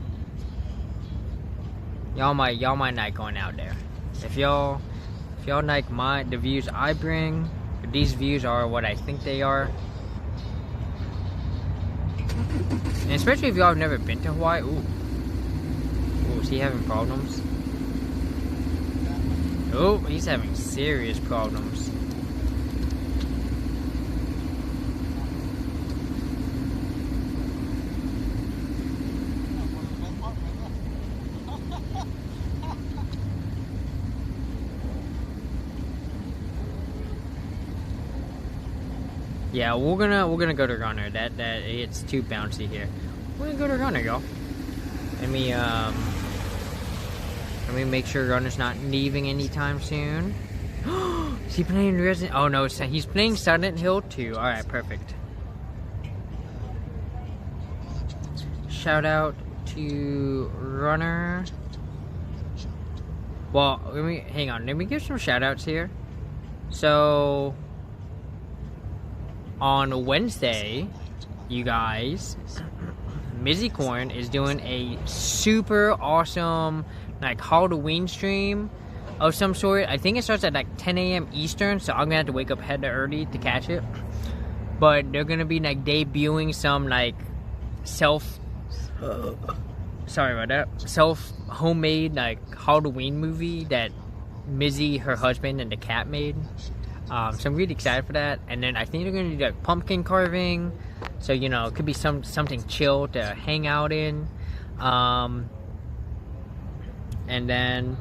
Y'all might not going out there. If y'all like the views I bring, if these views are what I think they are, and especially if y'all have never been to Hawaii. Ooh, is he having problems? Oh, he's having serious problems. Yeah, we're gonna go to Runner. That it's too bouncy here. We're gonna go to Runner, y'all. Let me make sure Runner's not leaving anytime soon. Is he playing Resident? Oh no, he's playing Silent Hill 2. All right, perfect. Shout out to Runner. Well, hang on. Let me give some shout outs here. So, on Wednesday, you guys, Mizzy Corn is doing a super awesome like Halloween stream of some sort. I think it starts at like 10 a.m. Eastern, so I'm gonna have to wake up hella early to catch it. But they're gonna be like debuting some like homemade like Halloween movie that Mizzy, her husband, and the cat made. So I'm really excited for that. And then I think they're gonna do like pumpkin carving, So, you know, it could be something chill to hang out in. And then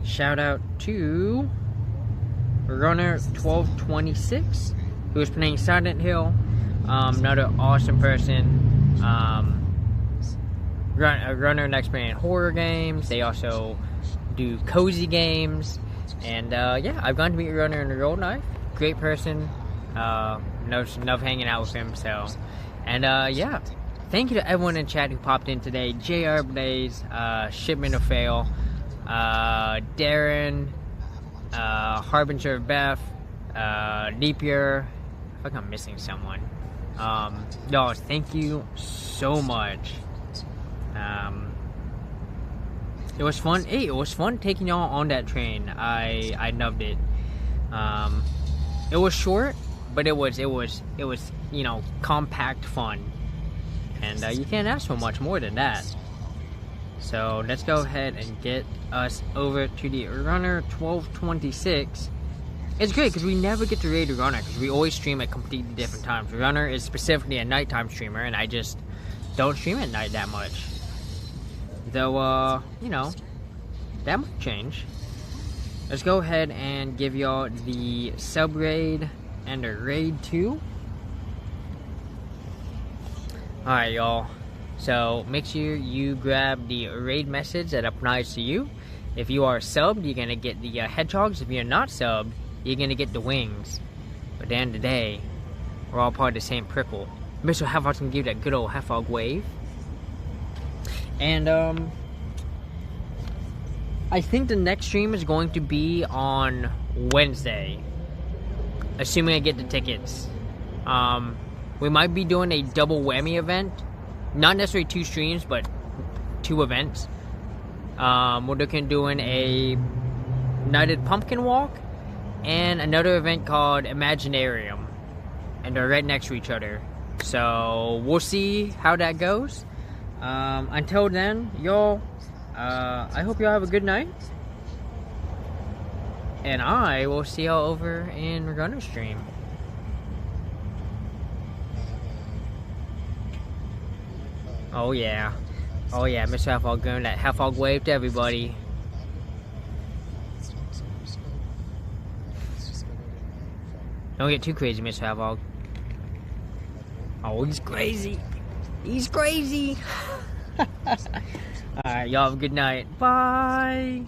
shout out to Runner 1226, who is playing Silent Hill. Another awesome person. Runner next playing horror games. They also do cozy games. And yeah, I've gone to meet Runner in real life. Great person. Love hanging out with him. So, and yeah, thank you to everyone in chat who popped in today. JR Blaze, Shipment of Fail, Darren, Harbinger of Beth, Leapier. I think I'm missing someone. Y'all, thank you so much. It was fun. Hey, it was fun taking y'all on that train. I loved it. It was short, but it was you know, compact fun, and you can't ask for much more than that. So let's go ahead and get us over to the Runner 1226. It's great because we never get to raid the Runner because we always stream at completely different times. Runner is specifically a nighttime streamer, and I just don't stream at night that much. Though, you know, that might change. Let's go ahead and give y'all the sub raid and the raid 2. Alright, y'all. So make sure you grab the raid message that applies to you. If you are subbed, you're gonna get the hedgehogs. If you're not subbed, you're gonna get the wings. But at the end of the day, we're all part of the same prickle. Mr. Halfhog's gonna give you that good old half-hog wave. And I think the next stream is going to be on Wednesday, assuming I get the tickets. We might be doing a double whammy event, not necessarily 2 streams, but 2 events. We're looking at doing a Nighted Pumpkin Walk and another event called Imaginarium, and they're right next to each other. So we'll see how that goes. Until then, y'all, I hope y'all have a good night. And I will see y'all over in Runner Stream. Oh yeah. Oh yeah, Mr. Half-Hog going that Half-Hog wave to everybody. Don't get too crazy, Mr. Half-Hog. Oh, he's crazy. He's crazy. Alright, y'all have a good night. Bye.